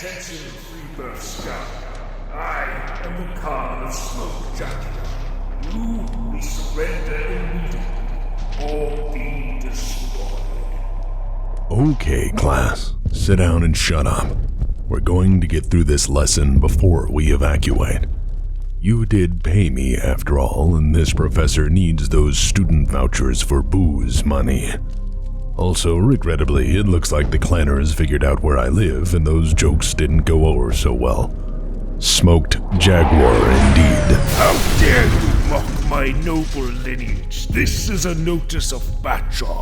Attention, Freebirth Scout. I am the Khan of Smoke Jacket. You will surrender immediately or be destroyed. Okay, class. Sit down and shut up. We're going to get through this lesson before we evacuate. You did pay me after all, and this professor needs those student vouchers for booze money. Also, regrettably, it looks like the Clanners figured out where I live, and those jokes didn't go over so well. Smoked Jaguar, indeed. How dare you mock my noble lineage? This is a notice of battle.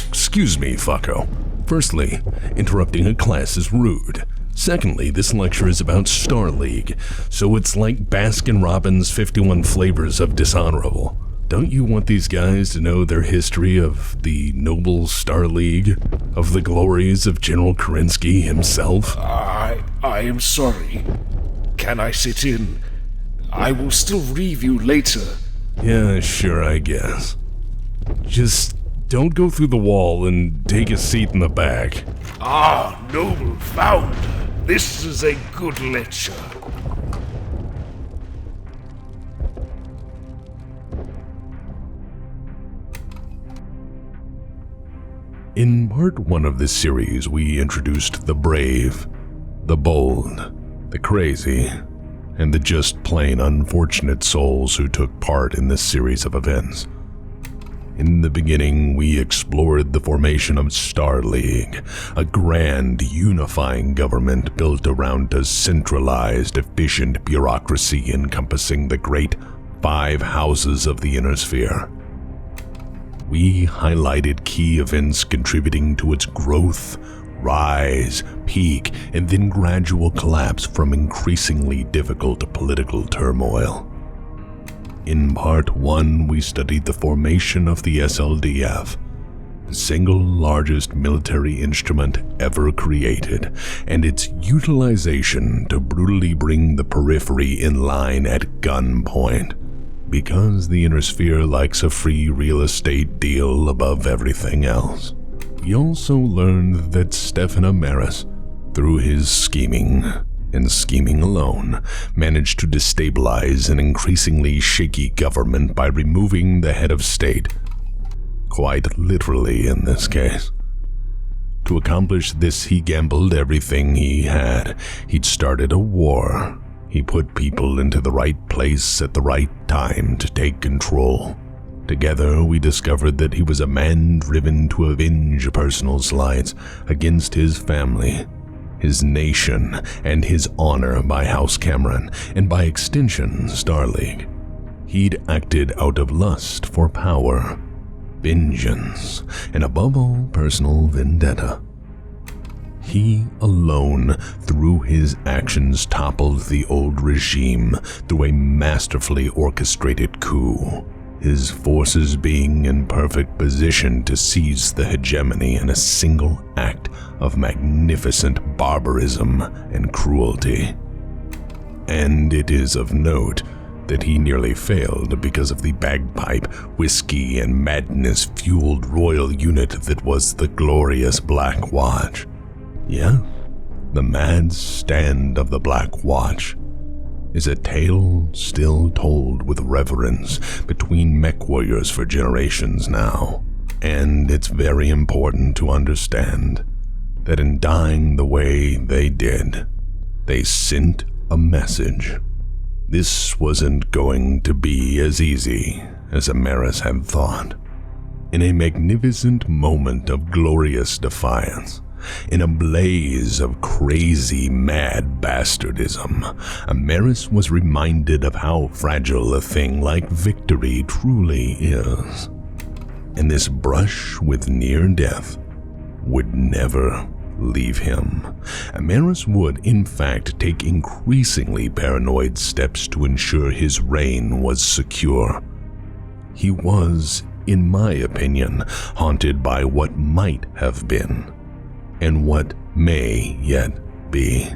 Excuse me, fucko. Firstly, interrupting a class is rude. Secondly, this lecture is about Star League, so it's like Baskin-Robbins' 51 flavors of dishonorable. Don't you want these guys to know their history of the noble Star League, of the glories of General Kerensky himself? I am sorry. Can I sit in? I will still review later. Yeah, sure, I guess. Just don't go through the wall and take a seat in the back. Ah, noble founder, this is a good lecture. In part 1 of this series, we introduced the brave, the bold, the crazy, and the just plain unfortunate souls who took part in this series of events. In the beginning, we explored the formation of Star League, a grand unifying government built around a centralized, efficient bureaucracy encompassing the great 5 houses of the Inner Sphere. We highlighted key events contributing to its growth, rise, peak, and then gradual collapse from increasingly difficult political turmoil. In part 1, we studied the formation of the SLDF, the single largest military instrument ever created, and its utilization to brutally bring the periphery in line at gunpoint. Because the Inner Sphere likes a free real estate deal above everything else. We also learned that Stefan Amaris, through his scheming, and scheming alone, managed to destabilize an increasingly shaky government by removing the head of state. Quite literally in this case. To accomplish this, he gambled everything he had. He'd started a war. He put people into the right place at the right time to take control. Together, we discovered that he was a man driven to avenge personal slights against his family, his nation, and his honor by House Cameron, and by extension, Star League. He'd acted out of lust for power, vengeance, and above all, personal vendetta. He alone, through his actions, toppled the old regime through a masterfully orchestrated coup, his forces being in perfect position to seize the hegemony in a single act of magnificent barbarism and cruelty. And it is of note that he nearly failed because of the bagpipe, whiskey, and madness-fueled royal unit that was the glorious Black Watch. Yeah, the mad stand of the Black Watch is a tale still told with reverence between Mechwarriors for generations now. And it's very important to understand that in dying the way they did, they sent a message. This wasn't going to be as easy as Amaris had thought. In a magnificent moment of glorious defiance, in a blaze of crazy, mad bastardism, Amaris was reminded of how fragile a thing like victory truly is. And this brush with near death would never leave him. Amaris would, in fact, take increasingly paranoid steps to ensure his reign was secure. He was, in my opinion, haunted by what might have been, and what may yet be.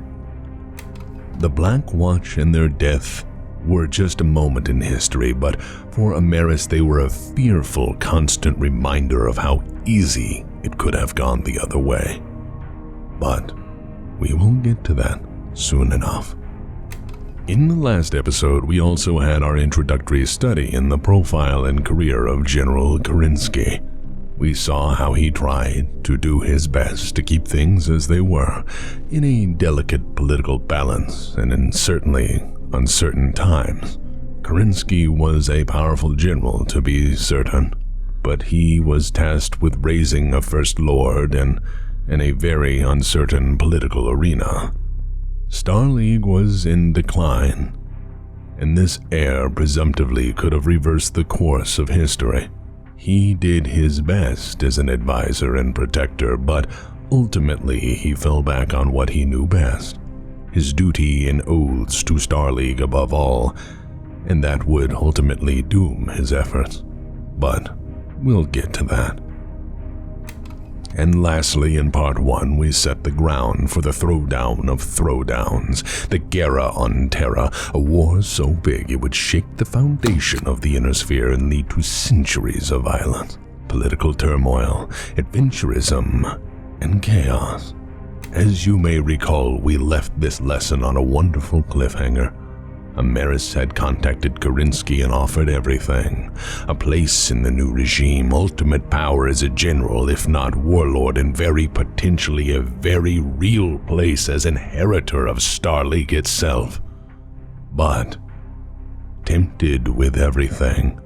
The Black Watch and their death were just a moment in history, but for Amaris they were a fearful, constant reminder of how easy it could have gone the other way. But we will get to that soon enough. In the last episode, we also had our introductory study in the profile and career of General Kerensky. We saw how he tried to do his best to keep things as they were, in a delicate political balance and in certainly uncertain times. Kerensky was a powerful general, to be certain, but he was tasked with raising a First Lord in a very uncertain political arena. Star League was in decline, and this heir presumptively could have reversed the course of history. He did his best as an advisor and protector, but ultimately he fell back on what he knew best, his duty and oaths to Star League above all, and that would ultimately doom his efforts. But we'll get to that. And lastly, in part 1, we set the ground for the throwdown of throwdowns, the guerra on Terra, a war so big it would shake the foundation of the inner sphere and lead to centuries of violence, political turmoil, adventurism, and chaos. As you may recall, we left this lesson on a wonderful cliffhanger. Amaris had contacted Kerensky and offered everything. A place in the new regime, ultimate power as a general, if not warlord, and very potentially a very real place as inheritor of Star League itself. But, tempted with everything,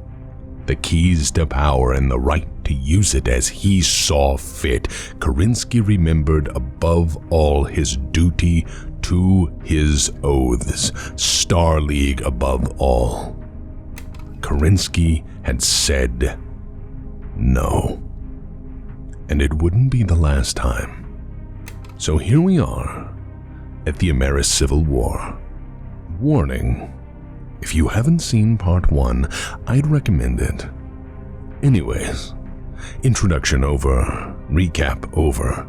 the keys to power and the right to use it as he saw fit, Kerensky remembered above all his duty to his oaths, Star League above all. Kerensky had said no. And it wouldn't be the last time. So here we are, at the Amaris Civil War. Warning, if you haven't seen part 1, I'd recommend it. Anyways, introduction over, recap over.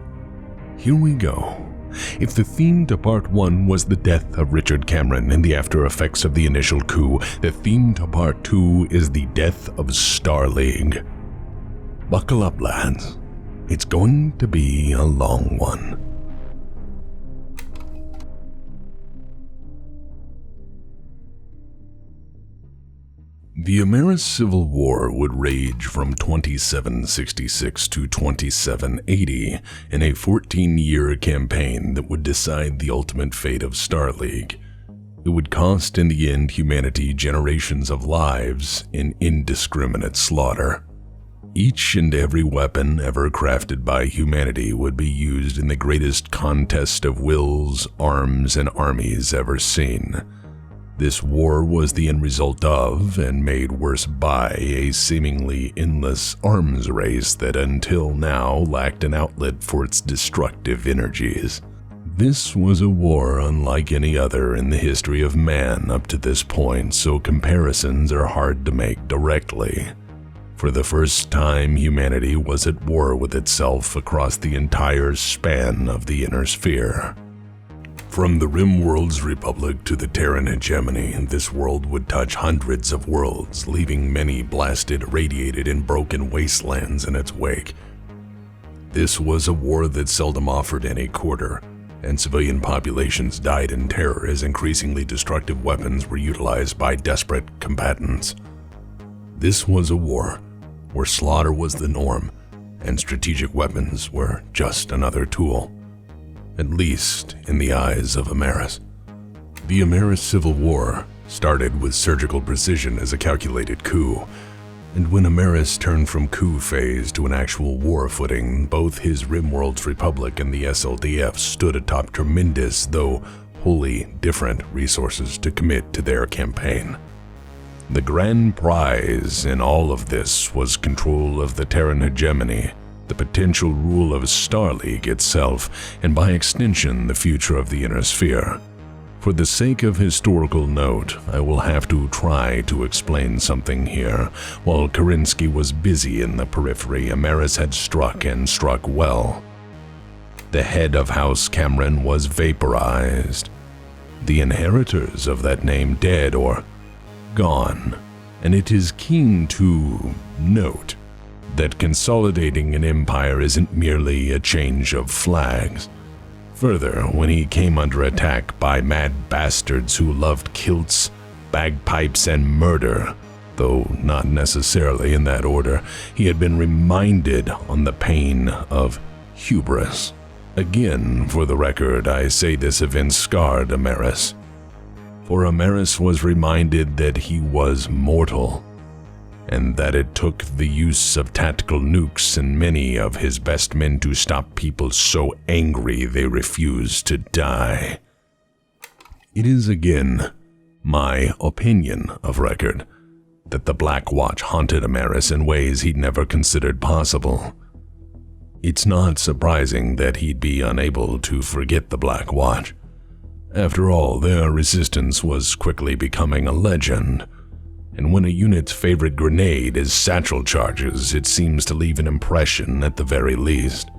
Here we go. If the theme to part 1 was the death of Richard Cameron and the after effects of the initial coup, the theme to part 2 is the death of Star League. Buckle up, lads. It's going to be a long one. The Amaris Civil War would rage from 2766 to 2780 in a 14-year campaign that would decide the ultimate fate of Star League. It would cost in the end humanity generations of lives in indiscriminate slaughter. Each and every weapon ever crafted by humanity would be used in the greatest contest of wills, arms, and armies ever seen. This war was the end result of, and made worse by, a seemingly endless arms race that until now lacked an outlet for its destructive energies. This was a war unlike any other in the history of man up to this point, so comparisons are hard to make directly. For the first time, humanity was at war with itself across the entire span of the inner sphere. From the Rimworld's Republic to the Terran hegemony, this world would touch hundreds of worlds, leaving many blasted, radiated, and broken wastelands in its wake. This was a war that seldom offered any quarter, and civilian populations died in terror as increasingly destructive weapons were utilized by desperate combatants. This was a war where slaughter was the norm, and strategic weapons were just another tool. At least in the eyes of Amaris. The Amaris Civil War started with surgical precision as a calculated coup, and when Amaris turned from coup phase to an actual war footing, both his Rimworld's Republic and the SLDF stood atop tremendous, though wholly different, resources to commit to their campaign. The grand prize in all of this was control of the Terran hegemony, the potential rule of Star League itself, and by extension the future of the inner sphere. For the sake of historical note, I will have to try to explain something here. While Kerensky was busy in the periphery, Amaris had struck and struck well. The head of House Cameron was vaporized, the inheritors of that name dead or gone, and it is keen to note that consolidating an empire isn't merely a change of flags. Further, when he came under attack by mad bastards who loved kilts, bagpipes, and murder, though not necessarily in that order, he had been reminded on the pain of hubris. Again, for the record, I say this event scarred Amaris. For Amaris was reminded that he was mortal, and that it took the use of tactical nukes and many of his best men to stop people so angry they refused to die. It is again my opinion of record that the Black Watch haunted Amaris in ways he'd never considered possible. It's not surprising that he'd be unable to forget the Black Watch. After all, their resistance was quickly becoming a legend, and when a unit's favorite grenade is satchel charges, it seems to leave an impression at the very least.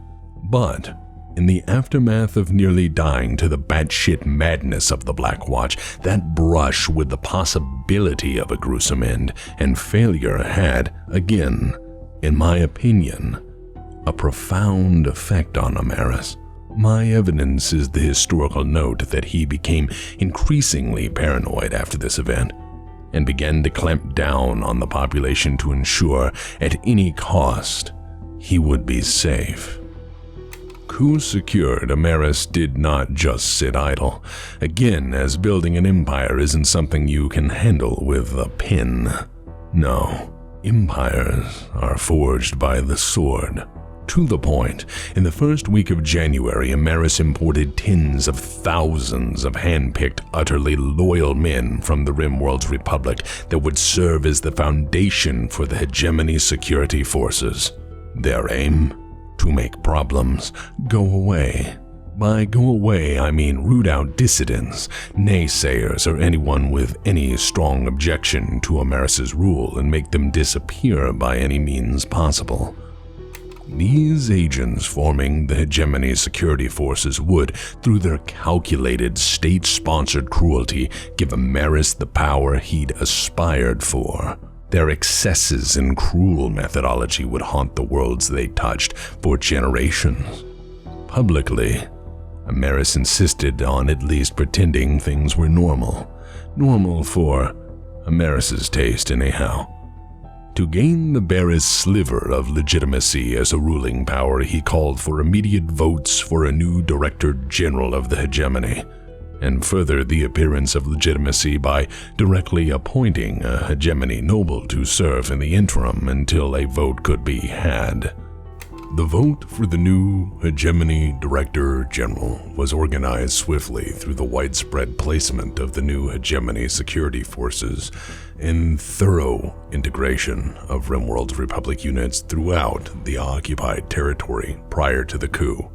But in the aftermath of nearly dying to the batshit madness of the Black Watch, that brush with the possibility of a gruesome end and failure had, again, in my opinion, a profound effect on Amaris. My evidence is the historical note that he became increasingly paranoid after this event, and began to clamp down on the population to ensure, at any cost, he would be safe. Coup secured, Amaris did not just sit idle. Again, as building an empire isn't something you can handle with a pen. No, empires are forged by the sword. To the point, in the first week of January, Amaris imported tens of thousands of hand-picked, utterly loyal men from the Rimworld's Republic that would serve as the foundation for the Hegemony security forces. Their aim? To make problems go away. By go away, I mean root out dissidents, naysayers, or anyone with any strong objection to Amaris's rule and make them disappear by any means possible. These agents forming the Hegemony security forces would, through their calculated, state-sponsored cruelty, give Amaris the power he'd aspired for. Their excesses in cruel methodology would haunt the worlds they touched for generations. Publicly, Amaris insisted on at least pretending things were normal. Normal for Amaris's taste, anyhow. To gain the barest sliver of legitimacy as a ruling power, he called for immediate votes for a new Director General of the Hegemony, and further the appearance of legitimacy by directly appointing a Hegemony noble to serve in the interim until a vote could be had. The vote for the new Hegemony Director General was organized swiftly through the widespread placement of the new Hegemony security forces and thorough integration of Rimworld's Republic units throughout the occupied territory prior to the coup.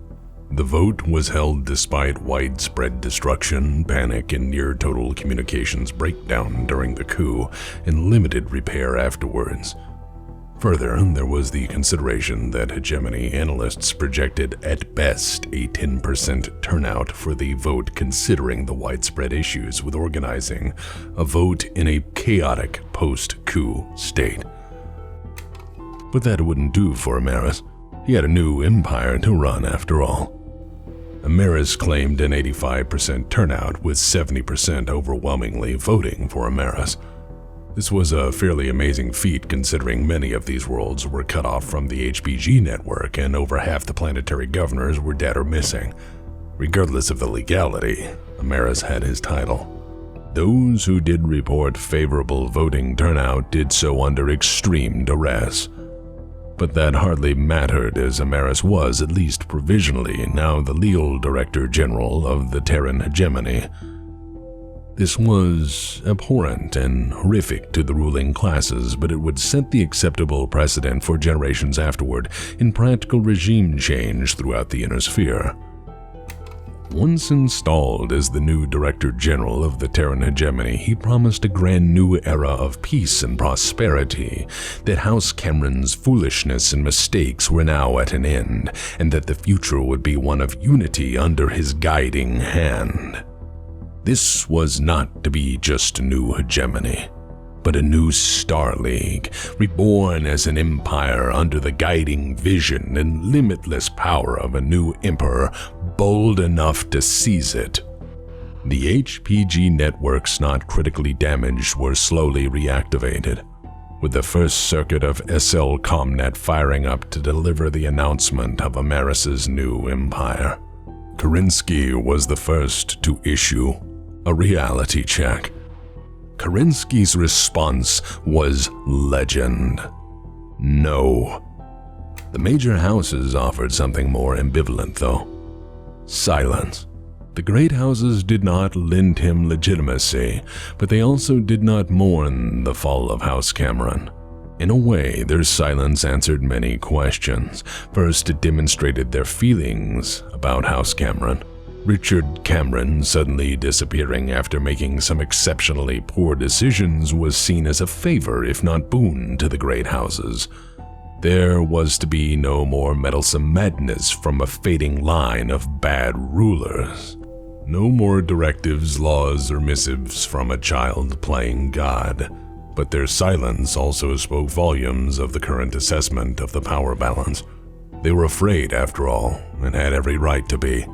The vote was held despite widespread destruction, panic, and near-total communications breakdown during the coup and limited repair afterwards. Further, there was the consideration that Hegemony analysts projected at best a 10% turnout for the vote, considering the widespread issues with organizing a vote in a chaotic post-coup state. But that wouldn't do for Amaris. He had a new empire to run after all. Amaris claimed an 85% turnout, with 70% overwhelmingly voting for Amaris. This was a fairly amazing feat considering many of these worlds were cut off from the HPG network and over half the planetary governors were dead or missing. Regardless of the legality, Amaris had his title. Those who did report favorable voting turnout did so under extreme duress. But that hardly mattered, as Amaris was, at least provisionally, now the legal Director General of the Terran Hegemony. This was abhorrent and horrific to the ruling classes, but it would set the acceptable precedent for generations afterward in practical regime change throughout the Inner Sphere. Once installed as the new Director General of the Terran Hegemony, he promised a grand new era of peace and prosperity, that House Cameron's foolishness and mistakes were now at an end, and that the future would be one of unity under his guiding hand. This was not to be just a new hegemony, but a new Star League, reborn as an empire under the guiding vision and limitless power of a new emperor, bold enough to seize it. The HPG networks not critically damaged were slowly reactivated, with the first circuit of SL Comnet firing up to deliver the announcement of Amaris's new empire. Kerensky was the first to issue a reality check. Kerensky's response was legend. No. The major houses offered something more ambivalent, though. Silence. The great houses did not lend him legitimacy, but they also did not mourn the fall of House Cameron. In a way, their silence answered many questions. First, it demonstrated their feelings about House Cameron. Richard Cameron suddenly disappearing after making some exceptionally poor decisions was seen as a favor, if not boon, to the great houses. There was to be no more meddlesome madness from a fading line of bad rulers. No more directives, laws, or missives from a child playing God. But their silence also spoke volumes of the current assessment of the power balance. They were afraid, after all, and had every right to be.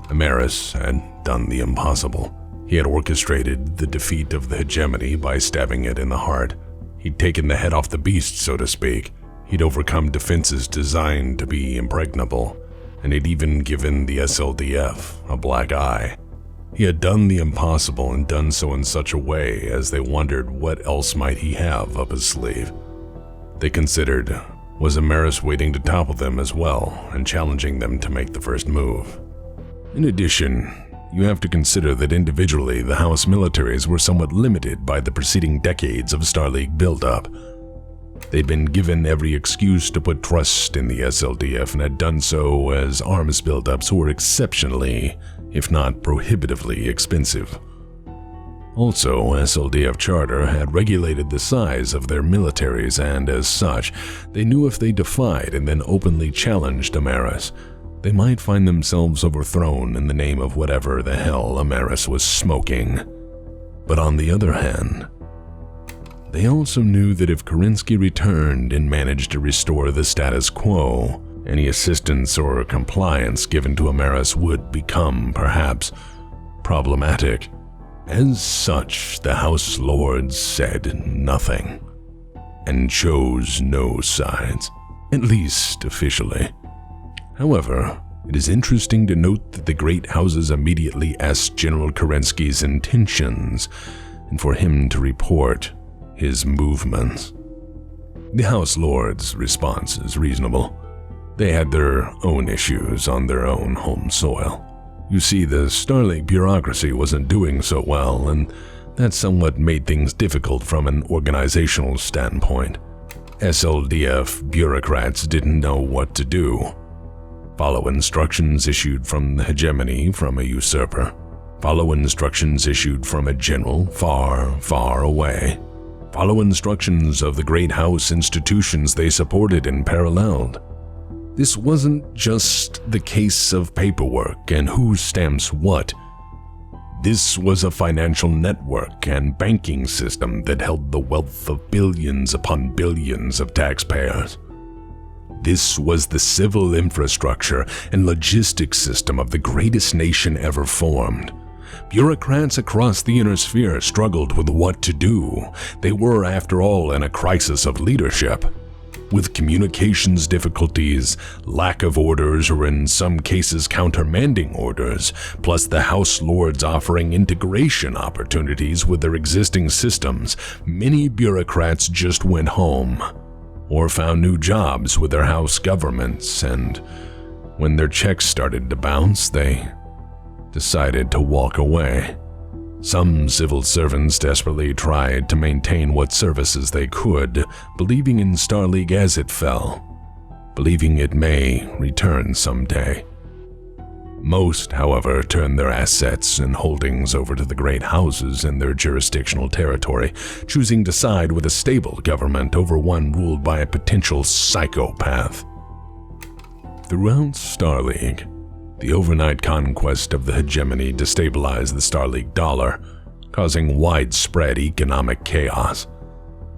Amaris had done the impossible. He had orchestrated the defeat of the hegemony by stabbing it in the heart. He'd taken the head off the beast, so to speak. He'd overcome defenses designed to be impregnable, and he'd even given the SLDF a black eye. He had done the impossible and done so in such a way as they wondered what else might he have up his sleeve. They considered, was Amaris waiting to topple them as well and challenging them to make the first move? In addition, you have to consider that individually the House militaries were somewhat limited by the preceding decades of Star League buildup. They'd been given every excuse to put trust in the SLDF and had done so as arms buildups were exceptionally, if not prohibitively, expensive. Also, SLDF Charter had regulated the size of their militaries, and as such, they knew if they defied and then openly challenged Amaris, they might find themselves overthrown in the name of whatever the hell Amaris was smoking. But on the other hand, they also knew that if Kerensky returned and managed to restore the status quo, any assistance or compliance given to Amaris would become, perhaps, problematic. As such, the House Lords said nothing, and chose no sides, at least officially. However, it is interesting to note that the great houses immediately asked General Kerensky's intentions, and for him to report his movements. The House Lords' response is reasonable. They had their own issues on their own home soil. You see, the Star League bureaucracy wasn't doing so well, and that somewhat made things difficult from an organizational standpoint. SLDF bureaucrats didn't know what to do. Follow instructions issued from the hegemony from a usurper. Follow instructions issued from a general far, far away. Follow instructions of the great house institutions they supported and paralleled. This wasn't just the case of paperwork and who stamps what. This was a financial network and banking system that held the wealth of billions upon billions of taxpayers. This was the civil infrastructure and logistics system of the greatest nation ever formed. Bureaucrats across the inner sphere struggled with what to do. They were, after all, in a crisis of leadership. With communications difficulties, lack of orders, or in some cases countermanding orders, plus the House Lords offering integration opportunities with their existing systems, many bureaucrats just went home, or found new jobs with their house governments, and when their checks started to bounce, they decided to walk away. Some civil servants desperately tried to maintain what services they could, believing in Star League as it fell, believing it may return someday. Most, however, turned their assets and holdings over to the great houses in their jurisdictional territory, choosing to side with a stable government over one ruled by a potential psychopath. Throughout Star League, the overnight conquest of the hegemony destabilized the Star League dollar, causing widespread economic chaos.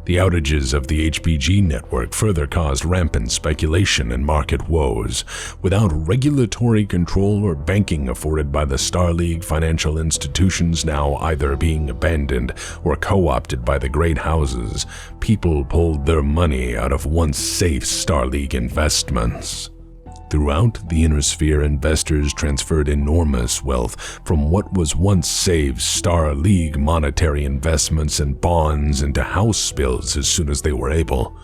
The outages of the HPG network further caused rampant speculation and market woes. Without regulatory control or banking afforded by the Star League financial institutions now either being abandoned or co-opted by the great houses, people pulled their money out of once safe Star League investments. Throughout the inner sphere, investors transferred enormous wealth from what was once safe Star League monetary investments and bonds into house bills as soon as they were able.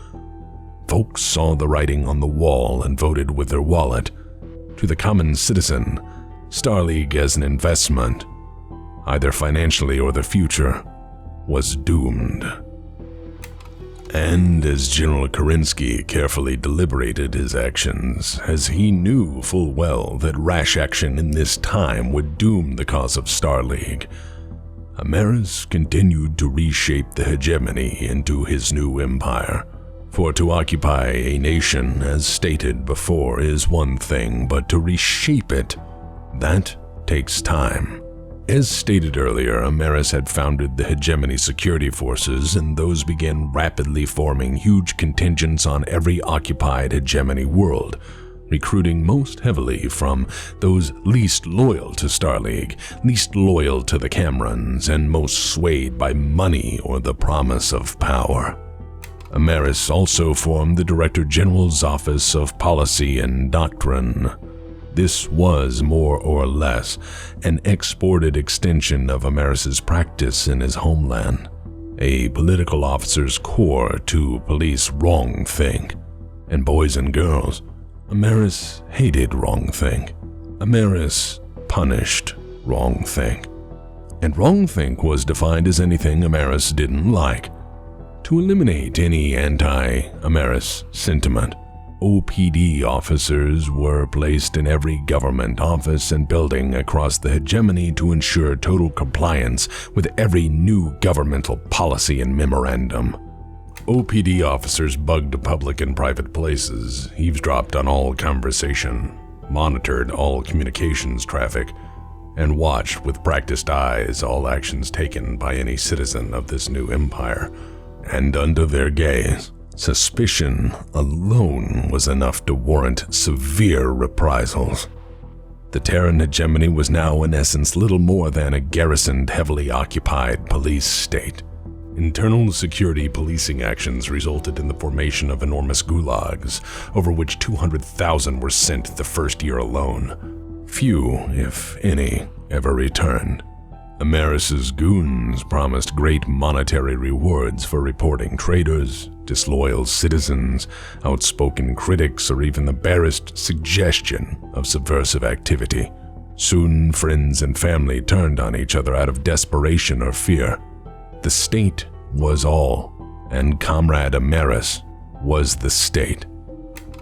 Folks saw the writing on the wall and voted with their wallet. To the common citizen, Star League as an investment, either financially or the future, was doomed. And as General Kerensky carefully deliberated his actions, as he knew full well that rash action in this time would doom the cause of Star League, Amaris continued to reshape the hegemony into his new empire. For to occupy a nation, as stated before, is one thing, but to reshape it, that takes time. As stated earlier, Amaris had founded the Hegemony security forces, and those began rapidly forming huge contingents on every occupied Hegemony world, recruiting most heavily from those least loyal to Star League, least loyal to the Camerons, and most swayed by money or the promise of power. Amaris also formed the Director General's Office of Policy and Doctrine. This was more or less an exported extension of Amaris's practice in his homeland, a political officer's corps to police wrongthink. And boys and girls, Amaris hated wrongthink. Amaris punished wrongthink. And wrongthink was defined as anything Amaris didn't like. To eliminate any anti-Amaris sentiment, OPD officers were placed in every government office and building across the hegemony to ensure total compliance with every new governmental policy and memorandum. OPD officers bugged public and private places, eavesdropped on all conversation, monitored all communications traffic, and watched with practiced eyes all actions taken by any citizen of this new empire. And under their gaze, suspicion alone was enough to warrant severe reprisals. The Terran hegemony was now in essence little more than a garrisoned, heavily occupied police state. Internal security policing actions resulted in the formation of enormous gulags, over which 200,000 were sent the first year alone. Few, if any, ever returned. Amaris's goons promised great monetary rewards for reporting traitors, disloyal citizens, outspoken critics, or even the barest suggestion of subversive activity. Soon, friends and family turned on each other out of desperation or fear. The state was all, and Comrade Amaris was the state.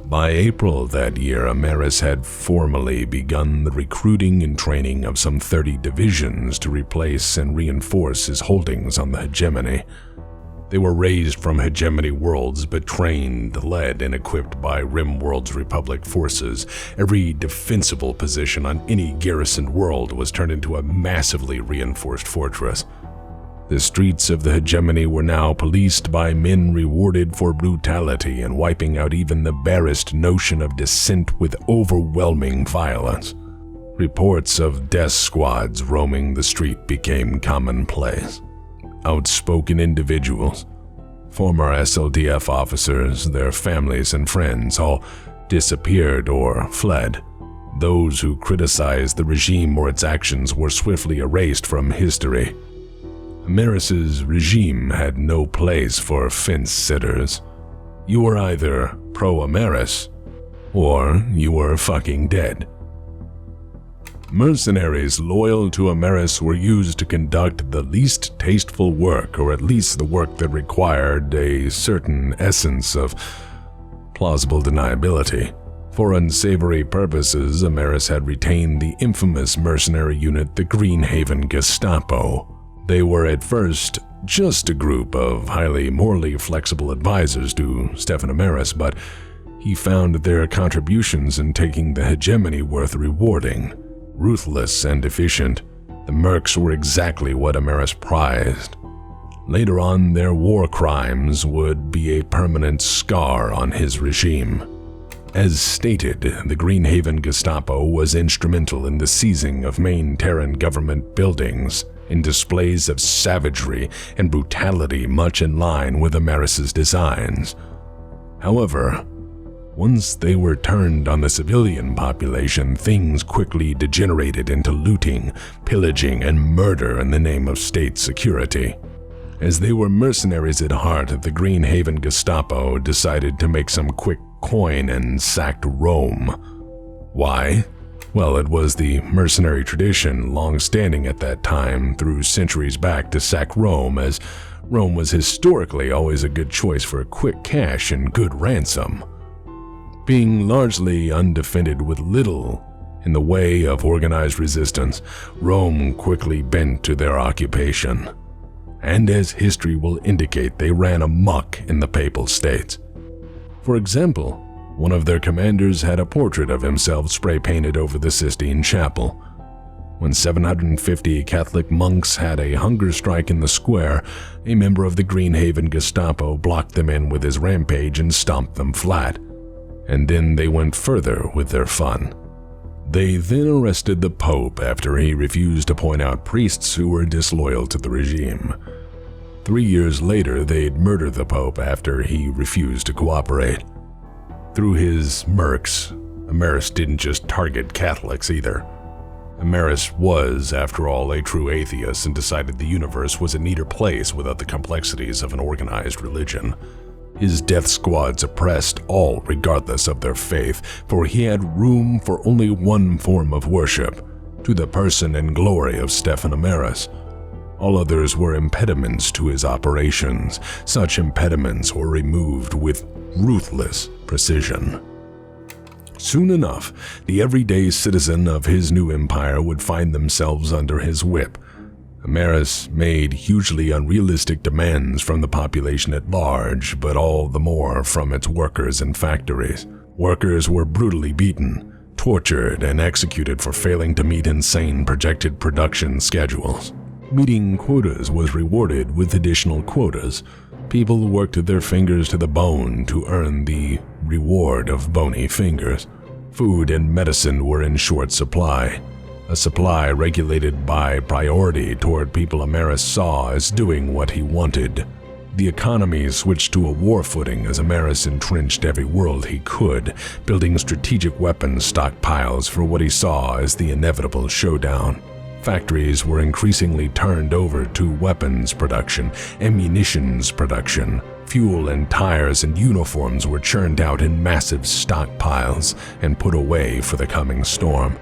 By April that year, Amaris had formally begun the recruiting and training of some 30 divisions to replace and reinforce his holdings on the hegemony. They were raised from hegemony worlds, but trained, led, and equipped by RimWorld's Republic forces. Every defensible position on any garrisoned world was turned into a massively reinforced fortress. The streets of the hegemony were now policed by men rewarded for brutality and wiping out even the barest notion of dissent with overwhelming violence. Reports of death squads roaming the street became commonplace. Outspoken individuals, former SLDF officers, their families and friends all disappeared or fled. Those who criticized the regime or its actions were swiftly erased from history. Amaris's regime had no place for fence-sitters. You were either pro-Amaris, or you were fucking dead. Mercenaries loyal to Amaris were used to conduct the least tasteful work, or at least the work that required a certain essence of plausible deniability. For unsavory purposes, Amaris had retained the infamous mercenary unit, the Greenhaven Gestapo. They were at first just a group of highly morally flexible advisors to Stefan Amaris, but he found their contributions in taking the hegemony worth rewarding. Ruthless and efficient, the mercs were exactly what Amaris prized. Later on, their war crimes would be a permanent scar on his regime. As stated, the Greenhaven Gestapo was instrumental in the seizing of main Terran government buildings in displays of savagery and brutality much in line with Amaris's designs. However, once they were turned on the civilian population, things quickly degenerated into looting, pillaging, and murder in the name of state security. As they were mercenaries at heart, the Greenhaven Gestapo decided to make some quick coin and sacked Rome. Why? Well, it was the mercenary tradition long-standing at that time through centuries back to sack Rome, as Rome was historically always a good choice for quick cash and good ransom. Being largely undefended with little in the way of organized resistance, Rome quickly bent to their occupation. And as history will indicate, they ran amok in the Papal States. For example, one of their commanders had a portrait of himself spray-painted over the Sistine Chapel. When 750 Catholic monks had a hunger strike in the square, a member of the Greenhaven Gestapo blocked them in with his rampage and stomped them flat. And then they went further with their fun. They then arrested the Pope after he refused to point out priests who were disloyal to the regime. 3 years later, they'd murder the Pope after he refused to cooperate. Through his mercs, Amaris didn't just target Catholics either. Amaris was, after all, a true atheist and decided the universe was a neater place without the complexities of an organized religion. His death squads oppressed all regardless of their faith, for he had room for only one form of worship, to the person and glory of Stefan Amaris. All others were impediments to his operations. Such impediments were removed with ruthless precision. Soon enough, the everyday citizen of his new empire would find themselves under his whip. Amaris made hugely unrealistic demands from the population at large, but all the more from its workers and factories. Workers were brutally beaten, tortured, and executed for failing to meet insane projected production schedules. Meeting quotas was rewarded with additional quotas. People worked their fingers to the bone to earn the reward of bony fingers. Food and medicine were in short supply, a supply regulated by priority toward people Amaris saw as doing what he wanted. The economy switched to a war footing as Amaris entrenched every world he could, building strategic weapons stockpiles for what he saw as the inevitable showdown. Factories were increasingly turned over to weapons production, ammunitions production. Fuel and tires and uniforms were churned out in massive stockpiles and put away for the coming storm.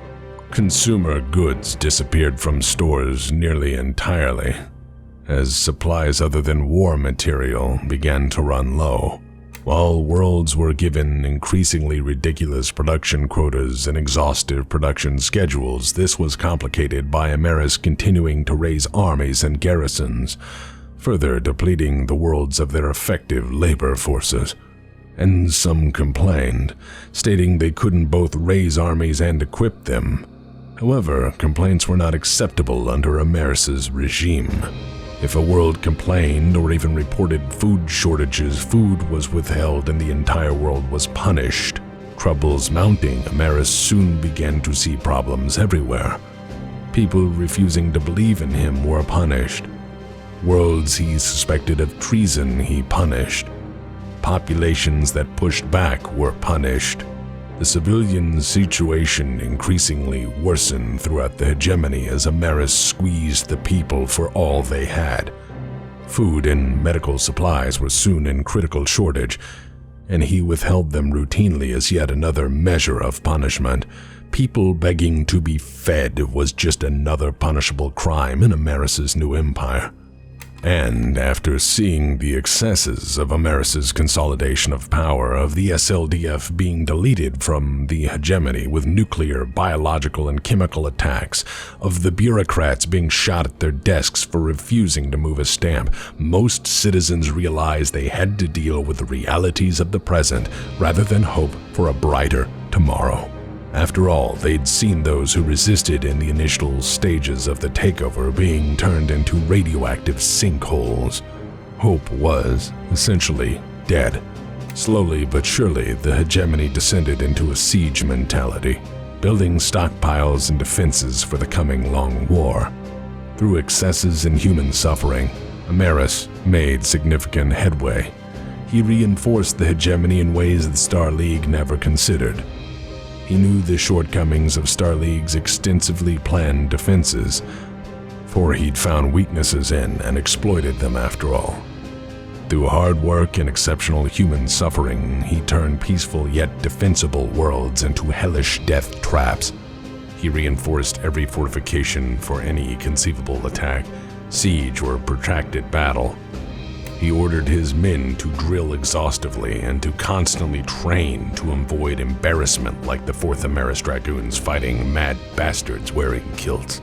Consumer goods disappeared from stores nearly entirely, as supplies other than war material began to run low. While worlds were given increasingly ridiculous production quotas and exhaustive production schedules, this was complicated by Amaris continuing to raise armies and garrisons, further depleting the worlds of their effective labor forces. And some complained, stating they couldn't both raise armies and equip them. However, complaints were not acceptable under Amaris's regime. If a world complained or even reported food shortages, food was withheld and the entire world was punished. Troubles mounting, Amaris soon began to see problems everywhere. People refusing to believe in him were punished. Worlds he suspected of treason he punished. Populations that pushed back were punished. The civilian situation increasingly worsened throughout the hegemony as Amaris squeezed the people for all they had. Food and medical supplies were soon in critical shortage, and he withheld them routinely as yet another measure of punishment. People begging to be fed was just another punishable crime in Amaris's new empire. And after seeing the excesses of Amaris's consolidation of power, of the SLDF being deleted from the hegemony with nuclear, biological, and chemical attacks, of the bureaucrats being shot at their desks for refusing to move a stamp, most citizens realized they had to deal with the realities of the present rather than hope for a brighter tomorrow. After all, they'd seen those who resisted in the initial stages of the takeover being turned into radioactive sinkholes. Hope was, essentially, dead. Slowly but surely, the hegemony descended into a siege mentality, building stockpiles and defenses for the coming long war. Through excesses in human suffering, Amaris made significant headway. He reinforced the hegemony in ways the Star League never considered. He knew the shortcomings of Star League's extensively planned defenses, for he'd found weaknesses in and exploited them after all. Through hard work and exceptional human suffering, he turned peaceful yet defensible worlds into hellish death traps. He reinforced every fortification for any conceivable attack, siege, or protracted battle. He ordered his men to drill exhaustively and to constantly train to avoid embarrassment like the 4th Amaris Dragoons fighting mad bastards wearing kilts.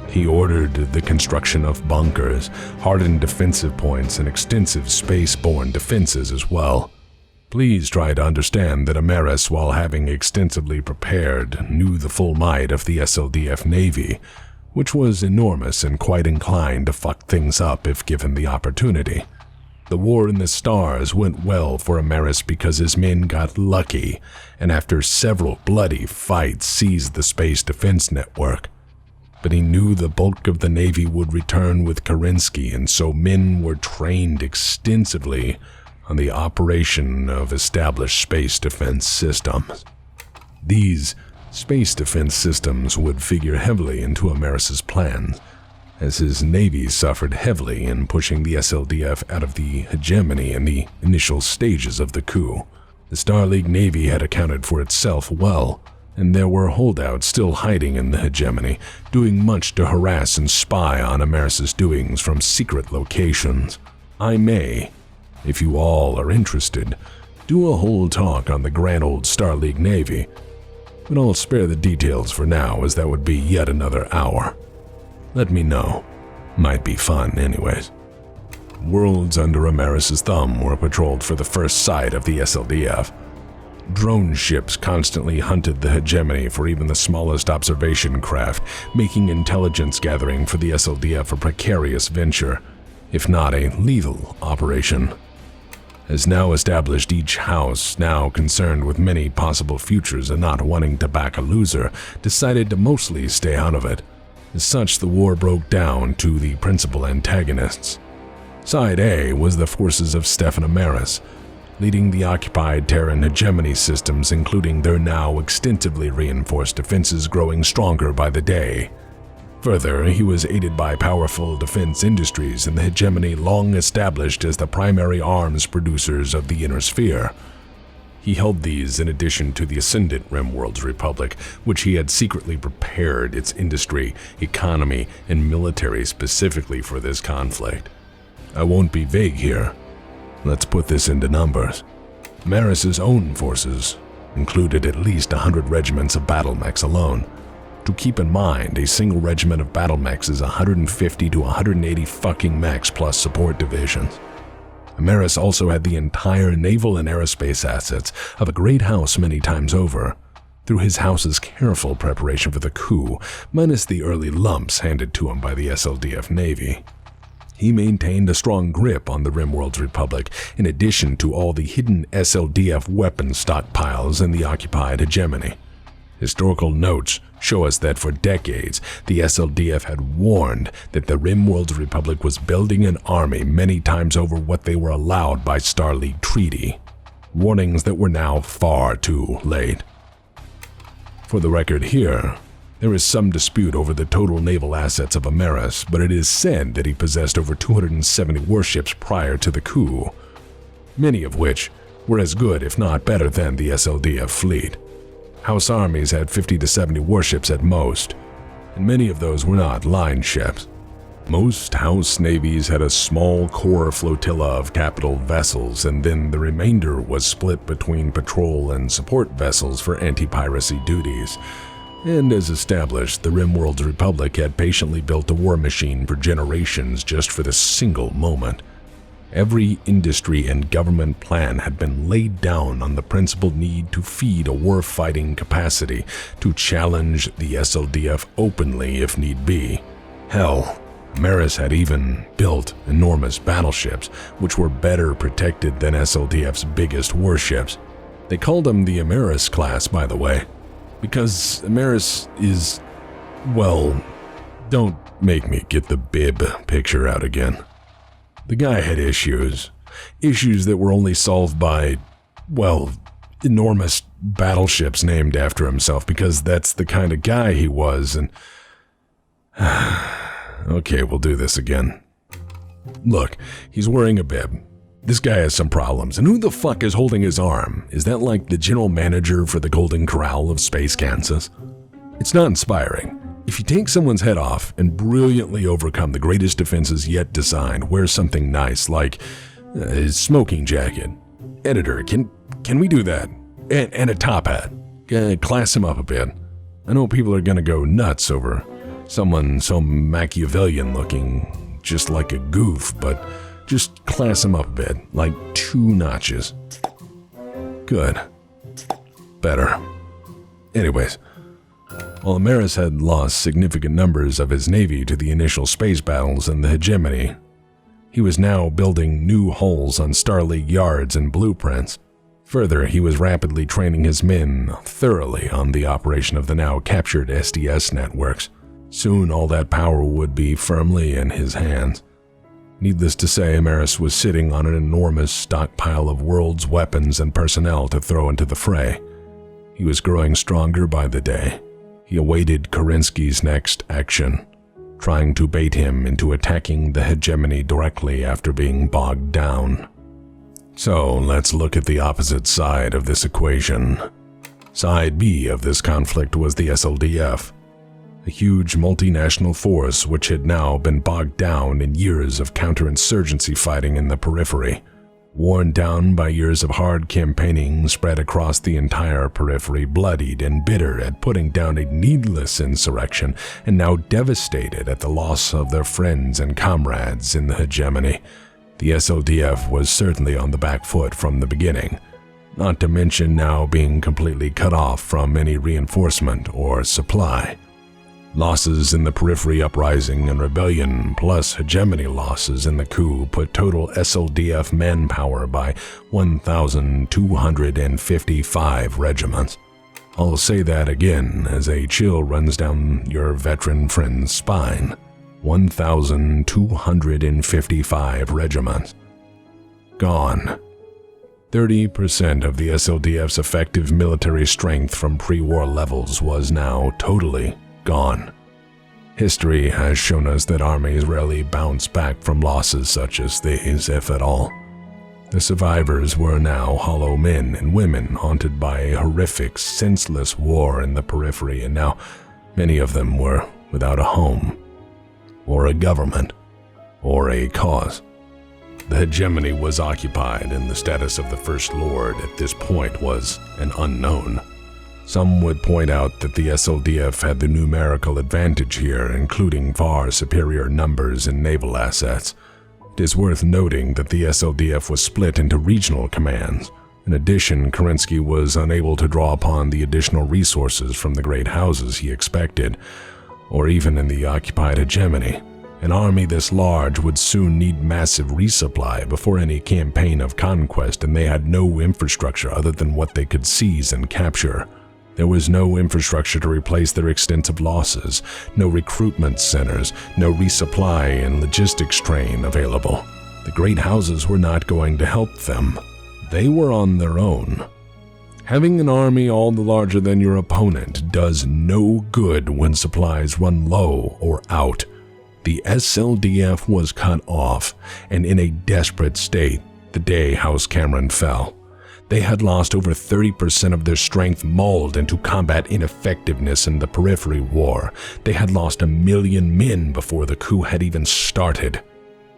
He ordered the construction of bunkers, hardened defensive points, and extensive space-borne defenses as well. Please try to understand that Amaris, while having extensively prepared, knew the full might of the SLDF Navy, which was enormous and quite inclined to fuck things up if given the opportunity. The war in the stars went well for Amaris because his men got lucky, and after several bloody fights seized the space defense network. But he knew the bulk of the Navy would return with Kerensky, and so men were trained extensively on the operation of established space defense systems. These space defense systems would figure heavily into Amaris's plans, as his Navy suffered heavily in pushing the SLDF out of the hegemony in the initial stages of the coup. The Star League Navy had accounted for itself well, and there were holdouts still hiding in the hegemony, doing much to harass and spy on Amaris's doings from secret locations. I may, if you all are interested, do a whole talk on the grand old Star League Navy, but I'll spare the details for now, as that would be yet another hour. Let me know. Might be fun anyways. Worlds under Amaris's thumb were patrolled for the first sight of the SLDF. Drone ships constantly hunted the hegemony for even the smallest observation craft, making intelligence gathering for the SLDF a precarious venture, if not a lethal operation. As now established, each house, now concerned with many possible futures and not wanting to back a loser, decided to mostly stay out of it. As such, the war broke down to the principal antagonists. Side A was the forces of Stefan Amaris, leading the occupied Terran hegemony systems, including their now extensively reinforced defenses growing stronger by the day. Further, he was aided by powerful defense industries and the hegemony long established as the primary arms producers of the Inner Sphere. He held these in addition to the ascendant Rimworld's Republic, which he had secretly prepared its industry, economy, and military specifically for this conflict. I won't be vague here. Let's put this into numbers. Amaris's own forces included at least 100 regiments of battle mechs alone. To keep in mind, a single regiment of battle mechs is 150 to 180 fucking mechs plus support divisions. Amaris also had the entire naval and aerospace assets of a great house many times over, through his house's careful preparation for the coup, minus the early lumps handed to him by the SLDF Navy. He maintained a strong grip on the Rimworld's Republic, in addition to all the hidden SLDF weapon stockpiles in the occupied hegemony. Historical notes show us that for decades, the SLDF had warned that the Rimworld's Republic was building an army many times over what they were allowed by Star League treaty. Warnings that were now far too late. For the record here, there is some dispute over the total naval assets of Amaris, but it is said that he possessed over 270 warships prior to the coup, many of which were as good if not better than the SLDF fleet. House armies had 50 to 70 warships at most, and many of those were not line ships. Most House navies had a small core flotilla of capital vessels, and then the remainder was split between patrol and support vessels for anti-piracy duties. And as established, the Rimworld's Republic had patiently built a war machine for generations just for this single moment. Every industry and government plan had been laid down on the principled need to feed a war-fighting capacity, to challenge the SLDF openly if need be. Hell, Amaris had even built enormous battleships, which were better protected than SLDF's biggest warships. They called them the Amaris class, by the way, because Amaris is, well, don't make me get the bib picture out again. The guy had issues that were only solved by, well, enormous battleships named after himself, because that's the kind of guy he was, and okay, we'll do this again. Look, he's wearing a bib. This guy has some problems, and who the fuck is holding his arm? Is that like the general manager for the Golden Corral of Space Kansas? It's not inspiring. If you take someone's head off and brilliantly overcome the greatest defenses yet designed, wear something nice like a smoking jacket. Editor, can we do that? And a top hat. Class him up a bit. I know people are gonna go nuts over someone so Machiavellian looking, just like a goof, but just class him up a bit, like 2 notches. Good. Better. Anyways, while Amaris had lost significant numbers of his navy to the initial space battles and the Hegemony, he was now building new hulls on Starleague yards and blueprints. Further, he was rapidly training his men thoroughly on the operation of the now captured SDS networks. Soon all that power would be firmly in his hands. Needless to say, Amaris was sitting on an enormous stockpile of world's weapons and personnel to throw into the fray. He was growing stronger by the day. He awaited Kerensky's next action, trying to bait him into attacking the Hegemony directly after being bogged down. So let's look at the opposite side of this equation. Side B of this conflict was the SLDF, a huge multinational force which had now been bogged down in years of counterinsurgency fighting in the periphery. Worn down by years of hard campaigning spread across the entire periphery, bloodied and bitter at putting down a needless insurrection, and now devastated at the loss of their friends and comrades in the Hegemony. The SLDF was certainly on the back foot from the beginning, not to mention now being completely cut off from any reinforcement or supply. Losses in the periphery uprising and rebellion, plus Hegemony losses in the coup, put total SLDF manpower by 1,255 regiments. I'll say that again as a chill runs down your veteran friend's spine. 1,255 regiments. Gone. 30% of the SLDF's effective military strength from pre-war levels was now totally gone. History has shown us that armies rarely bounce back from losses such as these, if at all. The survivors were now hollow men and women haunted by a horrific, senseless war in the periphery, and now many of them were without a home, or a government, or a cause. The Hegemony was occupied, and the status of the First Lord at this point was an unknown. Some would point out that the SLDF had the numerical advantage here, including far superior numbers and naval assets. It is worth noting that the SLDF was split into regional commands. In addition, Kerensky was unable to draw upon the additional resources from the great houses he expected, or even in the occupied Hegemony. An army this large would soon need massive resupply before any campaign of conquest, and they had no infrastructure other than what they could seize and capture. There was no infrastructure to replace their extensive losses, no recruitment centers, no resupply and logistics train available. The great houses were not going to help them. They were on their own. Having an army all the larger than your opponent does no good when supplies run low or out. The SLDF was cut off and in a desperate state the day House Cameron fell. They had lost over 30% of their strength mauled into combat ineffectiveness in the periphery war. They had lost 1 million men before the coup had even started.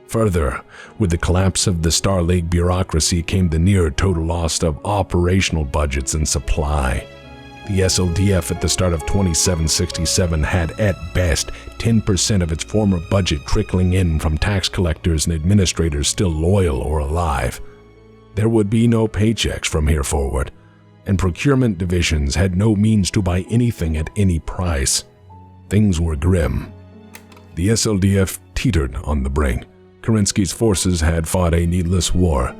Further, with the collapse of the Starleague bureaucracy came the near total loss of operational budgets and supply. The SLDF at the start of 2767 had at best 10% of its former budget trickling in from tax collectors and administrators still loyal or alive. There would be no paychecks from here forward, and procurement divisions had no means to buy anything at any price. Things were grim. The SLDF teetered on the brink. Kerensky's forces had fought a needless war.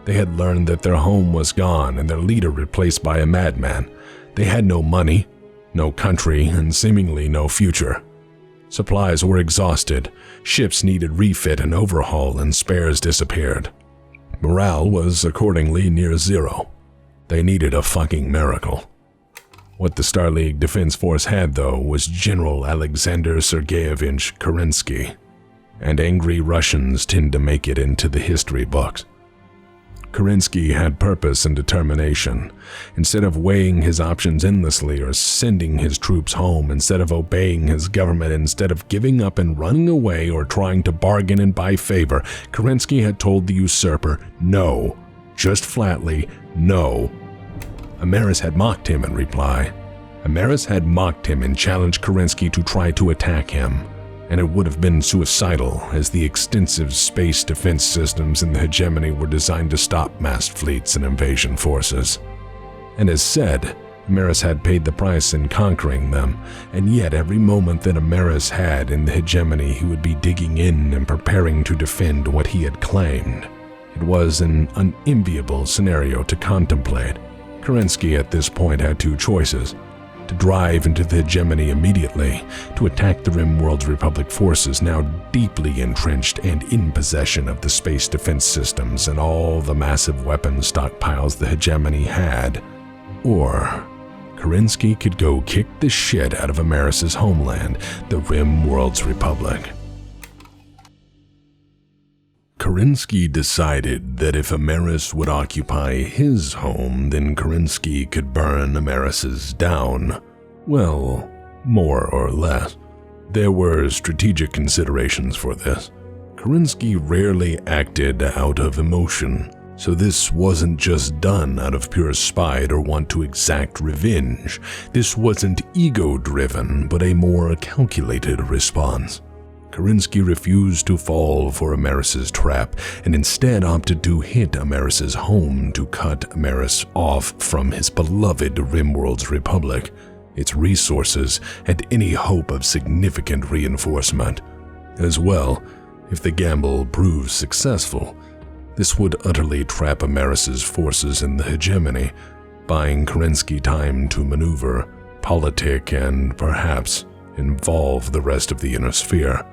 They had learned that their home was gone and their leader replaced by a madman. They had no money, no country, and seemingly no future. Supplies were exhausted, ships needed refit and overhaul, and spares disappeared. Morale was accordingly near zero. They needed a fucking miracle. What the Star League Defense Force had, though, was General Alexander Sergeyevich Kerensky, and angry Russians tend to make it into the history books. Kerensky had purpose and determination. Instead of weighing his options endlessly or sending his troops home, instead of obeying his government, instead of giving up and running away or trying to bargain and buy favor, Kerensky had told the usurper no, just flatly no. Amaris had mocked him in reply. Amaris had mocked him and challenged Kerensky to try to attack him. And it would have been suicidal, as the extensive space defense systems in the Hegemony were designed to stop massed fleets and invasion forces. And as said, Amaris had paid the price in conquering them, and yet every moment that Amaris had in the Hegemony he would be digging in and preparing to defend what he had claimed. It was an unenviable scenario to contemplate. Kerensky at this point had two choices: to drive into the Hegemony immediately, to attack the Rimworld's Republic forces now deeply entrenched and in possession of the space defense systems and all the massive weapons stockpiles the Hegemony had, or Kerensky could go kick the shit out of Amaris' homeland, the Rimworld's Republic. Kerensky decided that if Amaris would occupy his home, then Kerensky could burn Amaris's down. Well, more or less. There were strategic considerations for this. Kerensky rarely acted out of emotion, so this wasn't just done out of pure spite or want to exact revenge. This wasn't ego-driven, but a more calculated response. Kerensky refused to fall for Amaris' trap and instead opted to hit Amaris' home to cut Amaris off from his beloved Rimworld's Republic, its resources, and any hope of significant reinforcement. As well, if the gamble proved successful, this would utterly trap Amaris' forces in the Hegemony, buying Kerensky time to maneuver, politic, and perhaps involve the rest of the Inner Sphere.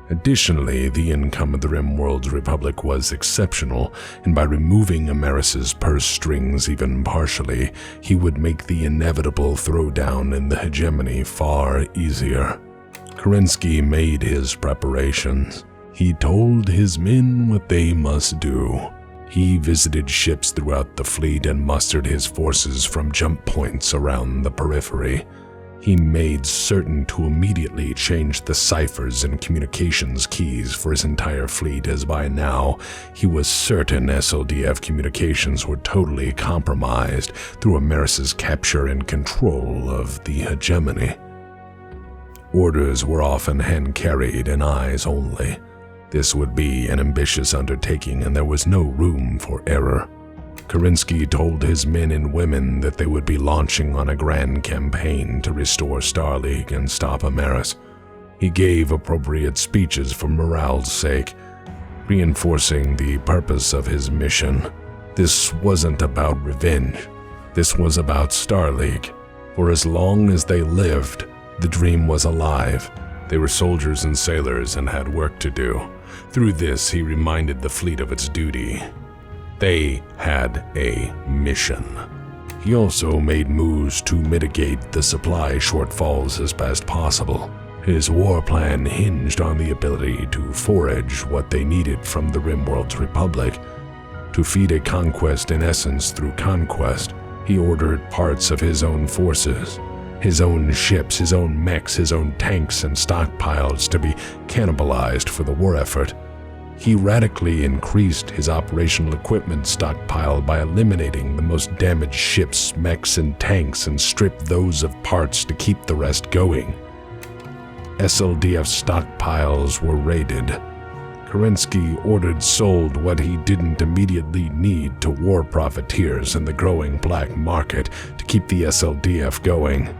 Additionally, the income of the Rimworld's Republic was exceptional, and by removing Amaris' purse strings even partially, he would make the inevitable throwdown in the Hegemony far easier. Kerensky made his preparations. He told his men what they must do. He visited ships throughout the fleet and mustered his forces from jump points around the periphery. He made certain to immediately change the ciphers and communications keys for his entire fleet, as by now he was certain SLDF communications were totally compromised through Amaris' capture and control of the Hegemony. Orders were often hand-carried and eyes only. This would be an ambitious undertaking, and there was no room for error. Kerensky told his men and women that they would be launching on a grand campaign to restore Star League and stop Amaris. He gave appropriate speeches for morale's sake, reinforcing the purpose of his mission. This wasn't about revenge. This was about Star League. For as long as they lived, the dream was alive. They were soldiers and sailors and had work to do. Through this, he reminded the fleet of its duty. They had a mission. He also made moves to mitigate the supply shortfalls as best possible. His war plan hinged on the ability to forage what they needed from the Rimworld's Republic. To feed a conquest in essence through conquest, he ordered parts of his own forces, his own ships, his own mechs, his own tanks and stockpiles to be cannibalized for the war effort. He radically increased his operational equipment stockpile by eliminating the most damaged ships, mechs, and tanks and stripped those of parts to keep the rest going. SLDF stockpiles were raided. Kerensky ordered sold what he didn't immediately need to war profiteers in the growing black market to keep the SLDF going.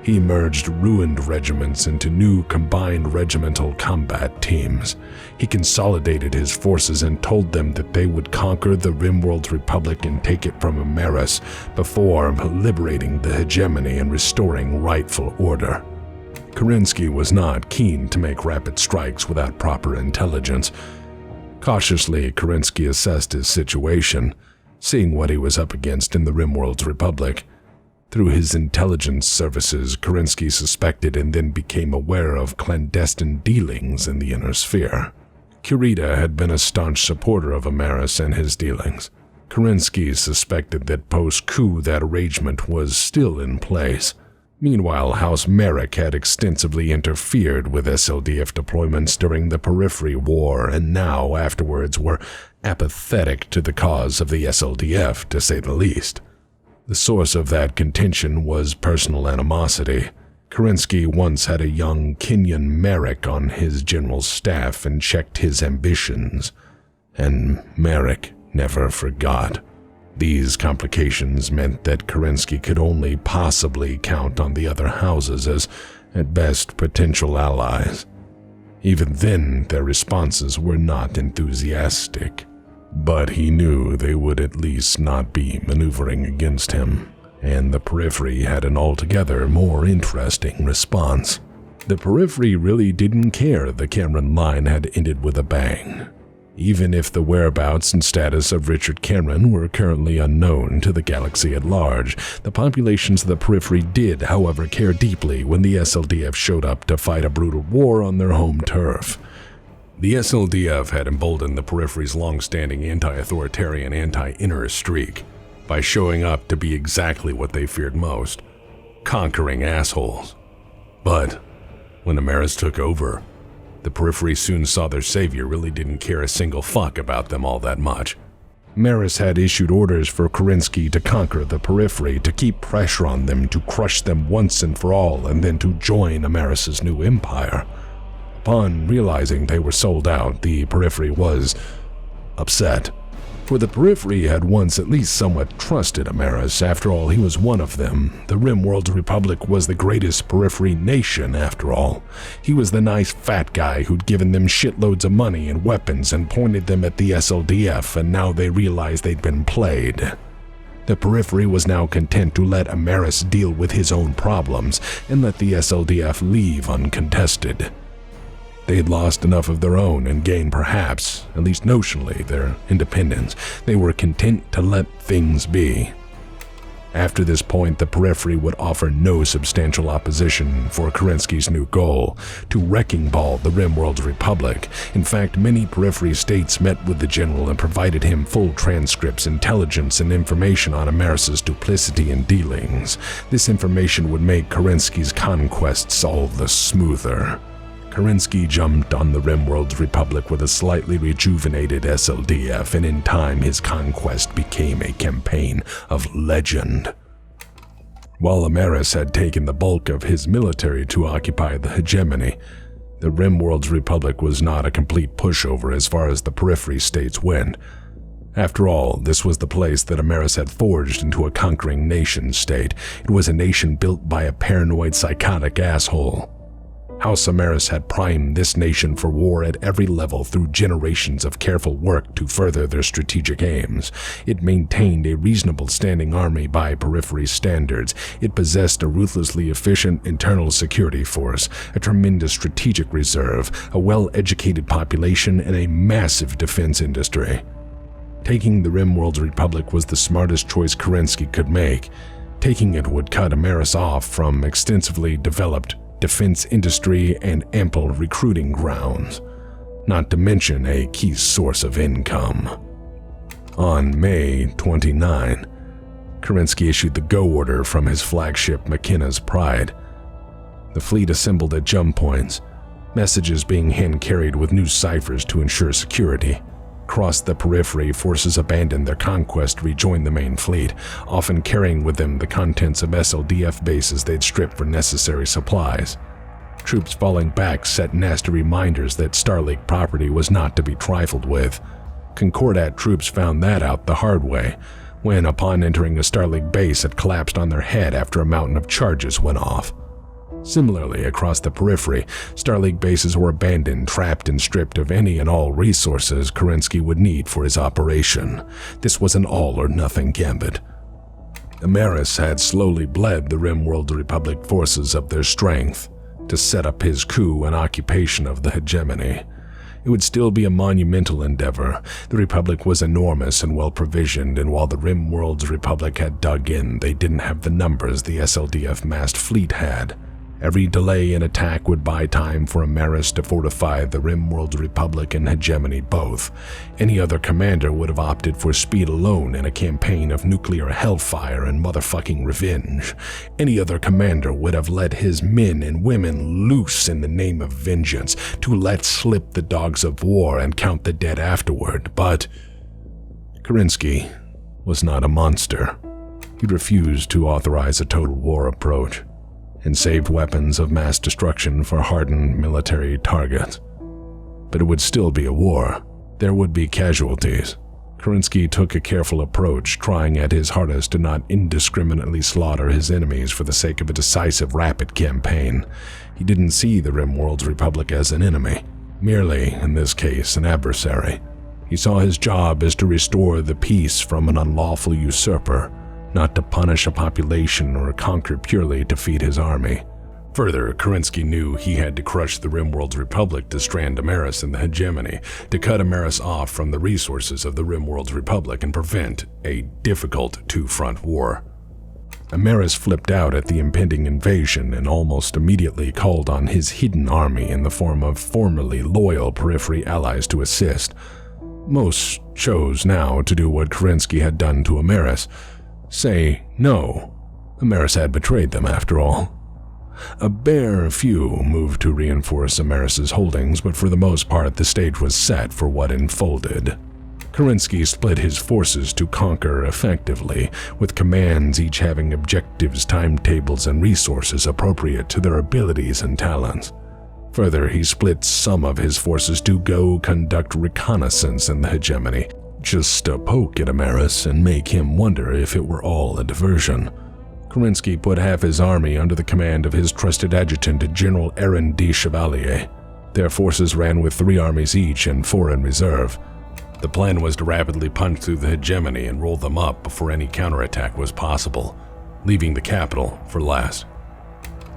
He merged ruined regiments into new combined regimental combat teams. He consolidated his forces and told them that they would conquer the Rimworld's Republic and take it from Amaris before liberating the hegemony and restoring rightful order. Kerensky was not keen to make rapid strikes without proper intelligence. Cautiously, Kerensky assessed his situation, seeing what he was up against in the Rimworld's Republic. Through his intelligence services, Kerensky suspected and then became aware of clandestine dealings in the inner sphere. Kurita had been a staunch supporter of Amaris and his dealings. Kerensky suspected that post-coup that arrangement was still in place. Meanwhile, House Mech had extensively interfered with SLDF deployments during the Periphery War and now, afterwards, were apathetic to the cause of the SLDF, to say the least. The source of that contention was personal animosity. Kerensky once had a young Kenyan Mech on his general's staff and checked his ambitions, and Mech never forgot. These complications meant that Kerensky could only possibly count on the other houses as, at best, potential allies. Even then, their responses were not enthusiastic. But he knew they would at least not be maneuvering against him, and the Periphery had an altogether more interesting response. The Periphery really didn't care the Cameron line had ended with a bang. Even if the whereabouts and status of Richard Cameron were currently unknown to the galaxy at large, the populations of the Periphery did, however, care deeply when the SLDF showed up to fight a brutal war on their home turf. The SLDF had emboldened the Periphery's long-standing anti-authoritarian, anti-inner streak by showing up to be exactly what they feared most, conquering assholes. But when Amaris took over, the Periphery soon saw their savior really didn't care a single fuck about them all that much. Amaris had issued orders for Kerensky to conquer the Periphery, to keep pressure on them, to crush them once and for all, and then to join Amaris's new empire. Upon realizing they were sold out, the Periphery was upset. For the Periphery had once at least somewhat trusted Amaris. After all, he was one of them. The Rimworld's Republic was the greatest Periphery nation, after all. He was the nice fat guy who'd given them shitloads of money and weapons and pointed them at the SLDF, and now they realized they'd been played. The Periphery was now content to let Amaris deal with his own problems and let the SLDF leave uncontested. They had lost enough of their own and gained perhaps, at least notionally, their independence. They were content to let things be. After this point, the Periphery would offer no substantial opposition for Kerensky's new goal, to wrecking ball the Rimworld's Republic. In fact, many Periphery states met with the general and provided him full transcripts, intelligence, and information on Amaris's duplicity and dealings. This information would make Kerensky's conquests all the smoother. Kerensky jumped on the Rimworld's Republic with a slightly rejuvenated SLDF, and in time his conquest became a campaign of legend. While Amaris had taken the bulk of his military to occupy the hegemony, the Rimworld's Republic was not a complete pushover as far as the Periphery states went. After all, this was the place that Amaris had forged into a conquering nation-state. It was a nation built by a paranoid, psychotic asshole. House Amaris had primed this nation for war at every level through generations of careful work to further their strategic aims. It maintained a reasonable standing army by Periphery standards. It possessed a ruthlessly efficient internal security force, a tremendous strategic reserve, a well-educated population, and a massive defense industry. Taking the Rimworld's Republic was the smartest choice Kerensky could make. Taking it would cut Amaris off from extensively developed defense industry and ample recruiting grounds, not to mention a key source of income. On May 29, Kerensky issued the go order from his flagship McKenna's Pride. The fleet assembled at jump points, messages being hand-carried with new ciphers to ensure security. Across the Periphery, forces abandoned their conquest to rejoin the main fleet, often carrying with them the contents of SLDF bases they'd stripped for necessary supplies. Troops falling back set nasty reminders that Starlink property was not to be trifled with. Concordat troops found that out the hard way, when upon entering a Starlink base it collapsed on their head after a mountain of charges went off. Similarly, across the periphery, Starleague bases were abandoned, trapped, and stripped of any and all resources Kerensky would need for his operation. This was an all-or-nothing gambit. Amaris had slowly bled the Rimworld Republic forces of their strength to set up his coup and occupation of the hegemony. It would still be a monumental endeavor. The Republic was enormous and well-provisioned, and while the Rimworld's Republic had dug in, they didn't have the numbers the SLDF massed fleet had. Every delay in attack would buy time for Amaris to fortify the Rimworld Republic and Hegemony both. Any other commander would have opted for speed alone in a campaign of nuclear hellfire and motherfucking revenge. Any other commander would have let his men and women loose in the name of vengeance, to let slip the dogs of war and count the dead afterward. But Kerensky was not a monster. He refused to authorize a total war approach, and saved weapons of mass destruction for hardened military targets. But it would still be a war. There would be casualties. Kerensky took a careful approach, trying at his hardest to not indiscriminately slaughter his enemies for the sake of a decisive, rapid campaign. He didn't see the Rimworld's Republic as an enemy, merely, in this case, an adversary. He saw his job as to restore the peace from an unlawful usurper, not to punish a population or conquer purely to feed his army. Further, Kerensky knew he had to crush the Rimworld's Republic to strand Amaris in the hegemony, to cut Amaris off from the resources of the Rimworld's Republic and prevent a difficult two-front war. Amaris flipped out at the impending invasion and almost immediately called on his hidden army in the form of formerly loyal periphery allies to assist. Most chose now to do what Kerensky had done to Amaris: say no. Amaris had betrayed them, after all. A bare few moved to reinforce Amaris's holdings, but for the most part the stage was set for what unfolded. Kerensky split his forces to conquer effectively, with commands each having objectives, timetables, and resources appropriate to their abilities and talents. Further, he split some of his forces to go conduct reconnaissance in the hegemony, just to poke at Amaris and make him wonder if it were all a diversion. Kerensky put half his army under the command of his trusted adjutant, General Aaron D. Chevalier. Their forces ran with 3 armies each and 4 in reserve. The plan was to rapidly punch through the hegemony and roll them up before any counterattack was possible, leaving the capital for last.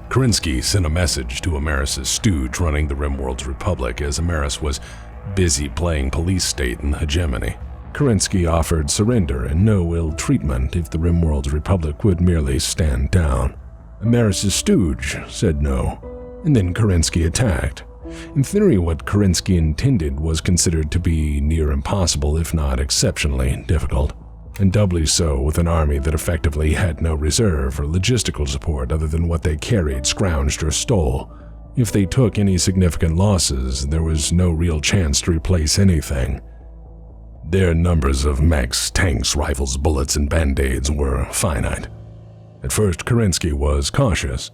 Kerensky sent a message to Amaris' stooge running the Rimworld's Republic, as Amaris was busy playing police state in the hegemony. Kerensky offered surrender and no ill treatment if the Rimworld's Republic would merely stand down. Amaris' stooge said no, and then Kerensky attacked. In theory, what Kerensky intended was considered to be near impossible, if not exceptionally difficult, and doubly so with an army that effectively had no reserve or logistical support other than what they carried, scrounged, or stole. If they took any significant losses, there was no real chance to replace anything. Their numbers of mechs, tanks, rifles, bullets, and band-aids were finite. At first, Kerensky was cautious,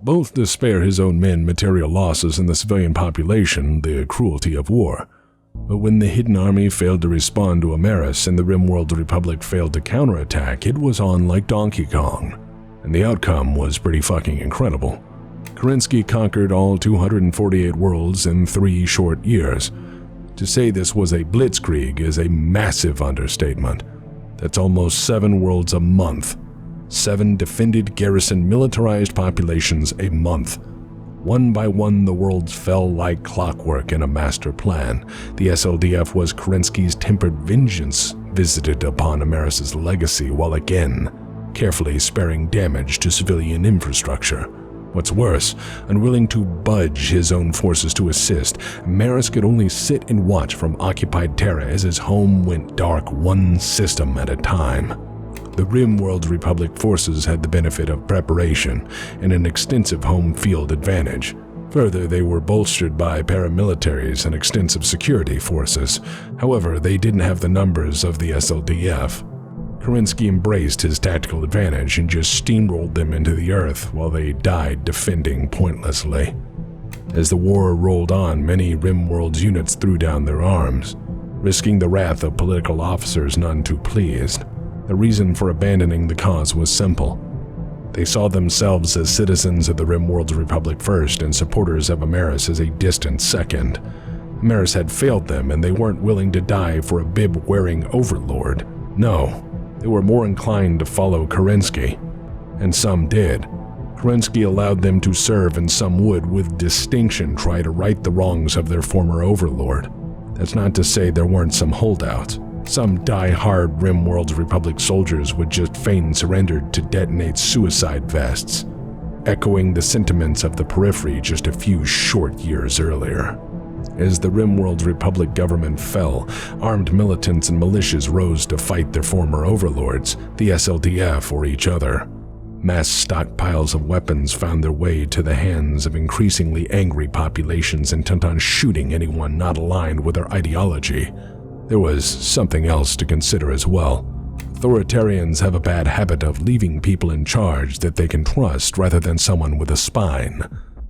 both to spare his own men material losses and the civilian population the cruelty of war. But when the hidden army failed to respond to Amaris and the Rimworld Republic failed to counterattack, it was on like Donkey Kong, and the outcome was pretty fucking incredible. Kerensky conquered all 248 worlds in 3 short years. To say this was a blitzkrieg is a massive understatement. That's almost 7 worlds a month. 7 defended, garrison, militarized populations a month. One by one, the worlds fell like clockwork in a master plan. The SLDF was Kerensky's tempered vengeance visited upon Amaris' legacy, while again carefully sparing damage to civilian infrastructure. What's worse, unwilling to budge his own forces to assist, Amaris could only sit and watch from occupied Terra as his home went dark, one system at a time. The Rimworld Republic forces had the benefit of preparation and an extensive home field advantage. Further, they were bolstered by paramilitaries and extensive security forces. However, they didn't have the numbers of the SLDF. Kerensky embraced his tactical advantage and just steamrolled them into the earth while they died defending pointlessly. As the war rolled on, many Rimworld's units threw down their arms, risking the wrath of political officers none too pleased. The reason for abandoning the cause was simple. They saw themselves as citizens of the RimWorld's Republic first and supporters of Amaris as a distant second. Amaris had failed them, and they weren't willing to die for a bib-wearing overlord. No, they were more inclined to follow Kerensky. And some did. Kerensky allowed them to serve, and some would, with distinction, try to right the wrongs of their former overlord. That's not to say there weren't some holdouts. Some die-hard RimWorld's Republic soldiers would just feign surrender to detonate suicide vests, echoing the sentiments of the periphery just a few short years earlier. As the RimWorld's Republic government fell, armed militants and militias rose to fight their former overlords, the SLDF, or each other. Mass stockpiles of weapons found their way to the hands of increasingly angry populations intent on shooting anyone not aligned with their ideology. There was something else to consider as well. Authoritarians have a bad habit of leaving people in charge that they can trust rather than someone with a spine.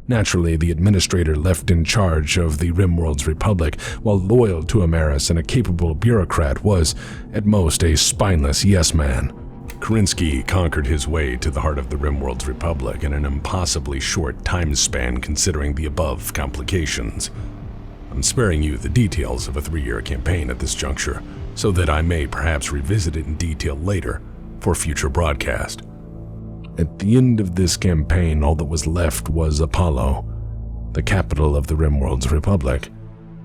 Naturally, the administrator left in charge of the RimWorld's Republic, while loyal to Amaris and a capable bureaucrat, was, at most, a spineless yes-man. Kerensky conquered his way to the heart of the RimWorld's Republic in an impossibly short time span considering the above complications. I'm sparing you the details of a 3-year campaign at this juncture, so that I may perhaps revisit it in detail later for future broadcast. At the end of this campaign, all that was left was Apollo, the capital of the RimWorld's Republic.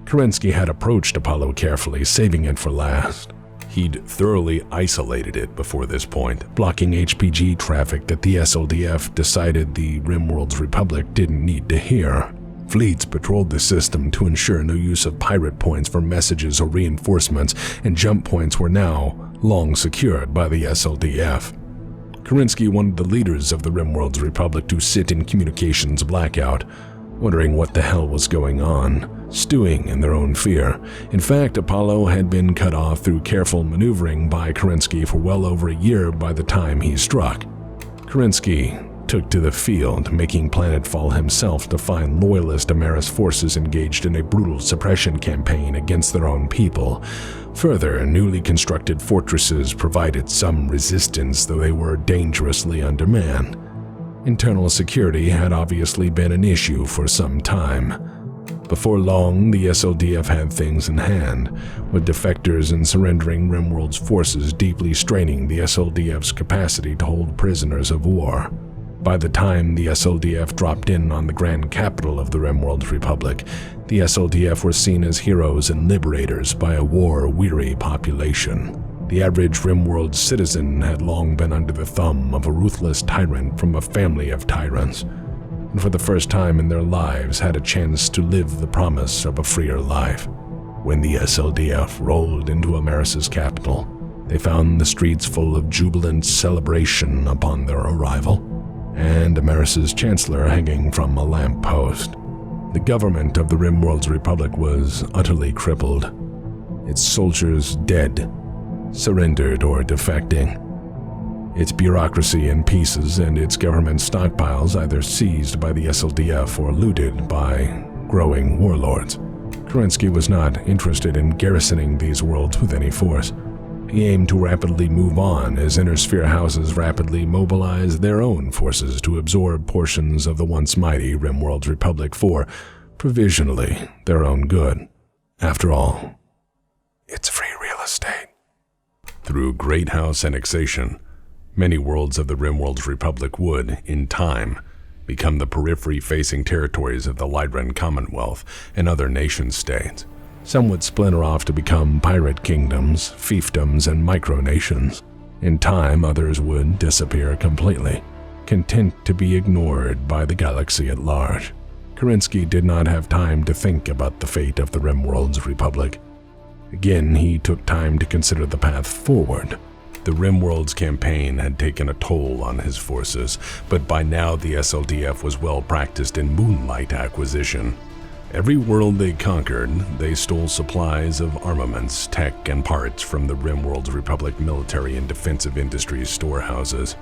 Kerensky had approached Apollo carefully, saving it for last. He'd thoroughly isolated it before this point, blocking HPG traffic that the SLDF decided the RimWorld's Republic didn't need to hear. Fleets patrolled the system to ensure no use of pirate points for messages or reinforcements, and jump points were now long secured by the SLDF. Kerensky wanted the leaders of the RimWorld's Republic to sit in communications blackout, wondering what the hell was going on, stewing in their own fear. In fact, Apollo had been cut off through careful maneuvering by Kerensky for well over a year by the time he struck. Kerensky took to the field, making planetfall himself to find loyalist Amaris forces engaged in a brutal suppression campaign against their own people. Further, newly constructed fortresses provided some resistance, though they were dangerously undermanned. Internal security had obviously been an issue for some time. Before long, the SLDF had things in hand, with defectors and surrendering RimWorld's forces deeply straining the SLDF's capacity to hold prisoners of war. By the time the SLDF dropped in on the grand capital of the RimWorld's Republic, the SLDF were seen as heroes and liberators by a war-weary population. The average RimWorld citizen had long been under the thumb of a ruthless tyrant from a family of tyrants, and for the first time in their lives had a chance to live the promise of a freer life. When the SLDF rolled into Amaris's capital, they found the streets full of jubilant celebration upon their arrival, and Amaris's chancellor hanging from a lamppost. The government of the RimWorld's Republic was utterly crippled, its soldiers dead, surrendered or defecting, its bureaucracy in pieces, and its government stockpiles either seized by the SLDF or looted by growing warlords. Kerensky was not interested in garrisoning these worlds with any force. He aimed to rapidly move on as inner-sphere houses rapidly mobilized their own forces to absorb portions of the once mighty RimWorld's Republic for, provisionally, their own good. After all, it's free real estate. Through Great House annexation, many worlds of the RimWorld's Republic would, in time, become the periphery-facing territories of the Lydran Commonwealth and other nation-states. Some would splinter off to become pirate kingdoms, fiefdoms, and micronations. In time, others would disappear completely, content to be ignored by the galaxy at large. Kerensky did not have time to think about the fate of the RimWorld's Republic. Again, he took time to consider the path forward. The RimWorld's campaign had taken a toll on his forces, but by now the SLDF was well practiced in moonlight acquisition. Every world they conquered, they stole supplies of armaments, tech, and parts from the RimWorld's Republic military and defensive industries storehouses.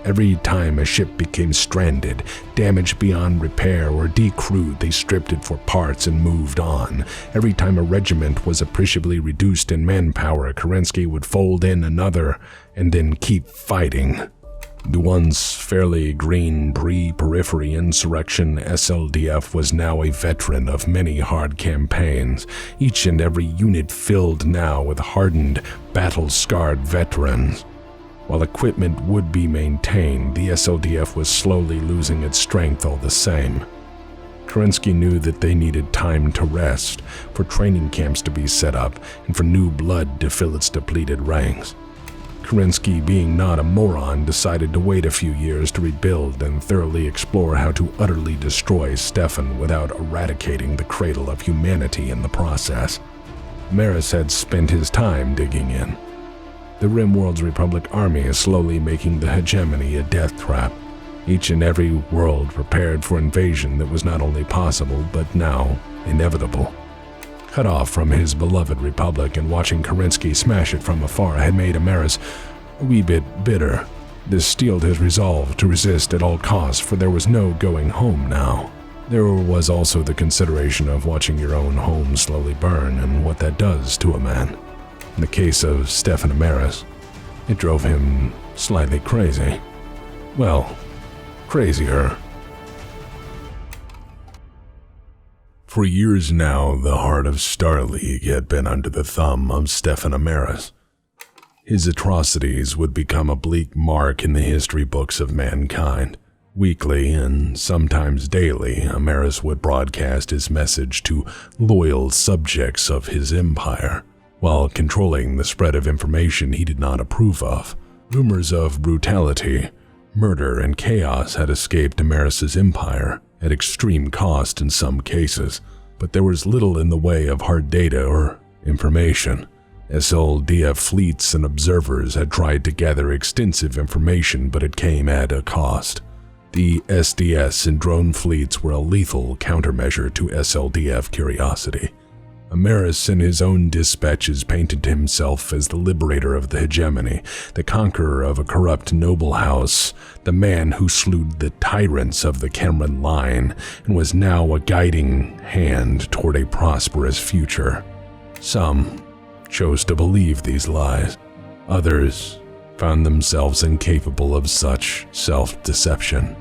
Every time a ship became stranded, damaged beyond repair, or decrewed, they stripped it for parts and moved on. Every time a regiment was appreciably reduced in manpower, Kerensky would fold in another and then keep fighting. The once fairly green pre-periphery insurrection SLDF was now a veteran of many hard campaigns, each and every unit filled now with hardened, battle-scarred veterans. While equipment would be maintained, the SLDF was slowly losing its strength all the same. Kerensky knew that they needed time to rest, for training camps to be set up, and for new blood to fill its depleted ranks. Kerensky, being not a moron, decided to wait a few years to rebuild and thoroughly explore how to utterly destroy Stefan without eradicating the cradle of humanity in the process. Amaris had spent his time digging in. The Rimworld's Republic army is slowly making the hegemony a death trap. Each and every world prepared for invasion that was not only possible, but now inevitable. Cut off from his beloved Republic and watching Kerensky smash it from afar had made Amaris a wee bit bitter. This steeled his resolve to resist at all costs, for there was no going home now. There was also the consideration of watching your own home slowly burn and what that does to a man. In the case of Stefan Amaris, it drove him slightly crazy. Well, crazier. For years now, the heart of Star League had been under the thumb of Stefan Amaris. His atrocities would become a bleak mark in the history books of mankind. Weekly, and sometimes daily, Amaris would broadcast his message to loyal subjects of his empire, while controlling the spread of information he did not approve of. Rumors of brutality, murder, and chaos had escaped Amaris's empire, at extreme cost in some cases, but there was little in the way of hard data or information. SLDF fleets and observers had tried to gather extensive information, but it came at a cost. The SDS and drone fleets were a lethal countermeasure to SLDF curiosity. Amaris in his own dispatches painted himself as the liberator of the hegemony, the conqueror of a corrupt noble house, the man who slew the tyrants of the Cameron line, and was now a guiding hand toward a prosperous future. Some chose to believe these lies. Others found themselves incapable of such self-deception.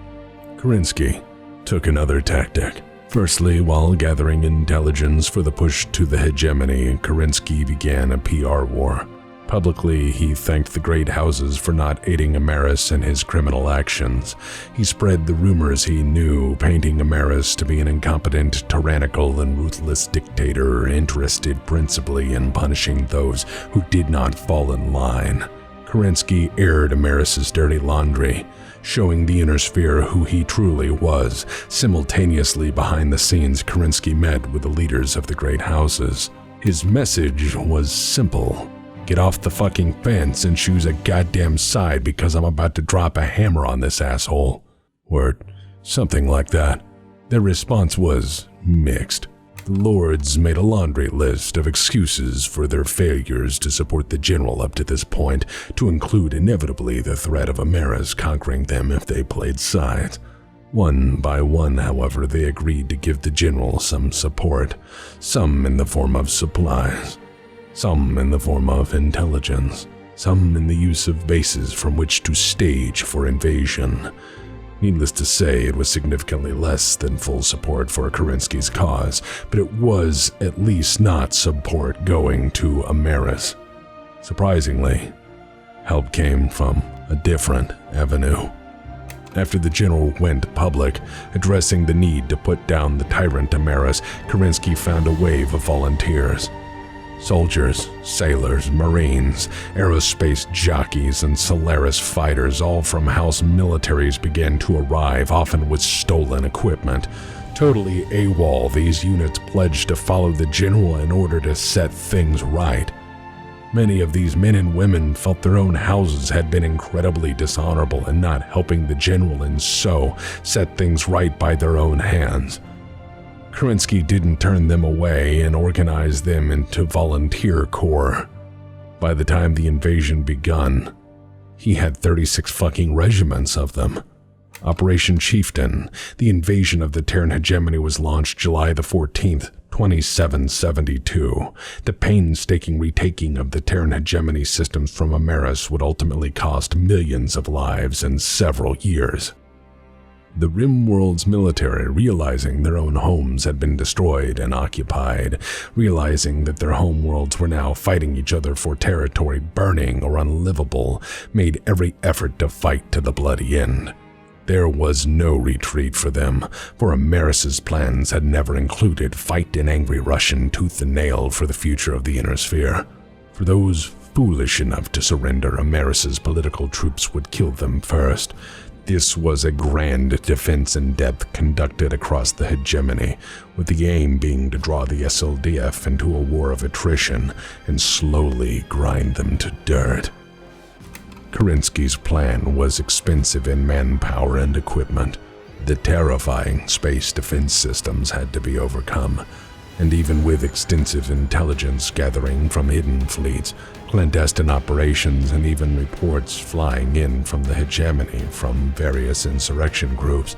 Kerensky took another tactic. Firstly, while gathering intelligence for the push to the hegemony, Kerensky began a PR war. Publicly, he thanked the great houses for not aiding Amaris in his criminal actions. He spread the rumors he knew, painting Amaris to be an incompetent, tyrannical, and ruthless dictator interested principally in punishing those who did not fall in line. Kerensky aired Amaris's dirty laundry, showing the inner sphere who he truly was. Simultaneously behind the scenes, Kerensky met with the leaders of the great houses. His message was simple. Get off the fucking fence and choose a goddamn side, because I'm about to drop a hammer on this asshole. Or something like that. Their response was mixed. The lords made a laundry list of excuses for their failures to support the general up to this point, to include inevitably the threat of Amaris conquering them if they played sides. One by one, however, they agreed to give the general some support, some in the form of supplies, some in the form of intelligence, some in the use of bases from which to stage for invasion. Needless to say, it was significantly less than full support for Kerensky's cause, but it was at least not support going to Amaris. Surprisingly, help came from a different avenue. After the general went public, addressing the need to put down the tyrant Amaris, Kerensky found a wave of volunteers. Soldiers, sailors, marines, aerospace jockeys, and Solaris fighters, all from house militaries, began to arrive, often with stolen equipment. Totally AWOL, these units pledged to follow the general in order to set things right. Many of these men and women felt their own houses had been incredibly dishonorable in not helping the general, and so set things right by their own hands. Kerensky didn't turn them away and organized them into volunteer corps. By the time the invasion begun, he had 36 fucking regiments of them. Operation Chieftain, the invasion of the Terran hegemony, was launched July the 14th, 2772, the painstaking retaking of the Terran hegemony systems from Amaris would ultimately cost millions of lives and several years. The Rimworld's military, realizing their own homes had been destroyed and occupied, realizing that their homeworlds were now fighting each other for territory burning or unlivable, made every effort to fight to the bloody end. There was no retreat for them, for Amaris's plans had never included fight an angry Russian tooth and nail for the future of the Inner Sphere. For those foolish enough to surrender, Amaris's political troops would kill them first. This was a grand defense in depth conducted across the hegemony, with the aim being to draw the SLDF into a war of attrition and slowly grind them to dirt. Kerensky's plan was expensive in manpower and equipment. The terrifying space defense systems had to be overcome, and even with extensive intelligence gathering from hidden fleets, clandestine operations, and even reports flying in from the hegemony from various insurrection groups,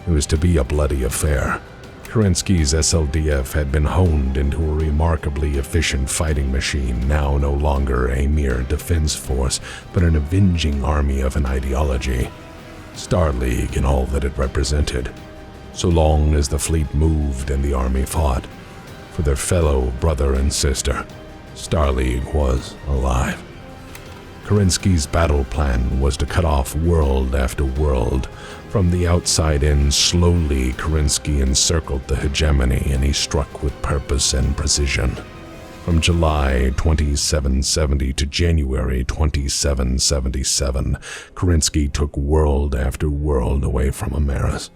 it was to be a bloody affair. Kerensky's SLDF had been honed into a remarkably efficient fighting machine, now no longer a mere defense force, but an avenging army of an ideology. Star League and all that it represented. So long as the fleet moved and the army fought, for their fellow brother and sister, Star League was alive. Kerensky's battle plan was to cut off world after world. From the outside in, slowly Kerensky encircled the hegemony, and he struck with purpose and precision. From July 2770 to January 2777, Kerensky took world after world away from Amaris.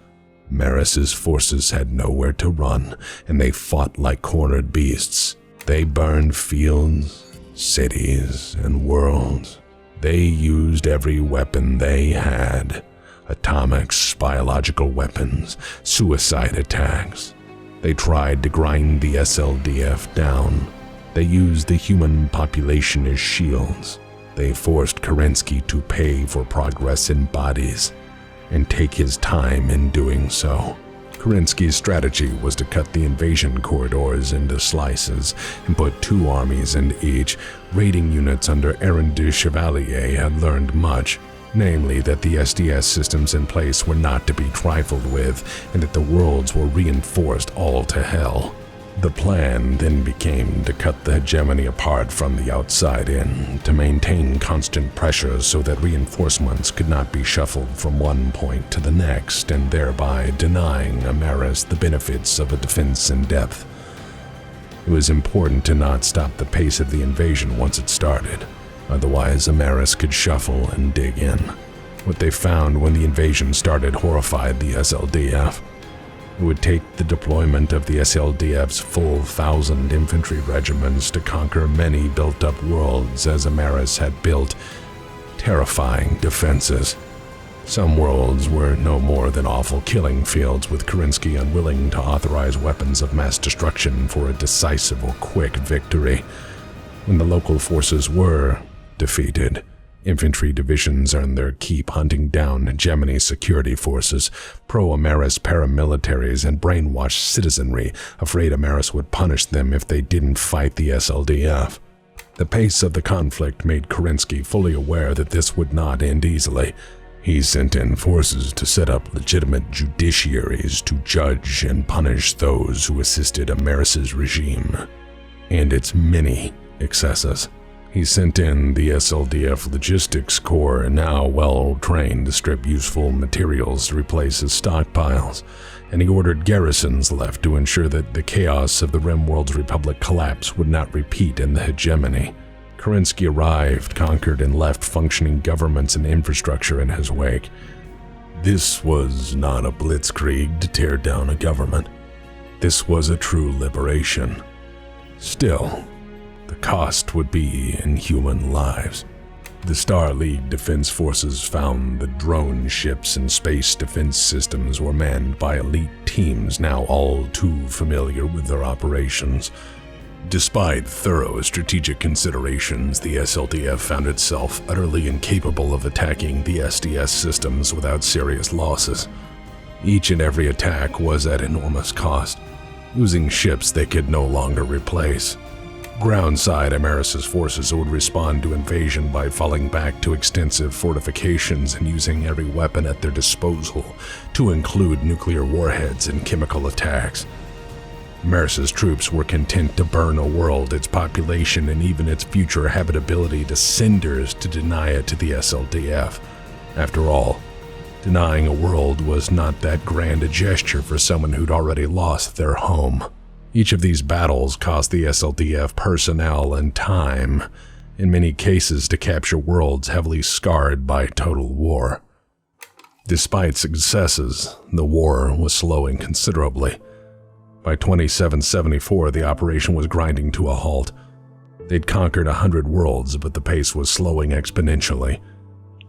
Amaris's forces had nowhere to run, and they fought like cornered beasts. They burned fields, cities, and worlds. They used every weapon they had. Atomics, biological weapons, suicide attacks. They tried to grind the SLDF down. They used the human population as shields. They forced Kerensky to pay for progress in bodies, and take his time in doing so. Kerensky's strategy was to cut the invasion corridors into slices and put 2 armies in each. Raiding units under Aaron de Chevalier had learned much, namely that the SDS systems in place were not to be trifled with, and that the worlds were reinforced all to hell. The plan then became to cut the hegemony apart from the outside in, to maintain constant pressure so that reinforcements could not be shuffled from one point to the next, and thereby denying Amaris the benefits of a defense in depth. It was important to not stop the pace of the invasion once it started, otherwise Amaris could shuffle and dig in. What they found when the invasion started horrified the SLDF. It would take the deployment of the SLDF's full 1,000 infantry regiments to conquer many built-up worlds, as Amaris had built terrifying defenses. Some worlds were no more than awful killing fields, with Kerensky unwilling to authorize weapons of mass destruction for a decisive or quick victory. When the local forces were defeated, infantry divisions earned their keep hunting down hegemony security forces, pro-Amaris paramilitaries, and brainwashed citizenry, afraid Amaris would punish them if they didn't fight the SLDF. The pace of the conflict made Kerensky fully aware that this would not end easily. He sent in forces to set up legitimate judiciaries to judge and punish those who assisted Amaris's regime and its many excesses. He sent in the SLDF Logistics Corps, now well-trained to strip useful materials to replace his stockpiles, and he ordered garrisons left to ensure that the chaos of the Rimworld's Republic collapse would not repeat in the hegemony. Kerensky arrived, conquered, and left functioning governments and infrastructure in his wake. This was not a blitzkrieg to tear down a government. This was a true liberation. Still, the cost would be in human lives. The Star League Defense Forces found the drone ships and space defense systems were manned by elite teams now all too familiar with their operations. Despite thorough strategic considerations, the SLDF found itself utterly incapable of attacking the SDS systems without serious losses. Each and every attack was at enormous cost. losing ships they could no longer replace. Groundside Amaris' forces would respond to invasion by falling back to extensive fortifications and using every weapon at their disposal, to include nuclear warheads and chemical attacks. Amaris' troops were content to burn a world, its population, and even its future habitability to cinders to deny it to the SLDF. After all, denying a world was not that grand a gesture for someone who'd already lost their home. Each of these battles cost the SLDF personnel and time, in many cases to capture worlds heavily scarred by total war. Despite successes, the war was slowing considerably. By 2774, the operation was grinding to a halt. They'd conquered 100 worlds, but the pace was slowing exponentially.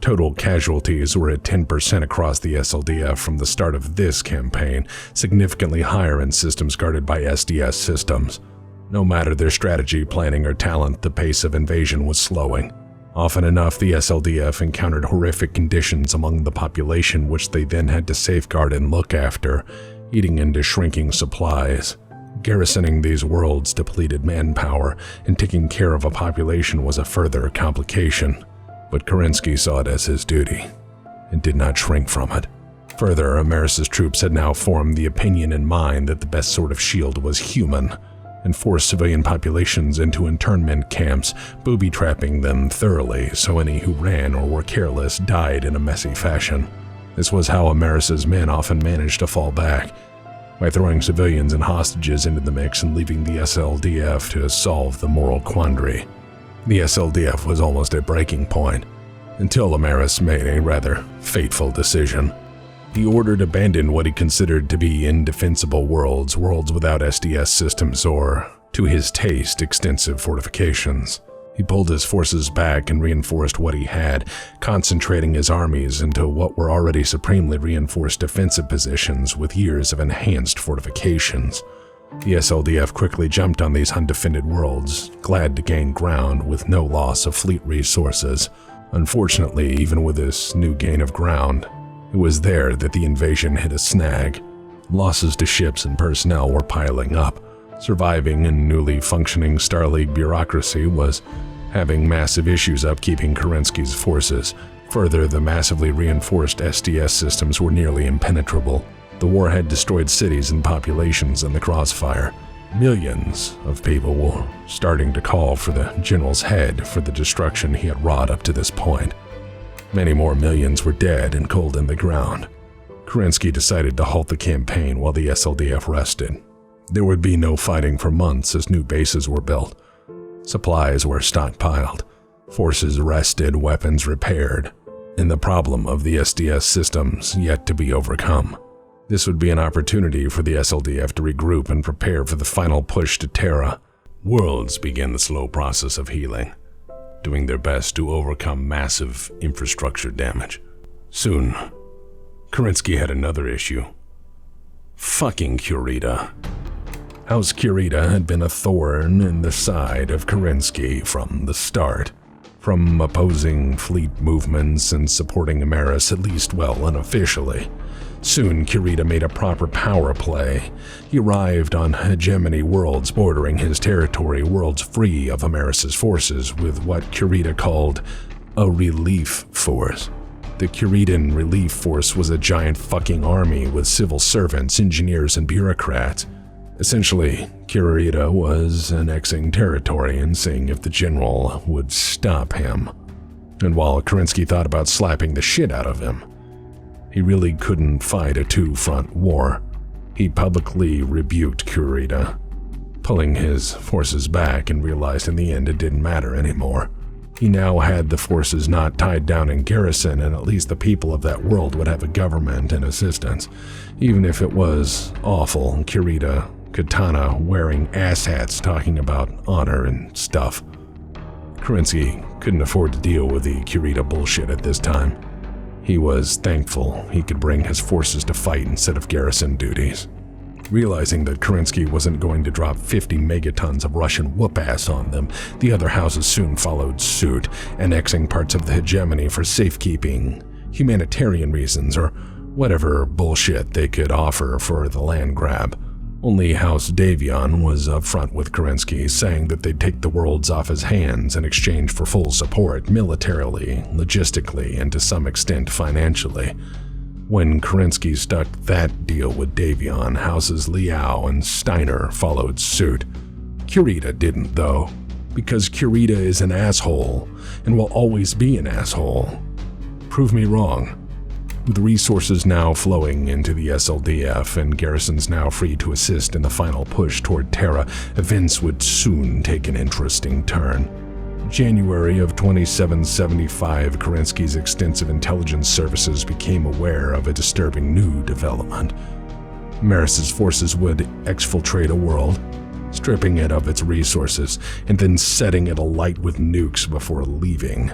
Total casualties were at 10% across the SLDF from the start of this campaign, significantly higher in systems guarded by SDS systems. No matter their strategy, planning, or talent, the pace of invasion was slowing. Often enough, the SLDF encountered horrific conditions among the population which they then had to safeguard and look after, eating into shrinking supplies. Garrisoning these worlds depleted manpower, and taking care of a population was a further complication. But Kerensky saw it as his duty, and did not shrink from it. Further, Amaris' troops had now formed the opinion in mind that the best sort of shield was human, and forced civilian populations into internment camps, booby-trapping them thoroughly so any who ran or were careless died in a messy fashion. This was how Amaris' men often managed to fall back, by throwing civilians and hostages into the mix and leaving the SLDF to solve the moral quandary. The SLDF was almost at breaking point, until Amaris made a rather fateful decision. He ordered abandon what he considered to be indefensible worlds without SDS systems or, to his taste, extensive fortifications. He pulled his forces back and reinforced what he had, concentrating his armies into what were already supremely reinforced defensive positions with years of enhanced fortifications. The SLDF quickly jumped on these undefended worlds, glad to gain ground with no loss of fleet resources. Unfortunately, even with this new gain of ground, it was there that the invasion hit a snag. Losses to ships and personnel were piling up. Surviving in newly functioning Star League bureaucracy was having massive issues upkeeping Kerensky's forces. Further, the massively reinforced SDS systems were nearly impenetrable. The war had destroyed cities and populations in the crossfire. Millions of people were starting to call for the general's head for the destruction he had wrought up to this point. Many more millions were dead and cold in the ground. Kerensky decided to halt the campaign while the SLDF rested. There would be no fighting for months as new bases were built. Supplies were stockpiled, forces rested, weapons repaired, and the problem of the SDS systems yet to be overcome. This would be an opportunity for the SLDF to regroup and prepare for the final push to Terra. Worlds began the slow process of healing, doing their best to overcome massive infrastructure damage. Soon, Kerensky had another issue. Fucking Kurita. House Kurita had been a thorn in the side of Kerensky from the start. From opposing fleet movements and supporting Amaris, at least unofficially. Soon, Kurita made a proper power play. He arrived on hegemony worlds bordering his territory, worlds free of Amaris' forces, with what Kurita called a relief force. The Kuritan relief force was a giant fucking army with civil servants, engineers, and bureaucrats. Essentially, Kurita was annexing territory and seeing if the general would stop him. And while Kerensky thought about slapping the shit out of him, he really couldn't fight a two-front war. He publicly rebuked Kurita, pulling his forces back, and realized in the end it didn't matter anymore. He now had the forces not tied down in garrison, and at least the people of that world would have a government and assistance. Even if it was awful, Kurita, katana wearing asshats talking about honor and stuff. Kerensky couldn't afford to deal with the Kurita bullshit at this time. He was thankful he could bring his forces to fight instead of garrison duties. Realizing that Kerensky wasn't going to drop 50 megatons of Russian whoop-ass on them, the other houses soon followed suit, annexing parts of the hegemony for safekeeping, humanitarian reasons, or whatever bullshit they could offer for the land grab. Only House Davion was upfront with Kerensky, saying that they'd take the worlds off his hands in exchange for full support militarily, logistically, and to some extent financially. When Kerensky stuck that deal with Davion, Houses Liao and Steiner followed suit. Kurita didn't, though, because Kurita is an asshole and will always be an asshole. Prove me wrong. With resources now flowing into the SLDF and garrisons now free to assist in the final push toward Terra, events would soon take an interesting turn. January of 2775, Kerensky's extensive intelligence services became aware of a disturbing new development. Amaris's forces would exfiltrate a world, stripping it of its resources, and then setting it alight with nukes before leaving.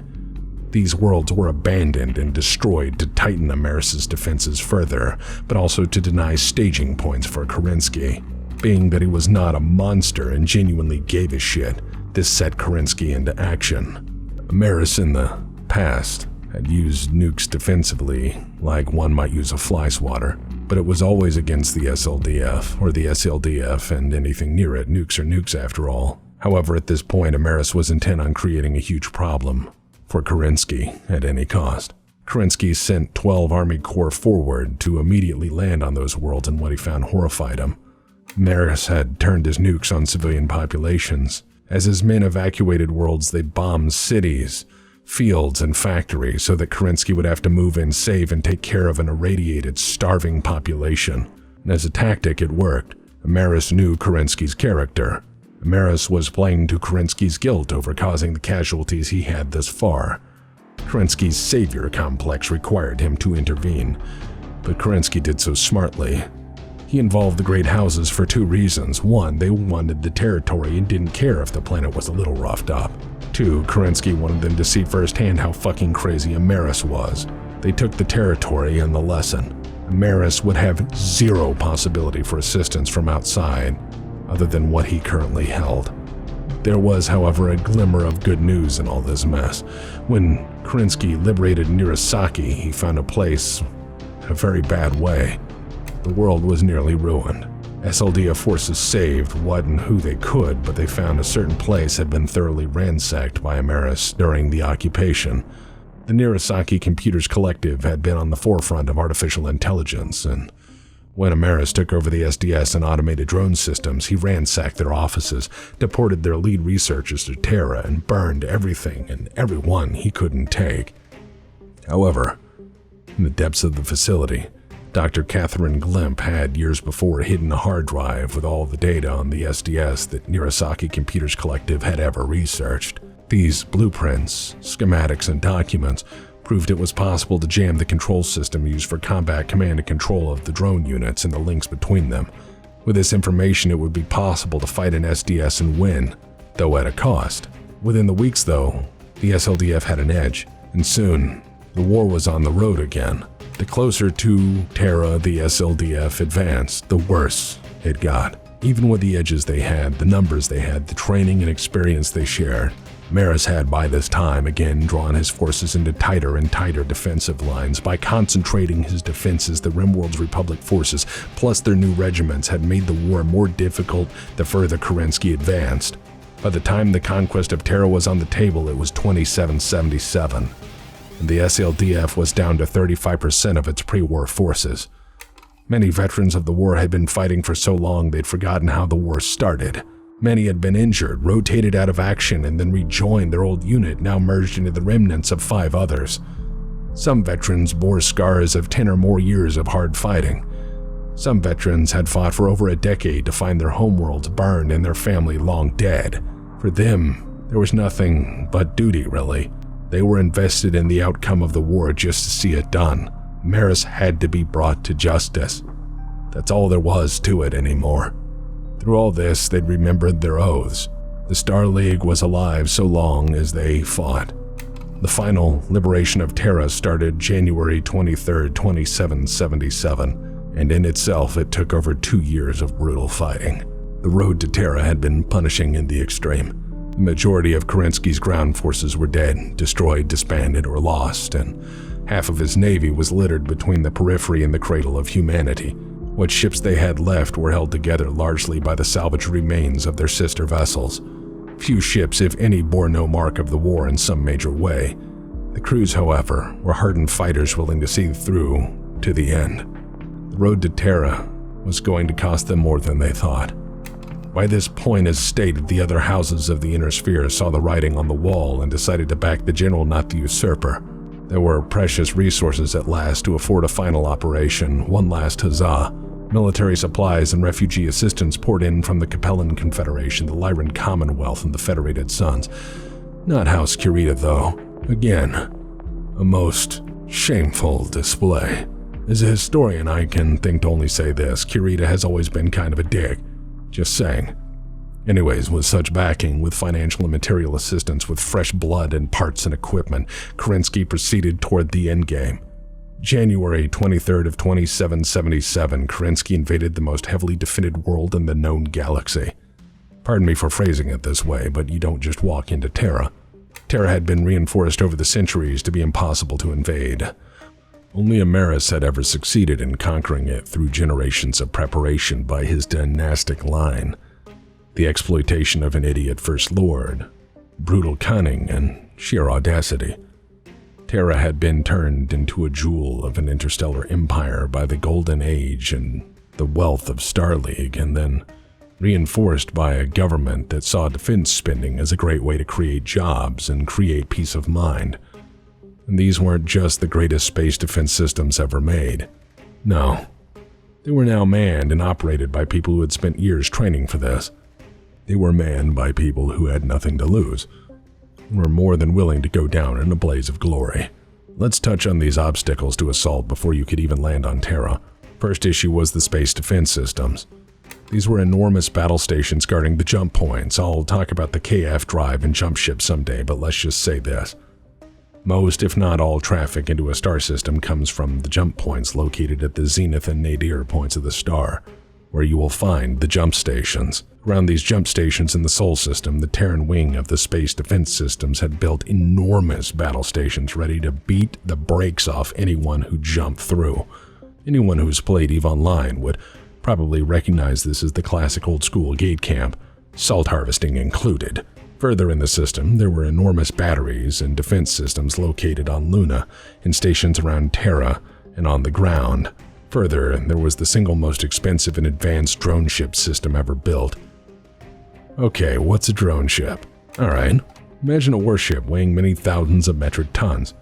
These worlds were abandoned and destroyed to tighten Amaris's defenses further, but also to deny staging points for Kerensky. Being that he was not a monster and genuinely gave a shit, this set Kerensky into action. Amaris in the past had used nukes defensively, like one might use a fly swatter, but it was always against the SLDF, or the SLDF and anything near it. Nukes are nukes after all. However, at this point, Amaris was intent on creating a huge problem for Kerensky at any cost. Kerensky sent 12 Army Corps forward to immediately land on those worlds, and what he found horrified him. Amaris had turned his nukes on civilian populations. As his men evacuated worlds, they bombed cities, fields, and factories so that Kerensky would have to move in, save, and take care of an irradiated, starving population. And as a tactic, it worked. Amaris knew Kerensky's character. Amaris was playing to Kerensky's guilt over causing the casualties he had thus far. Kerensky's savior complex required him to intervene, but Kerensky did so smartly. He involved the great houses for two reasons. One, they wanted the territory and didn't care if the planet was a little roughed up. Two, Kerensky wanted them to see firsthand how fucking crazy Amaris was. They took the territory and the lesson. Amaris would have zero possibility for assistance from outside, other than what he currently held. There was, however, a glimmer of good news in all this mess. When Kerensky liberated Nirasaki, he found a place in a very bad way. The world was nearly ruined. SLDF forces saved what and who they could, but they found a certain place had been thoroughly ransacked by Amaris during the occupation. The Nirasaki Computers Collective had been on the forefront of artificial intelligence, and when Amaris took over the SDS and automated drone systems, he ransacked their offices, deported their lead researchers to Terra, and burned everything and everyone he couldn't take. However, in the depths of the facility, Dr. Catherine Glimp had years before hidden a hard drive with all the data on the SDS that Nirasaki Computers Collective had ever researched. These blueprints, schematics, and documents proved it was possible to jam the control system used for combat command and control of the drone units and the links between them. With this information, it would be possible to fight an SDS and win, though at a cost. Within the weeks, though, the SLDF had an edge, and soon, the war was on the road again. The closer to Terra the SLDF advanced, the worse it got. Even with the edges they had, the numbers they had, the training and experience they shared, Amaris had by this time again drawn his forces into tighter and tighter defensive lines. By concentrating his defenses, the Rimworld's Republic forces, plus their new regiments, had made the war more difficult the further Kerensky advanced. By the time the conquest of Terra was on the table, it was 2777, and the SLDF was down to 35% of its pre-war forces. Many veterans of the war had been fighting for so long they'd forgotten how the war started. Many had been injured, rotated out of action, and then rejoined their old unit, now merged into the remnants of 5 others. Some veterans bore scars of 10 or more years of hard fighting. Some veterans had fought for over a decade to find their homeworlds burned and their family long dead. For them, there was nothing but duty, really. They were invested in the outcome of the war just to see it done. Amaris had to be brought to justice. That's all there was to it anymore. Through all this, they'd remembered their oaths. The Star League was alive so long as they fought. The final liberation of Terra started January 23, 2777, and in itself it took over 2 years of brutal fighting. The road to Terra had been punishing in the extreme. The majority of Kerensky's ground forces were dead, destroyed, disbanded, or lost, and half of his navy was littered between the periphery and the cradle of humanity. What ships they had left were held together largely by the salvaged remains of their sister vessels. Few ships, if any, bore no mark of the war in some major way. The crews, however, were hardened fighters willing to see through to the end. The road to Terra was going to cost them more than they thought. By this point, as stated, the other houses of the Inner Sphere saw the writing on the wall and decided to back the general, not the usurper. There were precious resources at last to afford a final operation, one last huzzah. Military supplies and refugee assistance poured in from the Capellan Confederation, the Lyran Commonwealth, and the Federated Sons. Not House Kurita, though. Again, a most shameful display. As a historian, I can think to only say this: Kurita has always been kind of a dick. Just saying. Anyways, with such backing, with financial and material assistance, with fresh blood and parts and equipment, Kerensky proceeded toward the endgame. January 23rd of 2777, Kerensky invaded the most heavily defended world in the known galaxy. Pardon me for phrasing it this way, but you don't just walk into Terra. Terra had been reinforced over the centuries to be impossible to invade. Only Amaris had ever succeeded in conquering it through generations of preparation by his dynastic line. The exploitation of an idiot First Lord, brutal cunning, and sheer audacity. Terra had been turned into a jewel of an interstellar empire by the Golden Age and the wealth of Star League, and then reinforced by a government that saw defense spending as a great way to create jobs and create peace of mind. And these weren't just the greatest space defense systems ever made. No, they were now manned and operated by people who had spent years training for this. They were manned by people who had nothing to lose, and were more than willing to go down in a blaze of glory. Let's touch on these obstacles to assault before you could even land on Terra. First issue was the space defense systems. These were enormous battle stations guarding the jump points. I'll talk about the KF drive and jump ship someday, but let's just say this. Most, if not all, traffic into a star system comes from the jump points located at the zenith and nadir points of the star, where you will find the jump stations. Around these jump stations in the Sol system, the Terran wing of the space defense systems had built enormous battle stations ready to beat the brakes off anyone who jumped through. Anyone who's played EVE Online would probably recognize this as the classic old-school gate camp, salt harvesting included. Further in the system, there were enormous batteries and defense systems located on Luna, in stations around Terra, and on the ground. Further, there was the single most expensive and advanced drone ship system ever built. Okay, what's a drone ship? Alright, imagine a warship weighing many thousands of metric tons.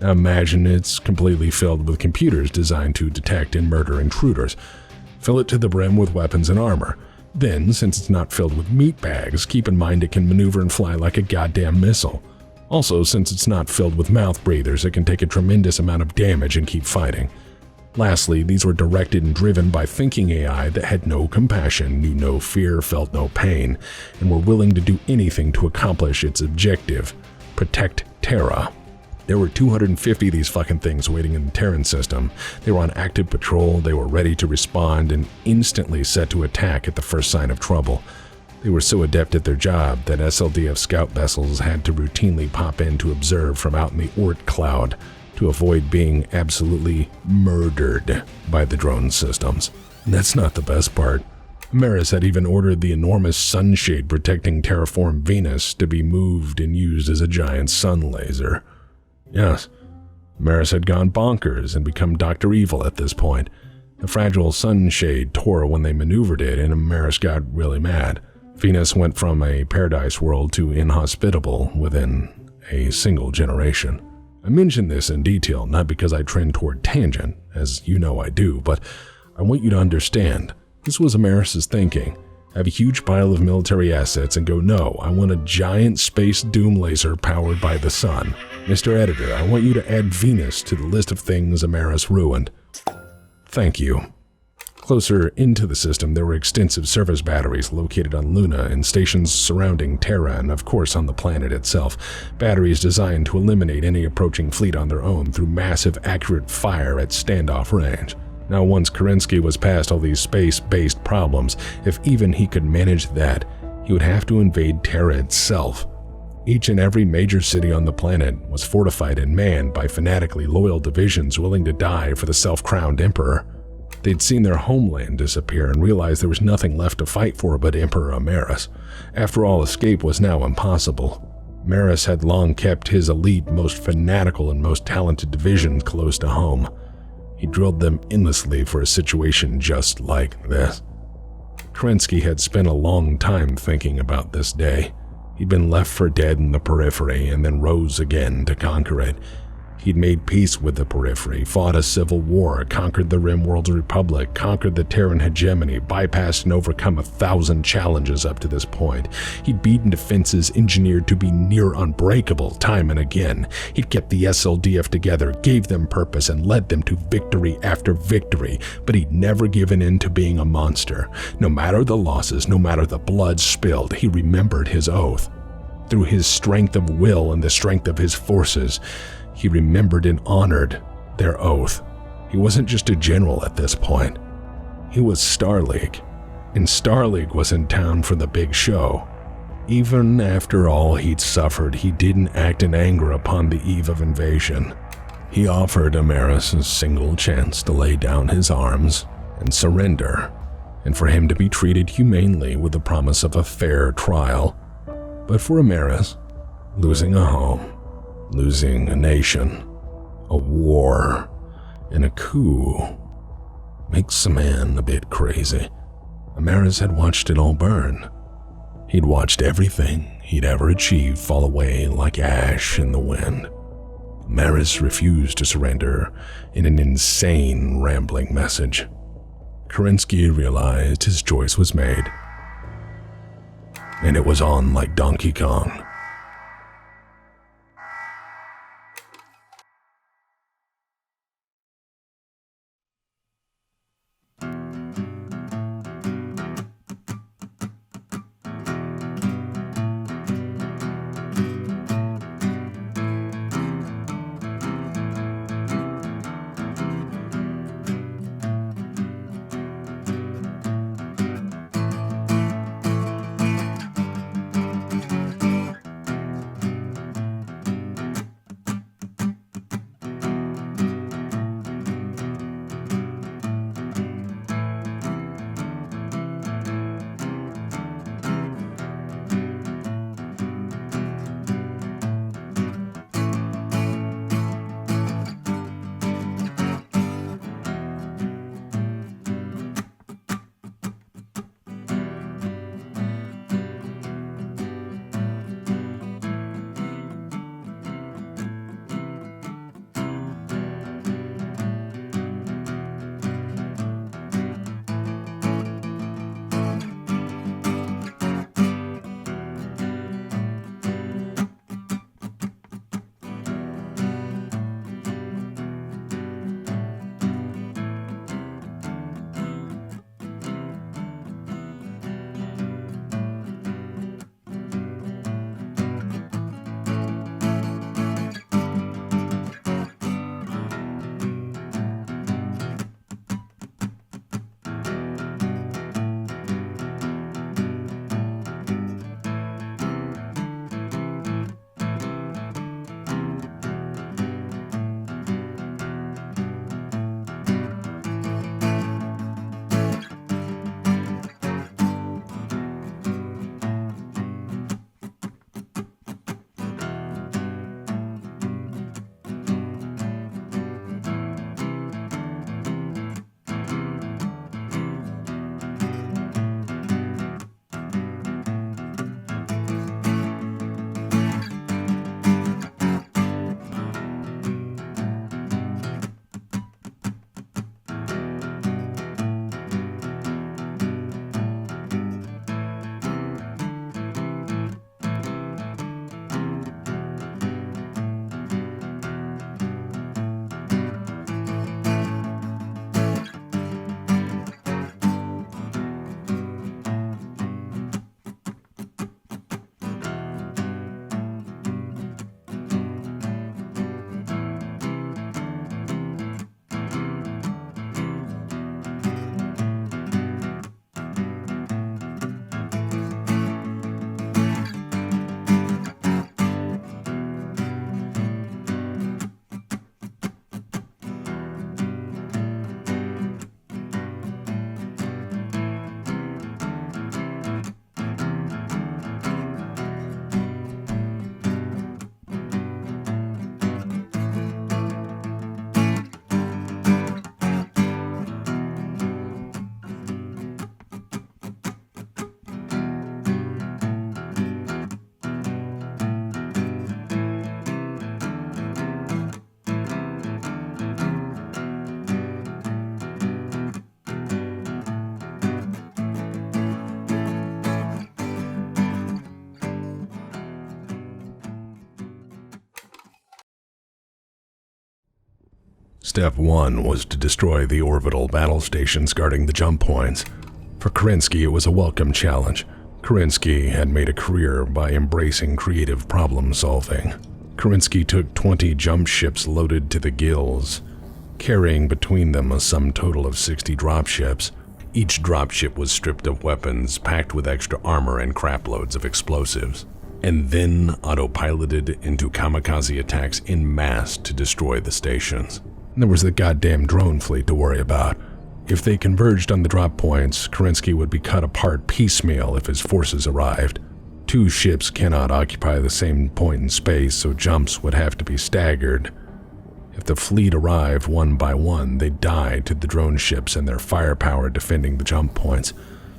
Now imagine it's completely filled with computers designed to detect and murder intruders. Fill it to the brim with weapons and armor. Then, since it's not filled with meat bags, keep in mind it can maneuver and fly like a goddamn missile. Also, since it's not filled with mouth breathers, it can take a tremendous amount of damage and keep fighting. Lastly, these were directed and driven by thinking AI that had no compassion, knew no fear, felt no pain, and were willing to do anything to accomplish its objective: protect Terra. There were 250 of these fucking things waiting in the Terran system. They were on active patrol, they were ready to respond, and instantly set to attack at the first sign of trouble. They were so adept at their job that SLDF scout vessels had to routinely pop in to observe from out in the Oort cloud to avoid being absolutely murdered by the drone systems. And that's not the best part. Amaris had even ordered the enormous sunshade protecting terraform Venus to be moved and used as a giant sun laser. Yes, Amaris had gone bonkers and become Dr. Evil at this point. The fragile sunshade tore when they maneuvered it, and Amaris got really mad. Venus went from a paradise world to inhospitable within a single generation. I mention this in detail not because I trend toward tangent, as you know I do, but I want you to understand, this was Amaris' thinking. Have a huge pile of military assets and go, no, I want a giant space doom laser powered by the sun. Mr. Editor, I want you to add Venus to the list of things Amaris ruined. Thank you. Closer into the system, there were extensive service batteries located on Luna and stations surrounding Terra and, of course, on the planet itself. Batteries designed to eliminate any approaching fleet on their own through massive, accurate fire at standoff range. Now, once Kerensky was past all these space-based problems, if even he could manage that, he would have to invade Terra itself. Each and every major city on the planet was fortified and manned by fanatically loyal divisions willing to die for the self-crowned emperor. They'd seen their homeland disappear and realized there was nothing left to fight for but Emperor Amaris. After all, escape was now impossible. Amaris had long kept his elite, most fanatical, and most talented divisions close to home. He drilled them endlessly for a situation just like this. Kerensky had spent a long time thinking about this day. He'd been left for dead in the periphery and then rose again to conquer it. He'd made peace with the periphery, fought a civil war, conquered the Rimworld's republic, conquered the Terran hegemony, bypassed and overcome 1,000 challenges up to this point. He'd beaten defenses engineered to be near unbreakable time and again. He'd kept the SLDF together, gave them purpose, and led them to victory after victory, but he'd never given in to being a monster. No matter the losses, no matter the blood spilled, he remembered his oath. Through his strength of will and the strength of his forces, he remembered and honored their oath. He wasn't just a general at this point. He was Starleague, and Starleague was in town for the big show. Even after all he'd suffered, he didn't act in anger upon the eve of invasion. He offered Amaris a single chance to lay down his arms and surrender, and for him to be treated humanely with the promise of a fair trial. But for Amaris, losing a home, losing a nation, a war, and a coup makes a man a bit crazy. Amaris had watched it all burn. He'd watched everything he'd ever achieved fall away like ash in the wind. Amaris refused to surrender in an insane, rambling message. Kerensky realized his choice was made, and it was on like Donkey Kong. Step 1 was to destroy the orbital battle stations guarding the jump points. For Kerensky, it was a welcome challenge. Kerensky had made a career by embracing creative problem solving. Kerensky took 20 jump ships loaded to the gills, carrying between them a sum total of 60 dropships. Each dropship was stripped of weapons, packed with extra armor and craploads of explosives, and then autopiloted into kamikaze attacks en masse to destroy the stations. There was the goddamn drone fleet to worry about. If they converged on the drop points, Kerensky would be cut apart piecemeal if his forces arrived. 2 ships cannot occupy the same point in space, so jumps would have to be staggered. If the fleet arrived one by one, they'd die to the drone ships and their firepower defending the jump points.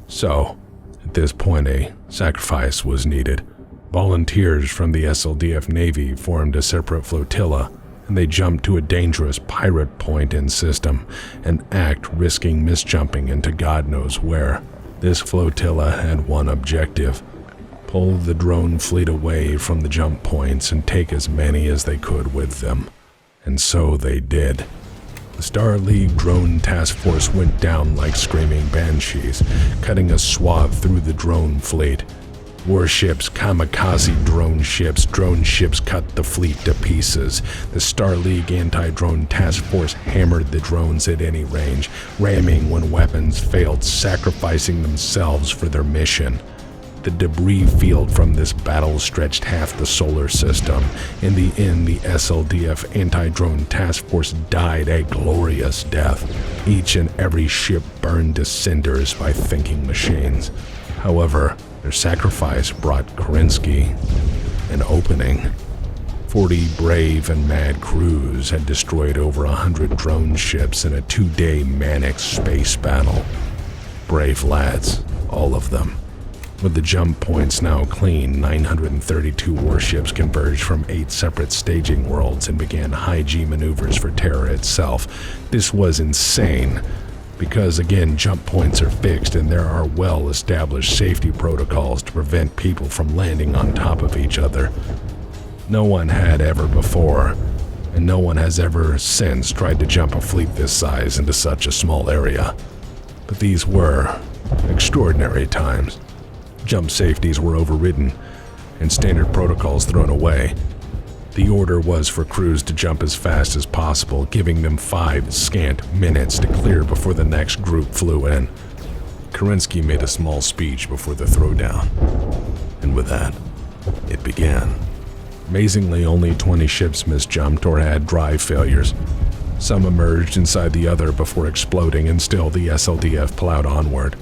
So, at this point, a sacrifice was needed. Volunteers from the SLDF Navy formed a separate flotilla, and they jumped to a dangerous pirate point in system, an act risking misjumping into God knows where. This flotilla had one objective: pull the drone fleet away from the jump points and take as many as they could with them. And so they did. The Star League drone task force went down like screaming banshees, cutting a swath through the drone fleet. Warships, kamikaze drone ships cut the fleet to pieces. The Star League anti-drone task force hammered the drones at any range, ramming when weapons failed, sacrificing themselves for their mission. The debris field from this battle stretched half the solar system. In the end, the SLDF anti-drone task force died a glorious death. Each and every ship burned to cinders by thinking machines. However, their sacrifice brought Kerensky an opening. 40 brave and mad crews had destroyed over 100 drone ships in a 2-day manic space battle. Brave lads, all of them. With the jump points now clean, 932 warships converged from 8 separate staging worlds and began high-G maneuvers for Terra itself. This was insane, because again, jump points are fixed and there are well-established safety protocols to prevent people from landing on top of each other. No one had ever before, and no one has ever since tried to jump a fleet this size into such a small area. But these were extraordinary times. Jump safeties were overridden, and standard protocols thrown away. The order was for crews to jump as fast as possible, giving them 5 scant minutes to clear before the next group flew in. Kerensky made a small speech before the throwdown, and with that, it began. Amazingly, only 20 ships misjumped or had drive failures. Some emerged inside the other before exploding, and still the SLDF plowed onward.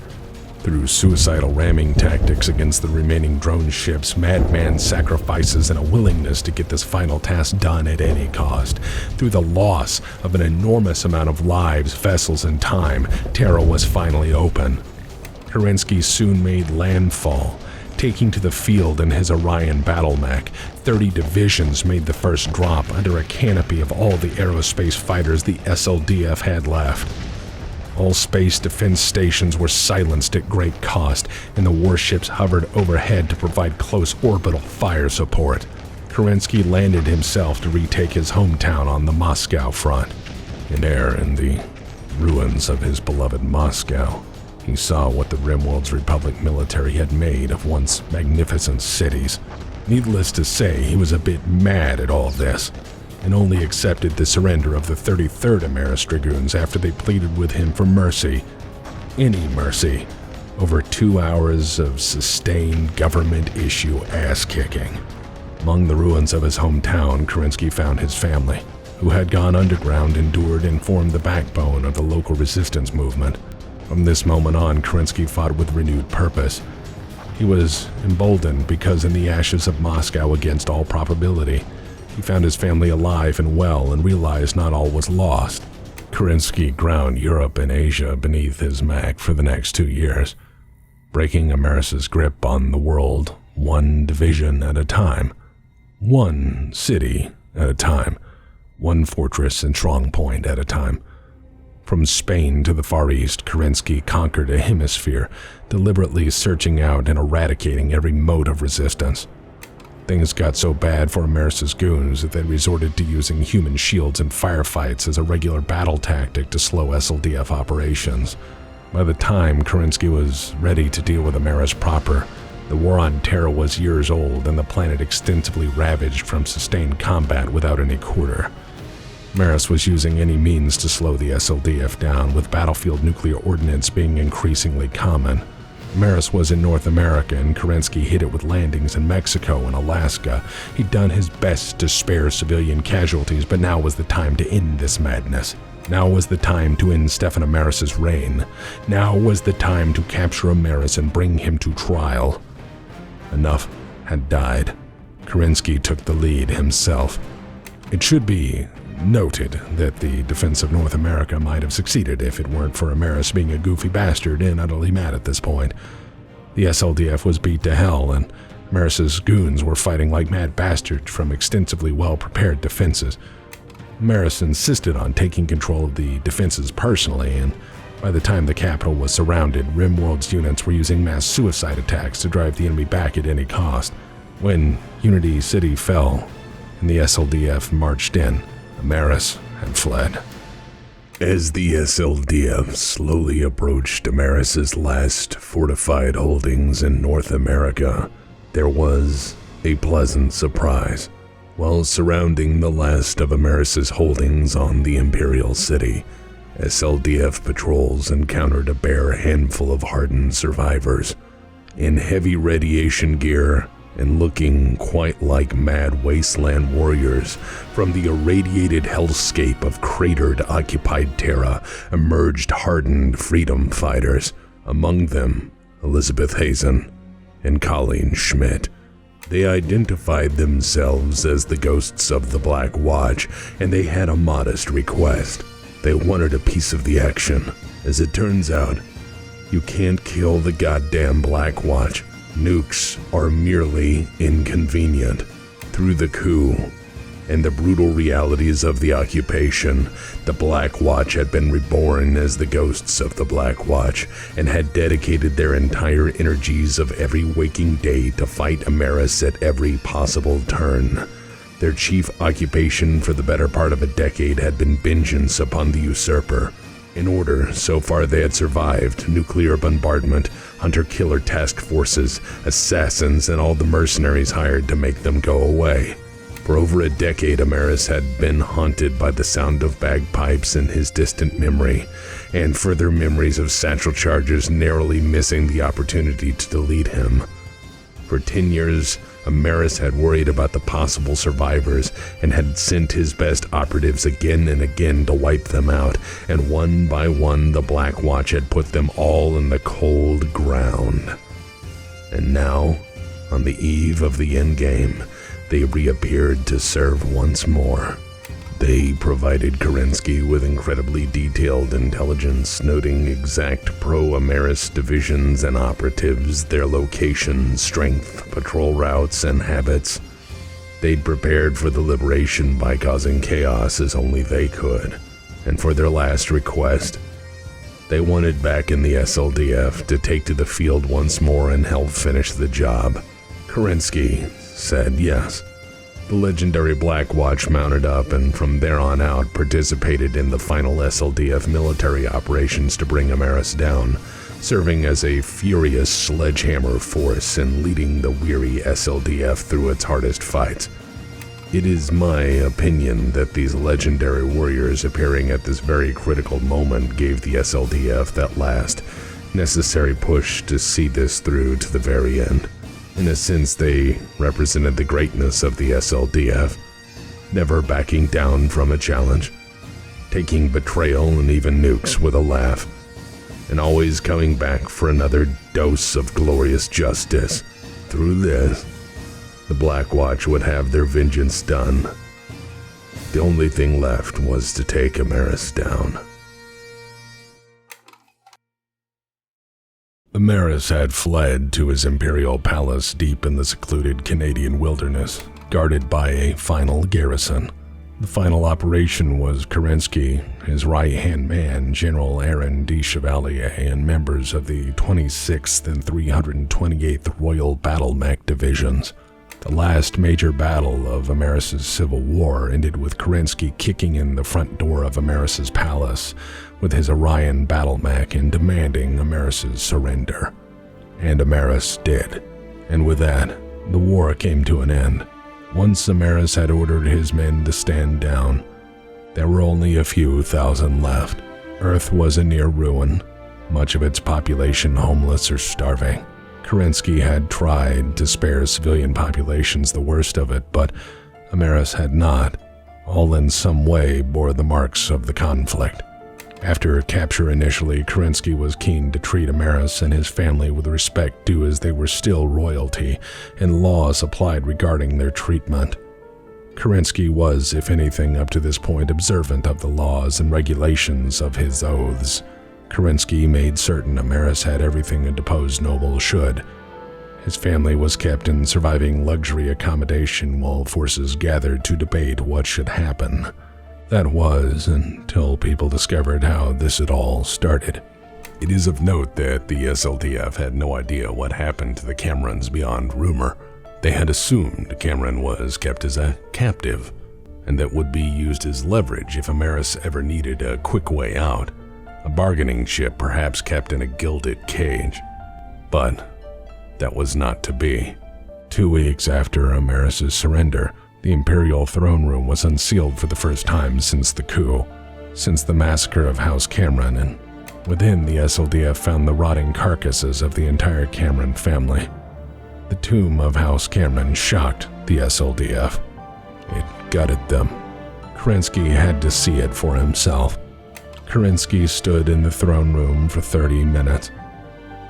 Through suicidal ramming tactics against the remaining drone ships, madman sacrifices, and a willingness to get this final task done at any cost. Through the loss of an enormous amount of lives, vessels, and time, Terra was finally open. Kerensky soon made landfall, taking to the field in his Orion battle mech. 30 divisions made the first drop under a canopy of all the aerospace fighters the SLDF had left. All space defense stations were silenced at great cost, and the warships hovered overhead to provide close orbital fire support. Kerensky landed himself to retake his hometown on the Moscow front. In air, in the ruins of his beloved Moscow, he saw what the Rimworld's Republic military had made of once magnificent cities. Needless to say, he was a bit mad at all this, and only accepted the surrender of the 33rd Amaris Dragoons after they pleaded with him for mercy. Any mercy. Over 2 hours of sustained government-issue ass-kicking. Among the ruins of his hometown, Kerensky found his family, who had gone underground, endured, and formed the backbone of the local resistance movement. From this moment on, Kerensky fought with renewed purpose. He was emboldened because in the ashes of Moscow, against all probability, he found his family alive and well and realized not all was lost. Kerensky ground Europe and Asia beneath his mech for the next 2 years, breaking Amaris's grip on the world 1 division at a time, 1 city at a time, 1 fortress and strong point at a time. From Spain to the Far East, Kerensky conquered a hemisphere, deliberately searching out and eradicating every mode of resistance. Things got so bad for Amaris' goons that they resorted to using human shields in firefights as a regular battle tactic to slow SLDF operations. By the time Kerensky was ready to deal with Amaris proper, the war on Terra was years old and the planet extensively ravaged from sustained combat without any quarter. Amaris was using any means to slow the SLDF down, with battlefield nuclear ordnance being increasingly common. Amaris was in North America and Kerensky hit it with landings in Mexico and Alaska. He'd done his best to spare civilian casualties, but now was the time to end this madness. Now was the time to end Stefan Amaris' reign. Now was the time to capture Amaris and bring him to trial. Enough had died. Kerensky took the lead himself. It should be noted that the defense of North America might have succeeded if it weren't for Amaris being a goofy bastard and utterly mad at this point. The SLDF was beat to hell, and Amaris' goons were fighting like mad bastards from extensively well-prepared defenses. Amaris insisted on taking control of the defenses personally, and by the time the capital was surrounded, RimWorld's units were using mass suicide attacks to drive the enemy back at any cost. When Unity City fell and the SLDF marched in, Amaris had fled. As the SLDF slowly approached Amaris' last fortified holdings in North America, there was a pleasant surprise. While surrounding the last of Amaris' holdings on the Imperial City, SLDF patrols encountered a bare handful of hardened survivors. In heavy radiation gear, and looking quite like mad wasteland warriors, from the irradiated hellscape of cratered occupied Terra emerged hardened freedom fighters, among them Elizabeth Hazen and Colleen Schmidt. They identified themselves as the ghosts of the Black Watch, and they had a modest request. They wanted a piece of the action. As it turns out, you can't kill the goddamn Black Watch. Nukes are merely inconvenient. Through the coup and the brutal realities of the occupation, the Black Watch had been reborn as the ghosts of the Black Watch and had dedicated their entire energies of every waking day to fight Amaris at every possible turn. Their chief occupation for the better part of a decade had been vengeance upon the usurper. In order, so far they had survived nuclear bombardment, hunter-killer task forces, assassins, and all the mercenaries hired to make them go away. For over a decade, Amaris had been haunted by the sound of bagpipes in his distant memory, and further memories of satchel charges narrowly missing the opportunity to delete him. For 10 years, Amaris had worried about the possible survivors and had sent his best operatives again and again to wipe them out, and one by one the Black Watch had put them all in the cold ground. And now, on the eve of the endgame, they reappeared to serve once more. They provided Kerensky with incredibly detailed intelligence, noting exact pro-Amaris divisions and operatives, their location, strength, patrol routes, and habits. They'd prepared for the liberation by causing chaos as only they could. And for their last request, they wanted back in the SLDF to take to the field once more and help finish the job. Kerensky said yes. The legendary Black Watch mounted up and from there on out participated in the final SLDF military operations to bring Amaris down, serving as a furious sledgehammer force and leading the weary SLDF through its hardest fights. It is my opinion that these legendary warriors appearing at this very critical moment gave the SLDF that last necessary push to see this through to the very end. In a sense, they represented the greatness of the SLDF, never backing down from a challenge, taking betrayal and even nukes with a laugh, and always coming back for another dose of glorious justice. Through this, the Black Watch would have their vengeance done. The only thing left was to take Amaris down. Amaris had fled to his imperial palace deep in the secluded Canadian wilderness, guarded by a final garrison. The final operation was Kerensky, his right-hand man, General Aaron de Chevalier, and members of the 26th and 328th Royal Battle Mech Divisions. The last major battle of Amaris' Civil War ended with Kerensky kicking in the front door of Amaris' palace with his Orion battle mech and demanding Amaris' surrender. And Amaris did. And with that, the war came to an end. Once Amaris had ordered his men to stand down, there were only a few thousand left. Earth was a near ruin, much of its population homeless or starving. Kerensky had tried to spare civilian populations the worst of it, but Amaris had not. All in some way bore the marks of the conflict. After capture initially, Kerensky was keen to treat Amaris and his family with respect due as they were still royalty, and laws applied regarding their treatment. Kerensky was, if anything, up to this point observant of the laws and regulations of his oaths. Kerensky made certain Amaris had everything a deposed noble should. His family was kept in surviving luxury accommodation while forces gathered to debate what should happen. That was until people discovered how this had all started. It is of note that the SLDF had no idea what happened to the Camerons beyond rumor. They had assumed Cameron was kept as a captive, and that would be used as leverage if Amaris ever needed a quick way out. A bargaining chip perhaps kept in a gilded cage. But that was not to be. 2 weeks after Amaris' surrender, the Imperial throne room was unsealed for the first time since the coup, since the massacre of House Cameron, and within the SLDF found the rotting carcasses of the entire Cameron family. The tomb of House Cameron shocked the SLDF. It gutted them. Kerensky had to see it for himself. Kerensky stood in the throne room for 30 minutes,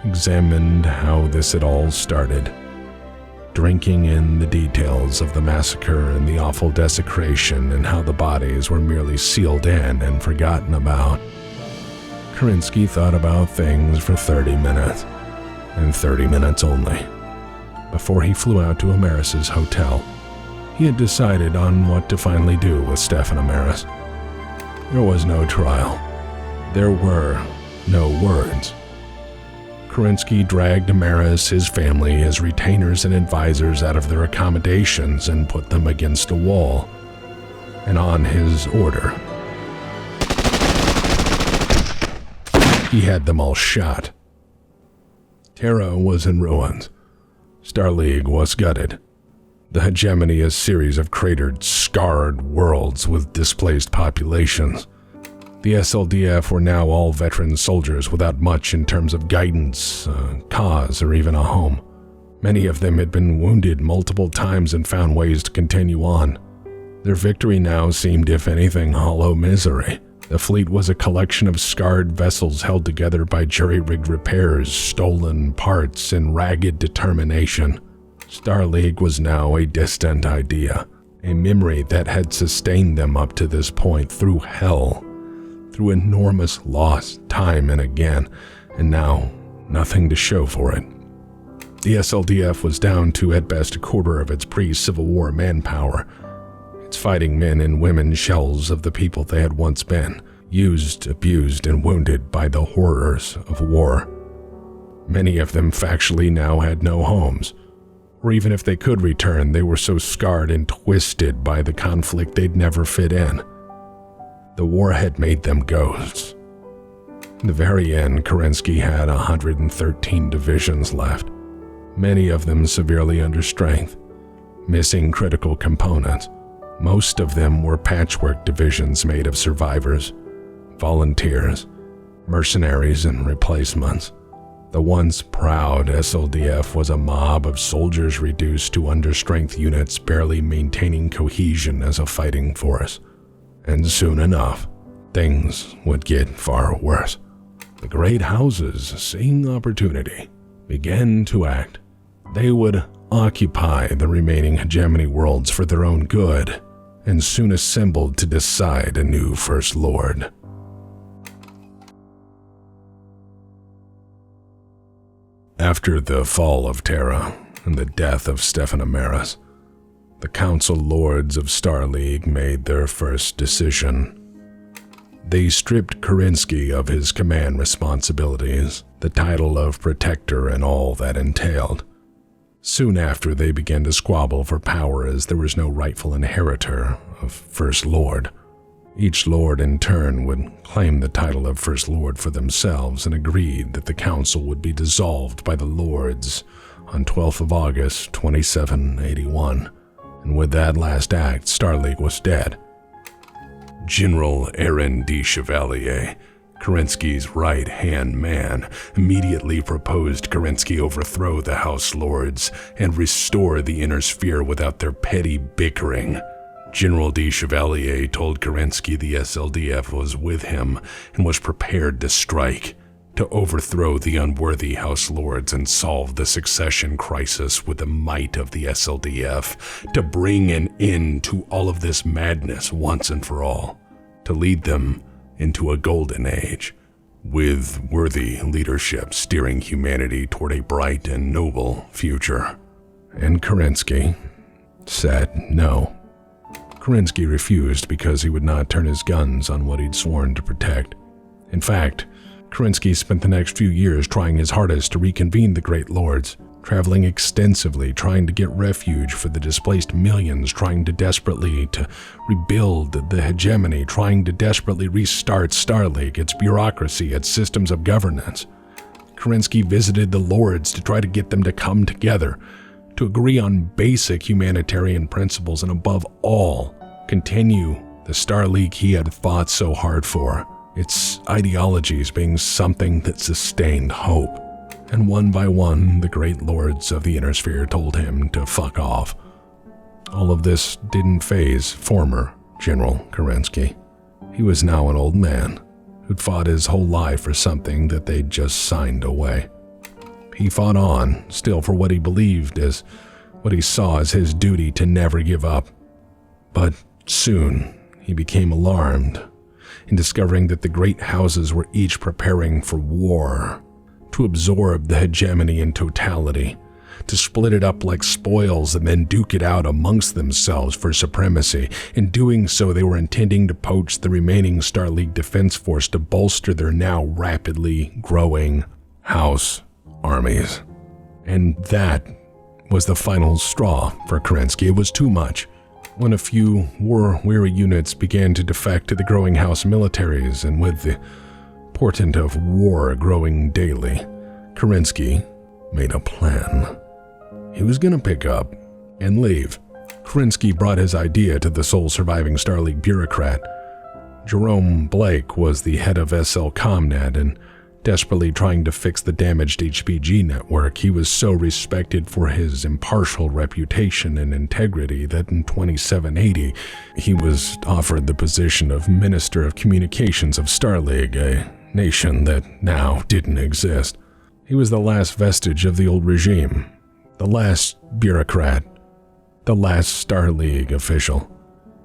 examined how this had all started, drinking in the details of the massacre and the awful desecration and how the bodies were merely sealed in and forgotten about. Kerensky thought about things for 30 minutes, and 30 minutes only. Before he flew out to Amaris' hotel, he had decided on what to finally do with Stefan Amaris. There was no trial. There were no words. Kerensky dragged Amaris, his family, his retainers and advisors out of their accommodations and put them against a wall. And on his order, he had them all shot. Terra was in ruins. Star League was gutted. The Hegemony, a series of cratered, scarred worlds with displaced populations. The SLDF were now all veteran soldiers without much in terms of guidance, cause, or even a home. Many of them had been wounded multiple times and found ways to continue on. Their victory now seemed, if anything, hollow misery. The fleet was a collection of scarred vessels held together by jury-rigged repairs, stolen parts, and ragged determination. Star League was now a distant idea, a memory that had sustained them up to this point through hell, through enormous loss time and again, and now nothing to show for it. The SLDF was down to at best a quarter of its pre-Civil War manpower, its fighting men and women shells of the people they had once been, used, abused, and wounded by the horrors of war. Many of them factually now had no homes, or even if they could return, they were so scarred and twisted by the conflict they'd never fit in. The war had made them ghosts. In the very end, Kerensky had 113 divisions left, many of them severely under strength, missing critical components. Most of them were patchwork divisions made of survivors, volunteers, mercenaries, and replacements. The once proud SLDF was a mob of soldiers reduced to understrength units barely maintaining cohesion as a fighting force. And soon enough, things would get far worse. The great houses, seeing opportunity, began to act. They would occupy the remaining hegemony worlds for their own good, and soon assembled to decide a new First Lord. After the fall of Terra and the death of Stefan Amaris, the Council Lords of Star League made their first decision. They stripped Kerensky of his command responsibilities, the title of Protector and all that entailed. Soon after, they began to squabble for power as there was no rightful inheritor of First Lord. Each lord in turn would claim the title of First Lord for themselves and agreed that the council would be dissolved by the lords on 12th of August, 2781. And with that last act, Starleague was dead. General Aaron de Chevalier, Kerensky's right-hand man, immediately proposed Kerensky overthrow the House Lords and restore the Inner Sphere without their petty bickering. General de Chevalier told Kerensky the SLDF was with him and was prepared to strike, to overthrow the unworthy House Lords and solve the succession crisis with the might of the SLDF, to bring an end to all of this madness once and for all, to lead them into a golden age, with worthy leadership steering humanity toward a bright and noble future. And Kerensky said no. Kerensky refused because he would not turn his guns on what he'd sworn to protect. In fact, Kerensky spent the next few years trying his hardest to reconvene the Great Lords, traveling extensively, trying to get refuge for the displaced millions, trying to desperately to rebuild the hegemony, trying to desperately restart Starleague, its bureaucracy, its systems of governance. Kerensky visited the Lords to try to get them to come together, to agree on basic humanitarian principles, and above all, continue the Starleague he had fought so hard for, its ideologies being something that sustained hope. And one by one, the great lords of the Inner Sphere told him to fuck off. All of this didn't faze former General Kerensky. He was now an old man who'd fought his whole life for something that they'd just signed away. He fought on, still for what he believed as what he saw as his duty to never give up. But soon, he became alarmed in discovering that the great houses were each preparing for war, to absorb the hegemony in totality, to split it up like spoils and then duke it out amongst themselves for supremacy. In doing so, they were intending to poach the remaining Starleague Defense Force to bolster their now rapidly growing house armies. And that was the final straw for Kerensky. It was too much. When a few war-weary units began to defect to the growing house militaries, and with the portent of war growing daily, Kerensky made a plan. He was going to pick up and leave. Kerensky brought his idea to the sole surviving Starleague bureaucrat. Jerome Blake was the head of SL Comnet and desperately trying to fix the damaged HPG network. He was so respected for his impartial reputation and integrity that in 2780, he was offered the position of Minister of Communications of Starleague, a nation that now didn't exist. He was the last vestige of the old regime, the last bureaucrat, the last Starleague official.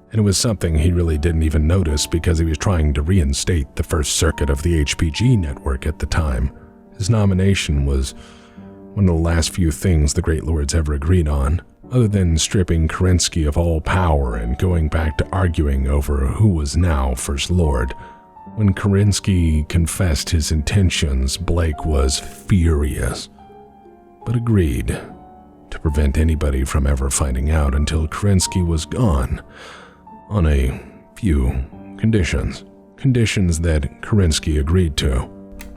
And it was something he really didn't even notice because he was trying to reinstate the first circuit of the HPG network at the time. His nomination was one of the last few things the Great Lords ever agreed on, other than stripping Kerensky of all power and going back to arguing over who was now First Lord. When Kerensky confessed his intentions, Blake was furious, but agreed to prevent anybody from ever finding out until Kerensky was gone, on a few conditions that Kerensky agreed to.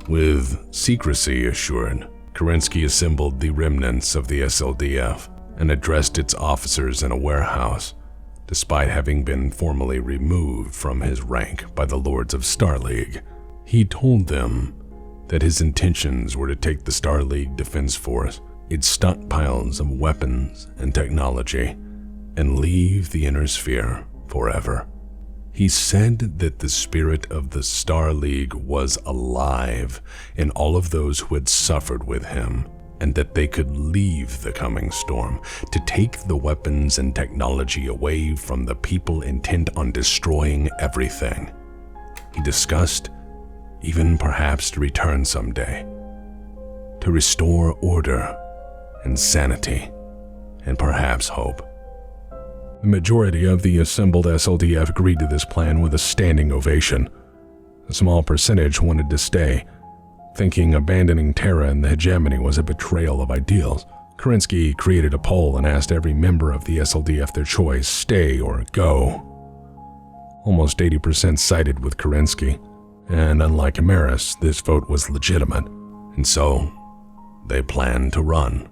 With secrecy assured, Kerensky assembled the remnants of the SLDF and addressed its officers in a warehouse, despite having been formally removed from his rank by the Lords of Starleague. He told them that his intentions were to take the Starleague Defense Force, its stockpiles of weapons and technology, and leave the Inner Sphere forever. He said that the spirit of the Starleague was alive in all of those who had suffered with him, and that they could leave the coming storm to take the weapons and technology away from the people intent on destroying everything. He discussed even perhaps to return someday, to restore order and sanity, and perhaps hope. The majority of the assembled SLDF agreed to this plan with a standing ovation. A small percentage wanted to stay, thinking abandoning Terra and the hegemony was a betrayal of ideals. Kerensky created a poll and asked every member of the SLDF their choice, stay or go. Almost 80% sided with Kerensky, and unlike Amaris, this vote was legitimate, and so they planned to run.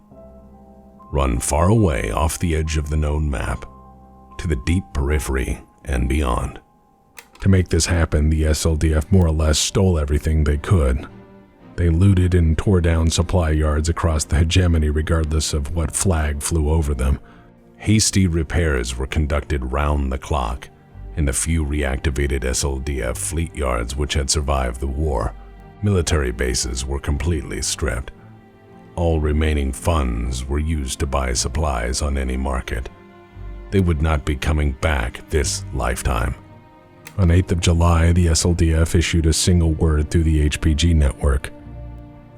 Run far away off the edge of the known map, to the deep periphery and beyond. To make this happen, the SLDF more or less stole everything they could. They looted and tore down supply yards across the hegemony regardless of what flag flew over them. Hasty repairs were conducted round the clock in the few reactivated SLDF fleet yards which had survived the war. Military bases were completely stripped. All remaining funds were used to buy supplies on any market. They would not be coming back this lifetime. On 8th of July, the SLDF issued a single word through the HPG network: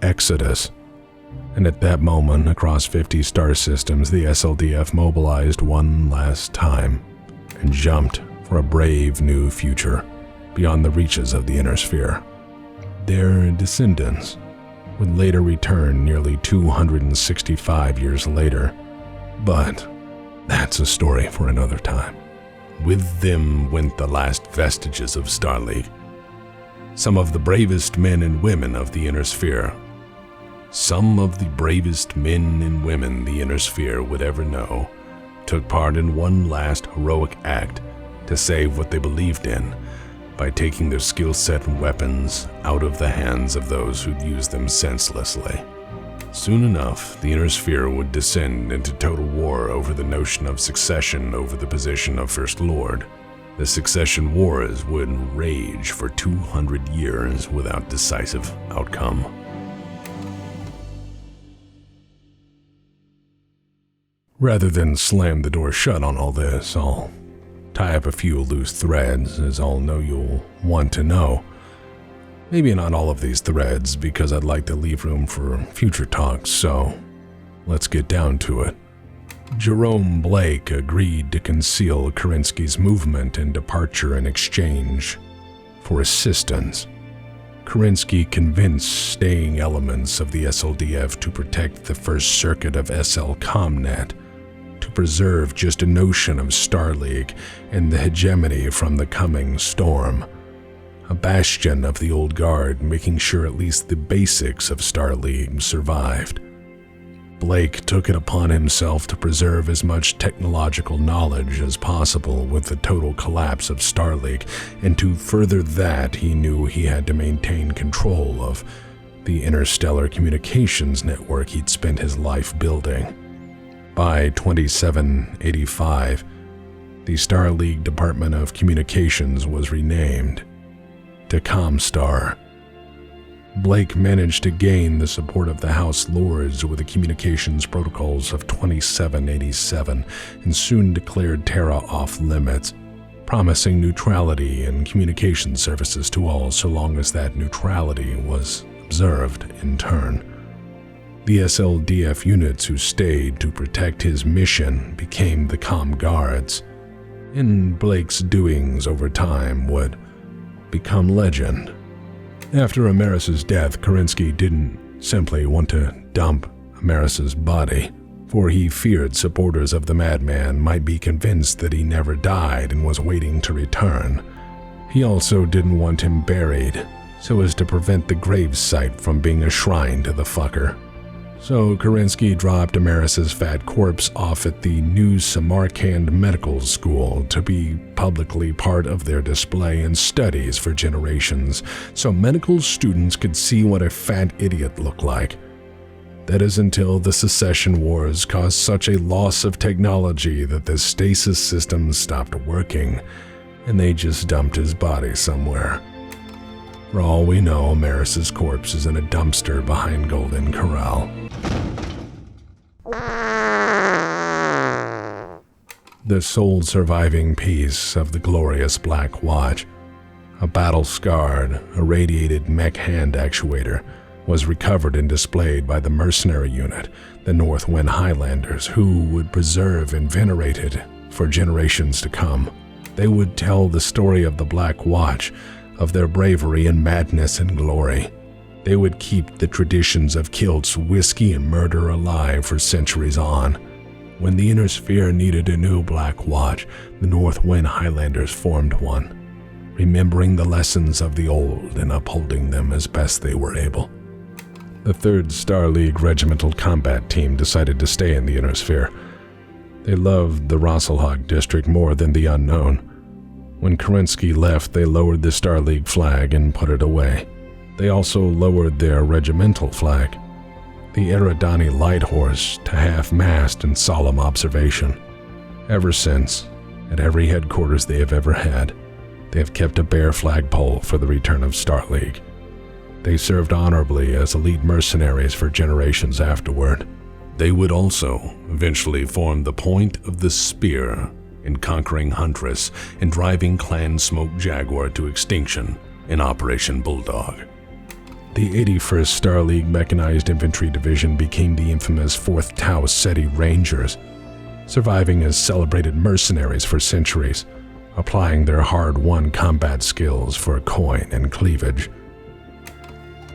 Exodus. And at that moment, across 50 star systems, the SLDF mobilized one last time and jumped for a brave new future beyond the reaches of the inner sphere. Their descendants would later return nearly 265 years later, but that's a story for another time. With them went the last vestiges of Star League. Some of the bravest men and women of the inner sphere. Some of the bravest men and women the inner sphere would ever know took part in one last heroic act to save what they believed in by taking their skill set and weapons out of the hands of those who'd used them senselessly. Soon enough, the inner sphere would descend into total war over the notion of succession over the position of First Lord. The succession wars would rage for 200 years without decisive outcome. Rather than slam the door shut on all this, I'll tie up a few loose threads, as I'll know you'll want to know. Maybe not all of these threads, because I'd like to leave room for future talks, so let's get down to it. Jerome Blake agreed to conceal Kerensky's movement and departure in exchange for assistance. Kerensky convinced staying elements of the SLDF to protect the first circuit of SL Comnet, to preserve just a notion of Star League and the hegemony from the coming storm. A bastion of the old guard, making sure at least the basics of Star League survived. Blake took it upon himself to preserve as much technological knowledge as possible with the total collapse of Star League, and to further that he knew he had to maintain control of the interstellar communications network he'd spent his life building. By 2785, the Star League Department of Communications was renamed to Comstar. Blake managed to gain the support of the House Lords with the communications protocols of 2787 and soon declared Terra off limits, promising neutrality and communication services to all so long as that neutrality was observed in turn. The SLDF units who stayed to protect his mission became the Com Guards, and Blake's doings over time would become legend. After Amaris' death, Kerensky didn't simply want to dump Amaris' body, for he feared supporters of the madman might be convinced that he never died and was waiting to return. He also didn't want him buried, so as to prevent the gravesite from being a shrine to the fucker. So Kerensky dropped Amaris' fat corpse off at the New Samarkand Medical School to be publicly part of their display and studies for generations, so medical students could see what a fat idiot looked like. That is until the secession wars caused such a loss of technology that the stasis system stopped working, and they just dumped his body somewhere. For all we know, Amaris' corpse is in a dumpster behind Golden Corral. The sole surviving piece of the glorious Black Watch, a battle-scarred, irradiated mech hand actuator, was recovered and displayed by the mercenary unit, the Northwind Highlanders, who would preserve and venerate it for generations to come. They would tell the story of the Black Watch, of their bravery and madness and glory. They would keep the traditions of kilts, whiskey, and murder alive for centuries on. When the Inner Sphere needed a new Black Watch, the Northwind Highlanders formed one, remembering the lessons of the old and upholding them as best they were able. The 3rd Star League Regimental Combat Team decided to stay in the Inner Sphere. They loved the Rosselhog district more than the Unknown. When Kerensky left, they lowered the Star League flag and put it away. They also lowered their regimental flag, the Eridani Light Horse, to half-mast in solemn observation. Ever since, at every headquarters they have ever had, they have kept a bare flagpole for the return of Star League. They served honorably as elite mercenaries for generations afterward. They would also eventually form the point of the spear in conquering Huntress and driving Clan Smoke Jaguar to extinction in Operation Bulldog. The 81st Star League Mechanized Infantry Division became the infamous 4th Tau Ceti Rangers, surviving as celebrated mercenaries for centuries, applying their hard-won combat skills for coin and cleavage.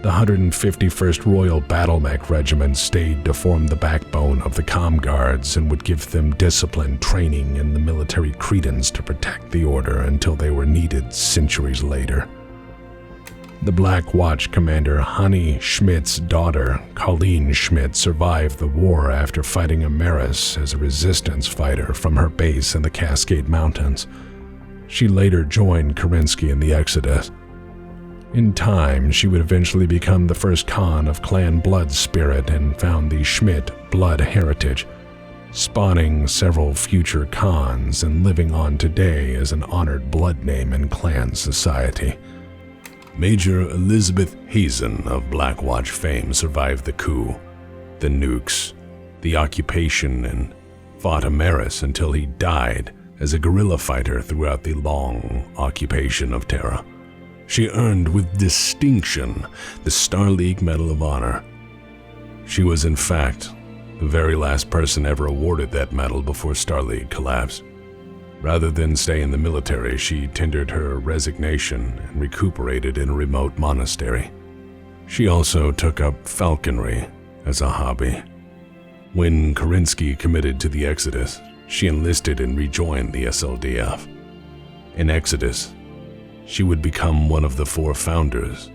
The 151st Royal Battle Mech Regiment stayed to form the backbone of the Comm Guards and would give them discipline, training, and the military credence to protect the Order until they were needed centuries later. The Black Watch commander Hani Schmidt's daughter, Colleen Schmidt, survived the war after fighting Amaris as a resistance fighter from her base in the Cascade Mountains. She later joined Kerensky in the Exodus. In time, she would eventually become the first Khan of Clan Blood Spirit and found the Schmidt Blood Heritage, spawning several future Khans and living on today as an honored blood name in clan society. Major Elizabeth Hazen of Blackwatch fame survived the coup, the nukes, the occupation, and fought Amaris until he died as a guerrilla fighter throughout the long occupation of Terra. She earned with distinction the Star League Medal of Honor. She was, in fact, the very last person ever awarded that medal before Star League collapsed. Rather than stay in the military, she tendered her resignation and recuperated in a remote monastery. She also took up falconry as a hobby. When Kerensky committed to the Exodus, she enlisted and rejoined the SLDF. In Exodus, she would become one of the 4 founders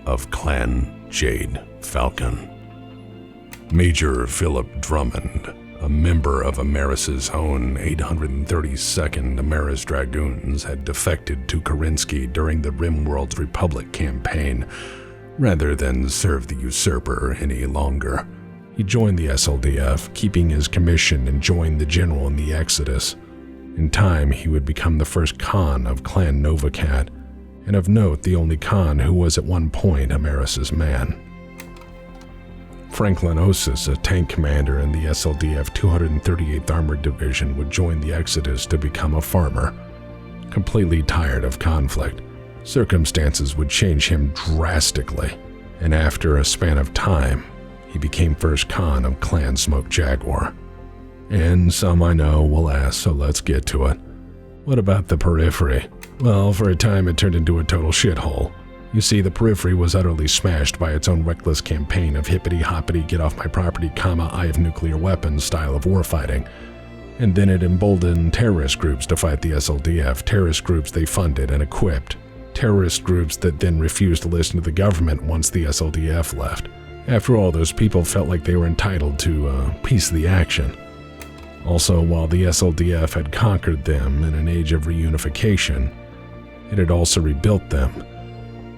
of Clan Jade Falcon. Major Philip Drummond, a member of Amaris's own 832nd Amaris Dragoons, had defected to Kerensky during the Rimworld's Republic campaign, rather than serve the usurper any longer. He joined the SLDF, keeping his commission, and joined the general in the Exodus. In time, he would become the first Khan of Clan Novacat, and of note, the only Khan who was at one point Amaris's man. Franklin Osis, a tank commander in the SLDF 238th Armored Division, would join the Exodus to become a farmer. Completely tired of conflict, circumstances would change him drastically, and after a span of time, he became first Khan of Clan Smoke Jaguar. And some I know will ask, so let's get to it. What about the Periphery? Well, for a time it turned into a total shithole. You see, the Periphery was utterly smashed by its own reckless campaign of hippity-hoppity, get-off-my-property, I have nuclear weapons style of warfighting. And then it emboldened terrorist groups to fight the SLDF, terrorist groups they funded and equipped, terrorist groups that then refused to listen to the government once the SLDF left. After all, those people felt like they were entitled to a piece of the action. Also, while the SLDF had conquered them in an age of reunification, it had also rebuilt them.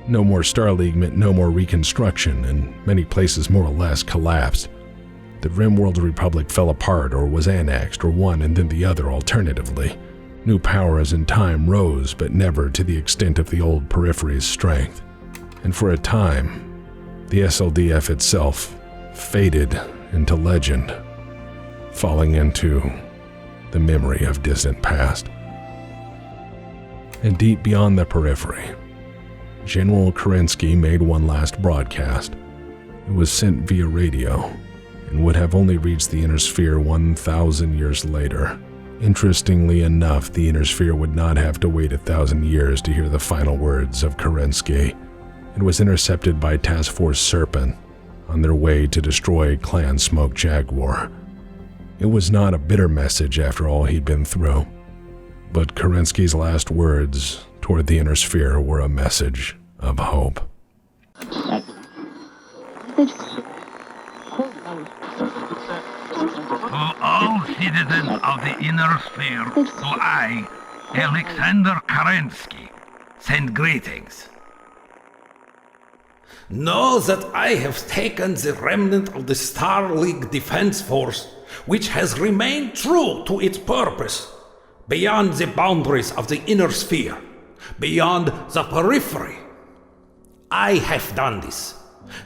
No more Star League meant no more reconstruction, and many places more or less collapsed. The Rimworld Republic fell apart or was annexed, or one and then the other alternatively. New powers in time rose, but never to the extent of the old Periphery's strength. And for a time, the SLDF itself faded into legend, falling into the memory of distant past. And deep beyond the Periphery, General Kerensky made one last broadcast. It was sent via radio and would have only reached the Inner Sphere 1,000 years later. Interestingly enough, the Inner Sphere would not have to wait 1,000 years to hear the final words of Kerensky. It was intercepted by Task Force Serpent on their way to destroy Clan Smoke Jaguar. It was not a bitter message after all he'd been through, but Kerensky's last words toward the Inner Sphere were a message of hope. To all citizens of the Inner Sphere, do I, Alexander Kerensky, send greetings. Know that I have taken the remnant of the Star League Defense Force, which has remained true to its purpose, beyond the boundaries of the Inner Sphere, beyond the periphery. I have done this,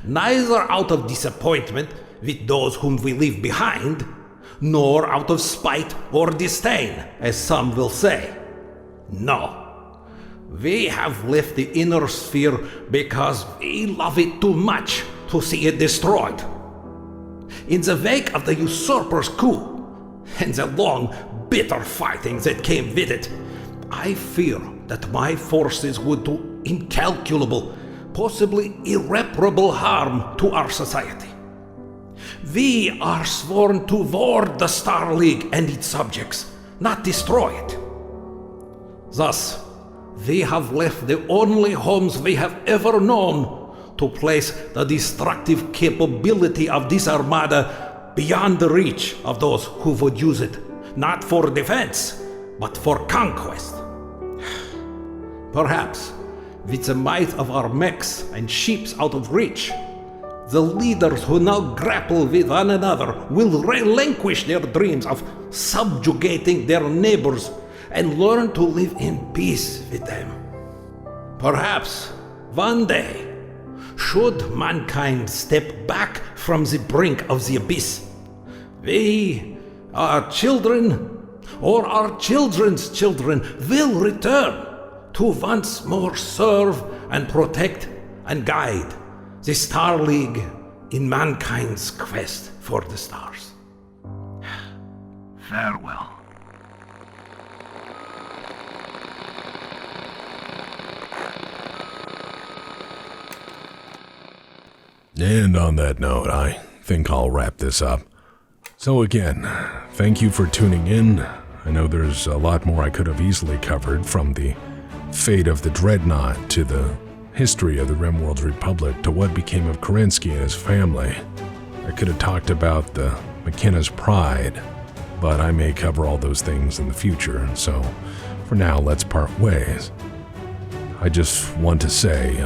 neither out of disappointment with those whom we leave behind, nor out of spite or disdain, as some will say. No. We have left the Inner Sphere because we love it too much to see it destroyed. In the wake of the usurper's coup, and the long, bitter fighting that came with it, I fear that my forces would do incalculable, possibly irreparable harm to our society. We are sworn to ward the Star League and its subjects, not destroy it. Thus, we have left the only homes we have ever known to place the destructive capability of this armada beyond the reach of those who would use it, not for defense, but for conquest. Perhaps, with the might of our mechs and ships out of reach, the leaders who now grapple with one another will relinquish their dreams of subjugating their neighbors and learn to live in peace with them. Perhaps, one day, should mankind step back from the brink of the abyss, we, our children, or our children's children, will return to once more serve and protect and guide the Star League in mankind's quest for the stars. Farewell. And on that note, I think I'll wrap this up. So again, thank you for tuning in. I know there's a lot more I could have easily covered, from the fate of the Dreadnought to the history of the Rimworld's Republic to what became of Kerensky and his family. I could have talked about the McKenna's pride, but I may cover all those things in the future, so for now, let's part ways. I just want to say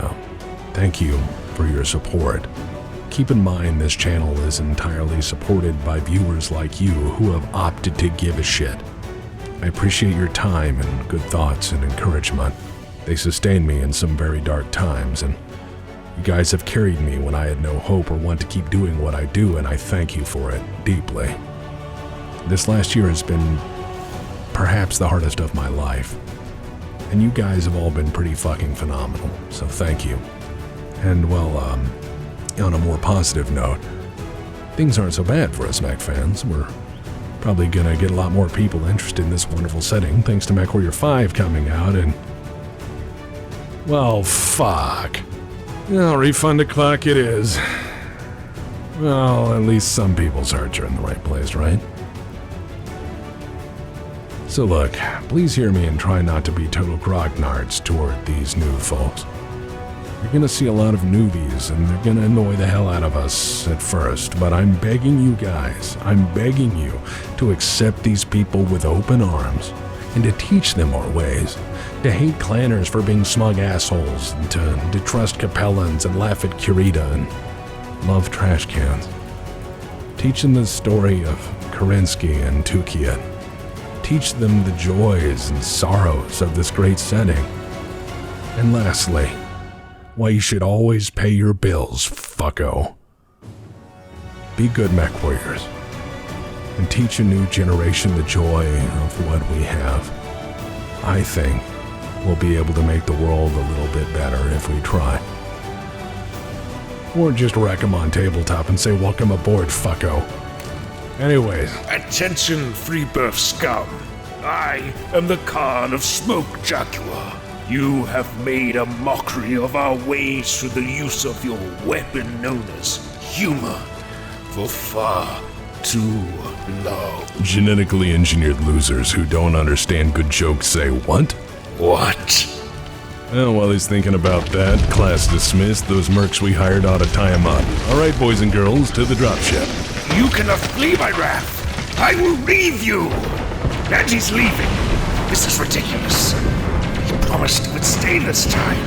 thank you for your support. Keep in mind this channel is entirely supported by viewers like you who have opted to give a shit. I appreciate your time and good thoughts and encouragement. They sustained me in some very dark times, and you guys have carried me when I had no hope or want to keep doing what I do, and I thank you for it deeply. This last year has been perhaps the hardest of my life, and you guys have all been pretty fucking phenomenal, so thank you. And well, on a more positive note, things aren't so bad for us Mech fans. We're probably gonna get a lot more people interested in this wonderful setting thanks to Mechwarrior 5 coming out, and well, fuck. Well, refund o'clock it is. Well, at least some people's hearts are in the right place, right? So look, please hear me and try not to be total grognards toward these new folks. You're gonna see a lot of newbies, and they're gonna annoy the hell out of us at first, but I'm begging you guys, I'm begging you to accept these people with open arms, and to teach them our ways, to hate clanners for being smug assholes, and to trust Capellans and laugh at Kurita and love trash cans. Teach them the story of Kerensky and Tukiat. Teach them the joys and sorrows of this great setting. And lastly, why you should always pay your bills, fucko. Be good Mech Warriors, and teach a new generation the joy of what we have. I think we'll be able to make the world a little bit better if we try. Or just wreck them on tabletop and say, welcome aboard, fucko. Anyways. Attention, Freebirth scum. I am the Khan of Smoke Jaguar. You have made a mockery of our ways through the use of your weapon known as humor for far too long. Genetically engineered losers who don't understand good jokes say what? What? Well, while he's thinking about that, class dismissed. Those mercs we hired ought to tie him up. All right, boys and girls, to the dropship. You cannot flee my wrath. I will leave you. And he's leaving. This is ridiculous. He promised he would stay this time.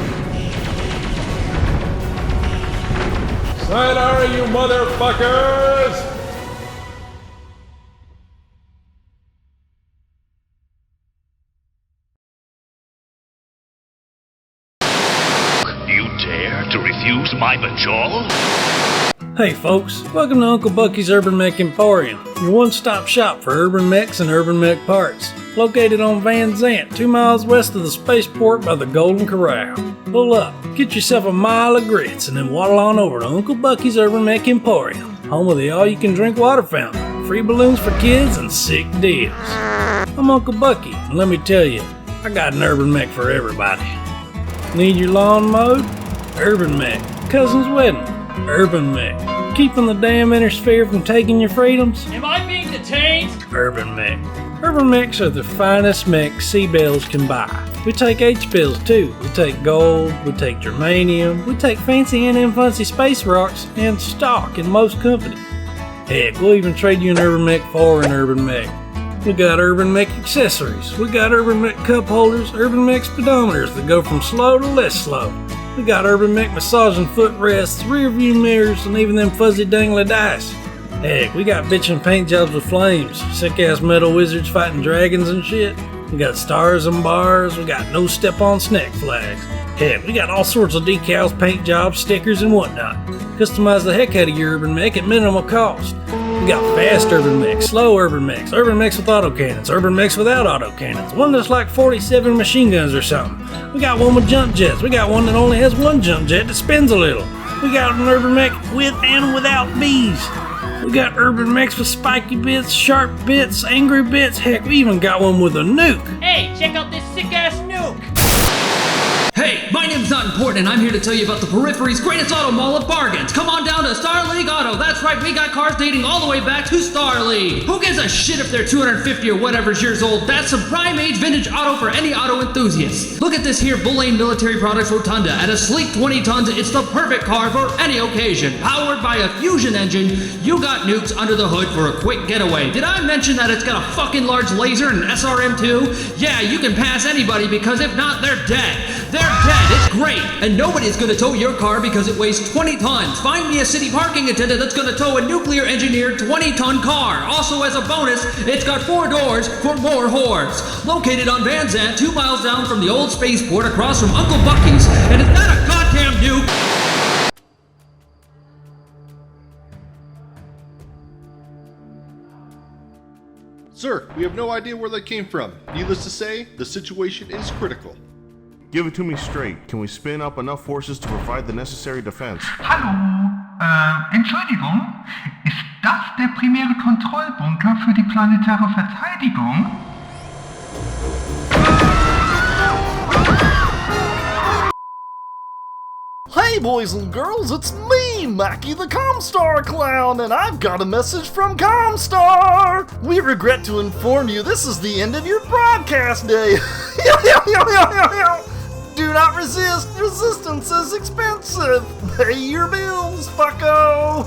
Sayonara, you motherfuckers! You dare to refuse my bajol? Hey folks, welcome to Uncle Bucky's Urban Mech Emporium, your one-stop shop for urban mechs and urban mech parts. Located on Van Zant, 2 miles west of the spaceport by the Golden Corral. Pull up, get yourself a mile of grits, and then waddle on over to Uncle Bucky's Urban Mech Emporium, home of the all-you-can-drink water fountain, free balloons for kids, and sick deals. I'm Uncle Bucky, and let me tell you, I got an urban mech for everybody. Need your lawn mowed? Urban Mech. Cousin's wedding? Urban Mech. Keeping the damn Intersphere from taking your freedoms? Am I being detained? Urban Mech. Urban Mechs are the finest mech C-Bells can buy. We take H-Bills too. We take gold, we take germanium, we take fancy NM-Funcy space rocks, and stock in most companies. Heck, we'll even trade you an Urban Mech for an Urban Mech. We got Urban Mech accessories. We got Urban Mech cup holders, Urban Mech speedometers that go from slow to less slow. We got Urban Mech massaging footrests, rear view mirrors, and even them fuzzy dangly dice. Heck, we got bitchin' paint jobs with flames, sick ass metal wizards fighting dragons and shit. We got stars and bars, we got no step on snack flags. Heck, we got all sorts of decals, paint jobs, stickers, and whatnot. Customize the heck out of your Urban Mech at minimal cost. We got fast Urban Mechs, slow Urban Mechs with autocannons, Urban Mechs without autocannons, one that's like 47 machine guns or something. We got one with jump jets, we got one that only has one jump jet that spins a little. We got an Urban Mech with and without bees. We got Urban Mechs with spiky bits, sharp bits, angry bits, heck, we even got one with a nuke. Hey, check out this sick-ass nuke! Hey, my name's Not Important, and I'm here to tell you about the Periphery's greatest auto mall of bargains. Come on down to Star League Auto. That's right, we got cars dating all the way back to Star League. Who gives a shit if they're 250 or whatever years old? That's some prime age vintage auto for any auto enthusiast. Look at this here Bull-Lane Military Products Rotunda. At a sleek 20 tons, it's the perfect car for any occasion. Powered by a fusion engine, you got nukes under the hood for a quick getaway. Did I mention that it's got a fucking large laser and an SRM too? Yeah, you can pass anybody because if not, they're dead. They're dead. It's great. And nobody's gonna tow your car because it weighs 20 tons. Find me a city parking attendant that's gonna tow a nuclear engineered 20-ton car. Also, as a bonus, it's got 4 doors for more whores. Located on Van Zant, 2 miles down from the old spaceport across from Uncle Bucky's. And it's not a goddamn nuke. Sir, we have no idea where that came from. Needless to say, the situation is critical. Give it to me straight. Can we spin up enough forces to provide the necessary defense? Hallo, Entschuldigung, ist das der primäre Kontrollbunker für die planetäre Verteidigung? Hey boys and girls, it's me, Mackie the Comstar Clown, and I've got a message from Comstar! We regret to inform you this is the end of your broadcast day. Do not resist, resistance is expensive. Pay your bills, fucko!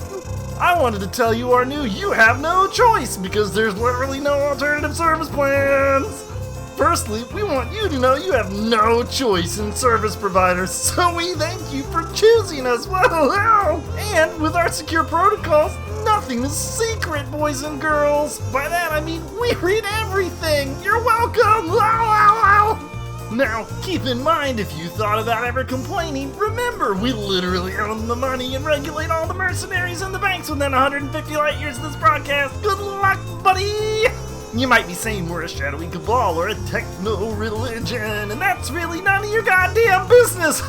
I wanted to tell you our new You Have No Choice, because there's literally no alternative service plans. Firstly, we want you to know you have no choice in service providers, so we thank you for choosing us. Wow! And with our secure protocols, nothing is secret, boys and girls. By that I mean we read everything. You're welcome. Now, keep in mind, if you thought about ever complaining, remember, we literally own the money and regulate all the mercenaries and the banks within 150 light years of this broadcast. Good luck, buddy! You might be saying we're a shadowy cabal or a techno-religion, and that's really none of your goddamn business!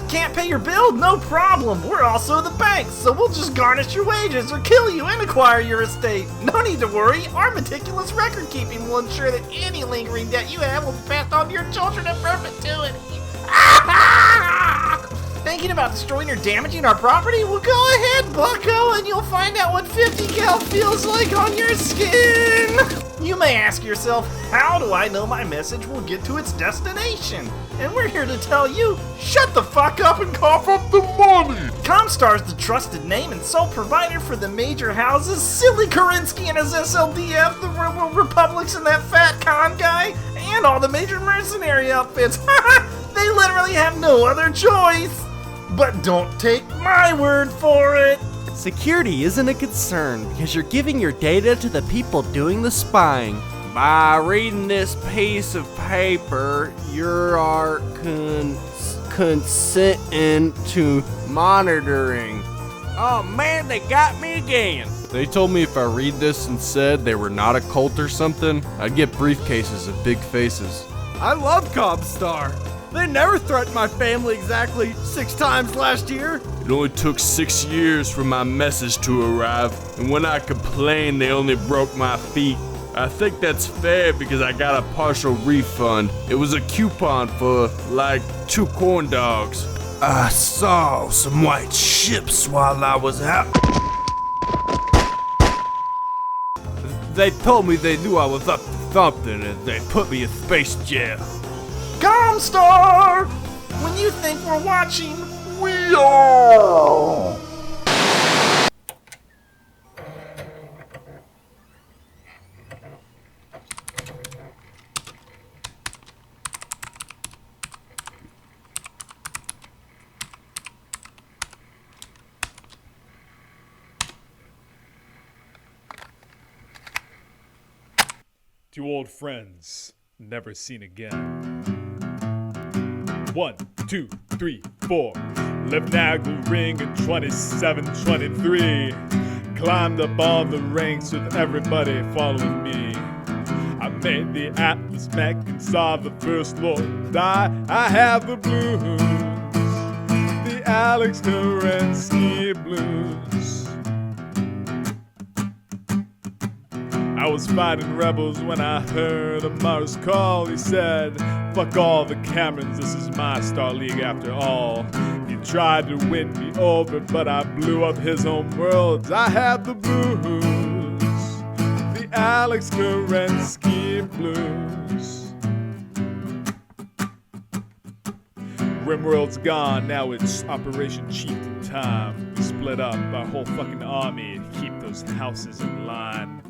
Can't pay your bill? No problem. We're also the bank, so we'll just garnish your wages or kill you and acquire your estate. No need to worry. Our meticulous record keeping will ensure that any lingering debt you have will be passed on to your children in perpetuity. Thinking about destroying or damaging our property? Well, go ahead, bucko, and you'll find out what 50 cal feels like on your skin. You may ask yourself, how do I know my message will get to its destination? And we're here to tell you, shut the fuck up and cough up the money! Comstar's the trusted name and sole provider for the major houses, Silly Kerensky and his SLDF, the Rebel Republics and that fat con guy, and all the major mercenary outfits. They literally have no other choice! But don't take my word for it! Security isn't a concern because you're giving your data to the people doing the spying. By reading this piece of paper, you are consenting to monitoring. Oh man, they got me again. They told me if I read this and said they were not a cult or something, I'd get briefcases of big faces. I love Comstar. They never threatened my family exactly 6 times last year. It only took 6 years for my message to arrive, and when I complained, they only broke my feet. I think that's fair because I got a partial refund. It was a coupon for, like, 2 corn dogs. I saw some white ships while I was out. They told me they knew I was up to something and they put me in space jail. Comstar! When you think we're watching, we are! Two old friends, never seen again. 1, 2, 3, 4. Left Nagel ring in 27, 23. Climbed up all the ranks with everybody following me. I made the Atlas Mech and saw the First Lord die. I have the blues, the Alex Kerensky blues. I was fighting rebels when I heard Amaris call. He said, fuck all the Camerons, this is my Star League after all. He tried to win me over, but I blew up his home worlds. I have the blues, the Alex Kerensky blues. Rimworld's gone, now it's Operation Chieftain time. We split up our whole fucking army to keep those houses in line.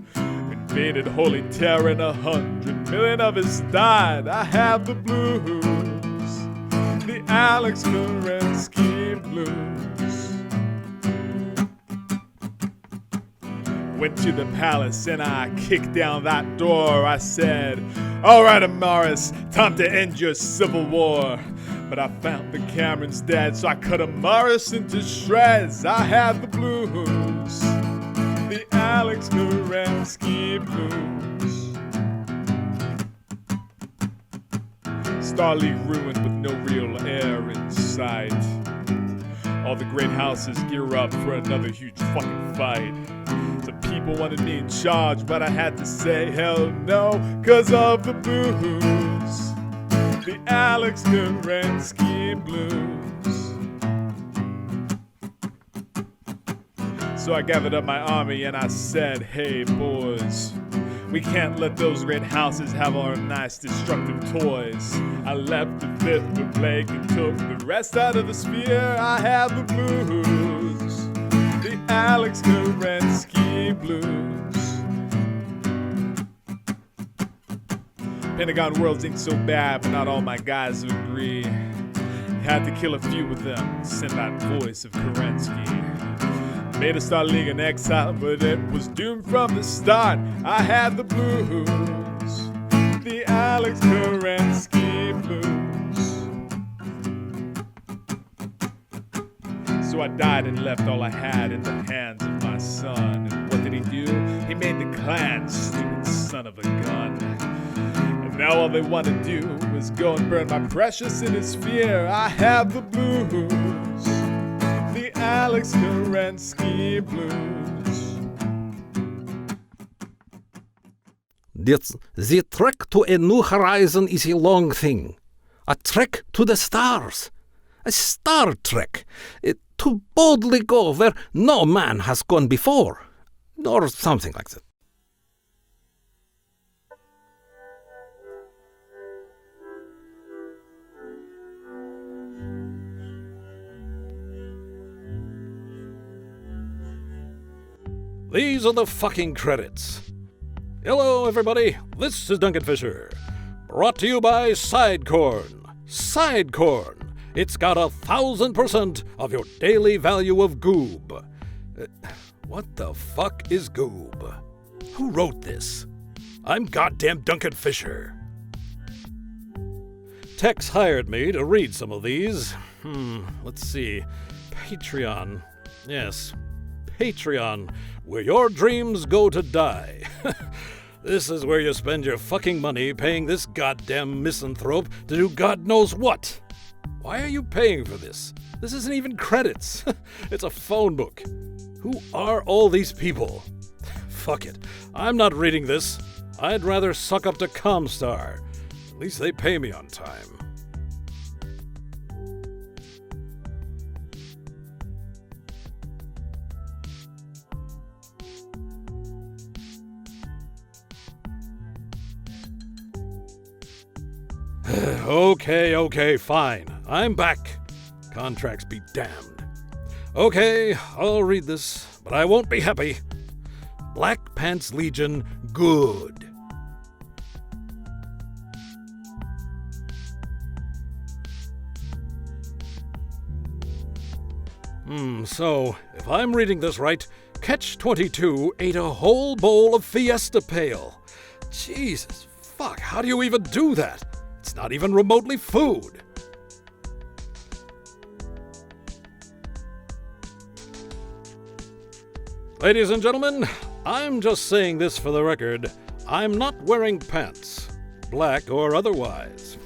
Invaded Holy Terra and 100 million of us died. I have the blues, the Alex Kerensky blues. Went to the palace and I kicked down that door. I said, alright Amaris, time to end your civil war. But I found the Camerons dead, so I cut Amaris into shreds. I have the blues, the Alex Kerensky blues. Star League ruined with no real air in sight. All the great houses gear up for another huge fucking fight. Some people wanted me in charge, but I had to say hell no, 'cause of the blues, the Alex Kerensky blues. So I gathered up my army and I said, hey boys, we can't let those great houses have our nice destructive toys. I left the 5th with Blake and took the rest out of the sphere. I have the blues, the Alex Kerensky blues. Pentagon Worlds ain't so bad, but not all my guys agree. Had to kill a few of them and send that voice of Kerensky. Made a Star League in exile, but it was doomed from the start. I had the blues, the Alex Kerensky blues. So I died and left all I had in the hands of my son. And what did he do? He made the clan, stupid son of a gun. And now all they want to do was go and burn my precious in his sphere. I have the blues, the Alex Kerensky blues. The trek to a new horizon is a long thing. A trek to the stars. A star trek. To boldly go where no man has gone before. Or something like that. These are the fucking credits. Hello, everybody. This is Duncan Fisher. Brought to you by Sidecorn. Sidecorn. It's got 1,000% of your daily value of goob. What the fuck is goob? Who wrote this? I'm goddamn Duncan Fisher. Tex hired me to read some of these. Let's see. Patreon. Yes, Patreon, where your dreams go to die. This is where you spend your fucking money paying this goddamn misanthrope to do God knows what. Why are you paying for this? This isn't even credits. It's a phone book. Who are all these people? Fuck it. I'm not reading this. I'd rather suck up to Comstar. At least they pay me on time. Okay, fine. I'm back. Contracts be damned. Okay, I'll read this, but I won't be happy. Black Pants Legion, good. So, if I'm reading this right, Catch-22 ate a whole bowl of Fiesta Pale. Jesus, fuck, how do you even do that? It's not even remotely food. Ladies and gentlemen, I'm just saying this for the record. I'm not wearing pants, black or otherwise.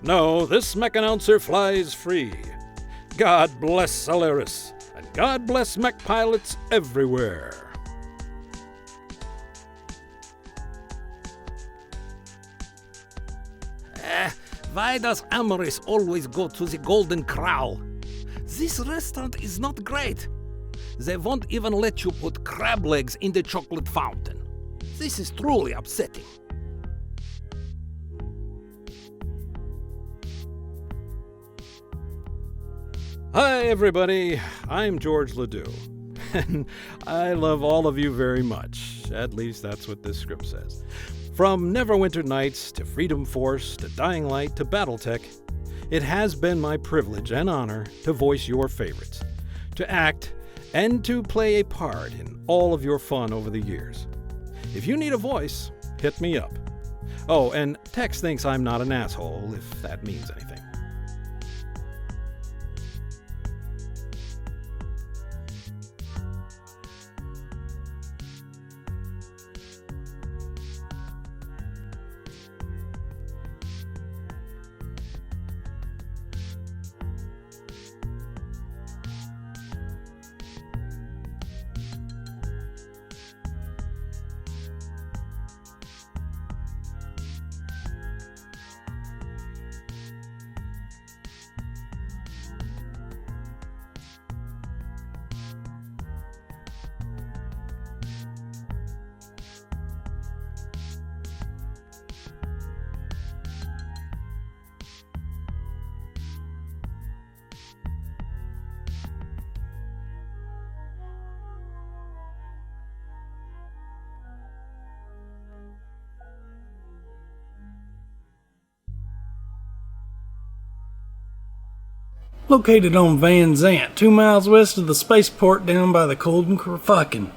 No, this mech announcer flies free. God bless Solaris, and God bless mech pilots everywhere. Why does Amaris always go to the Golden Corral? This restaurant is not great. They won't even let you put crab legs in the chocolate fountain. This is truly upsetting. Hi, everybody. I'm George Ledoux, and I love all of you very much. At least that's what this script says. From Neverwinter Nights to Freedom Force to Dying Light to Battletech, it has been my privilege and honor to voice your favorites, to act and to play a part in all of your fun over the years. If you need a voice, hit me up. Oh, and Tex thinks I'm not an asshole, if that means anything. Located on Van Zant, 2 miles west of the spaceport down by the Golden Fucking.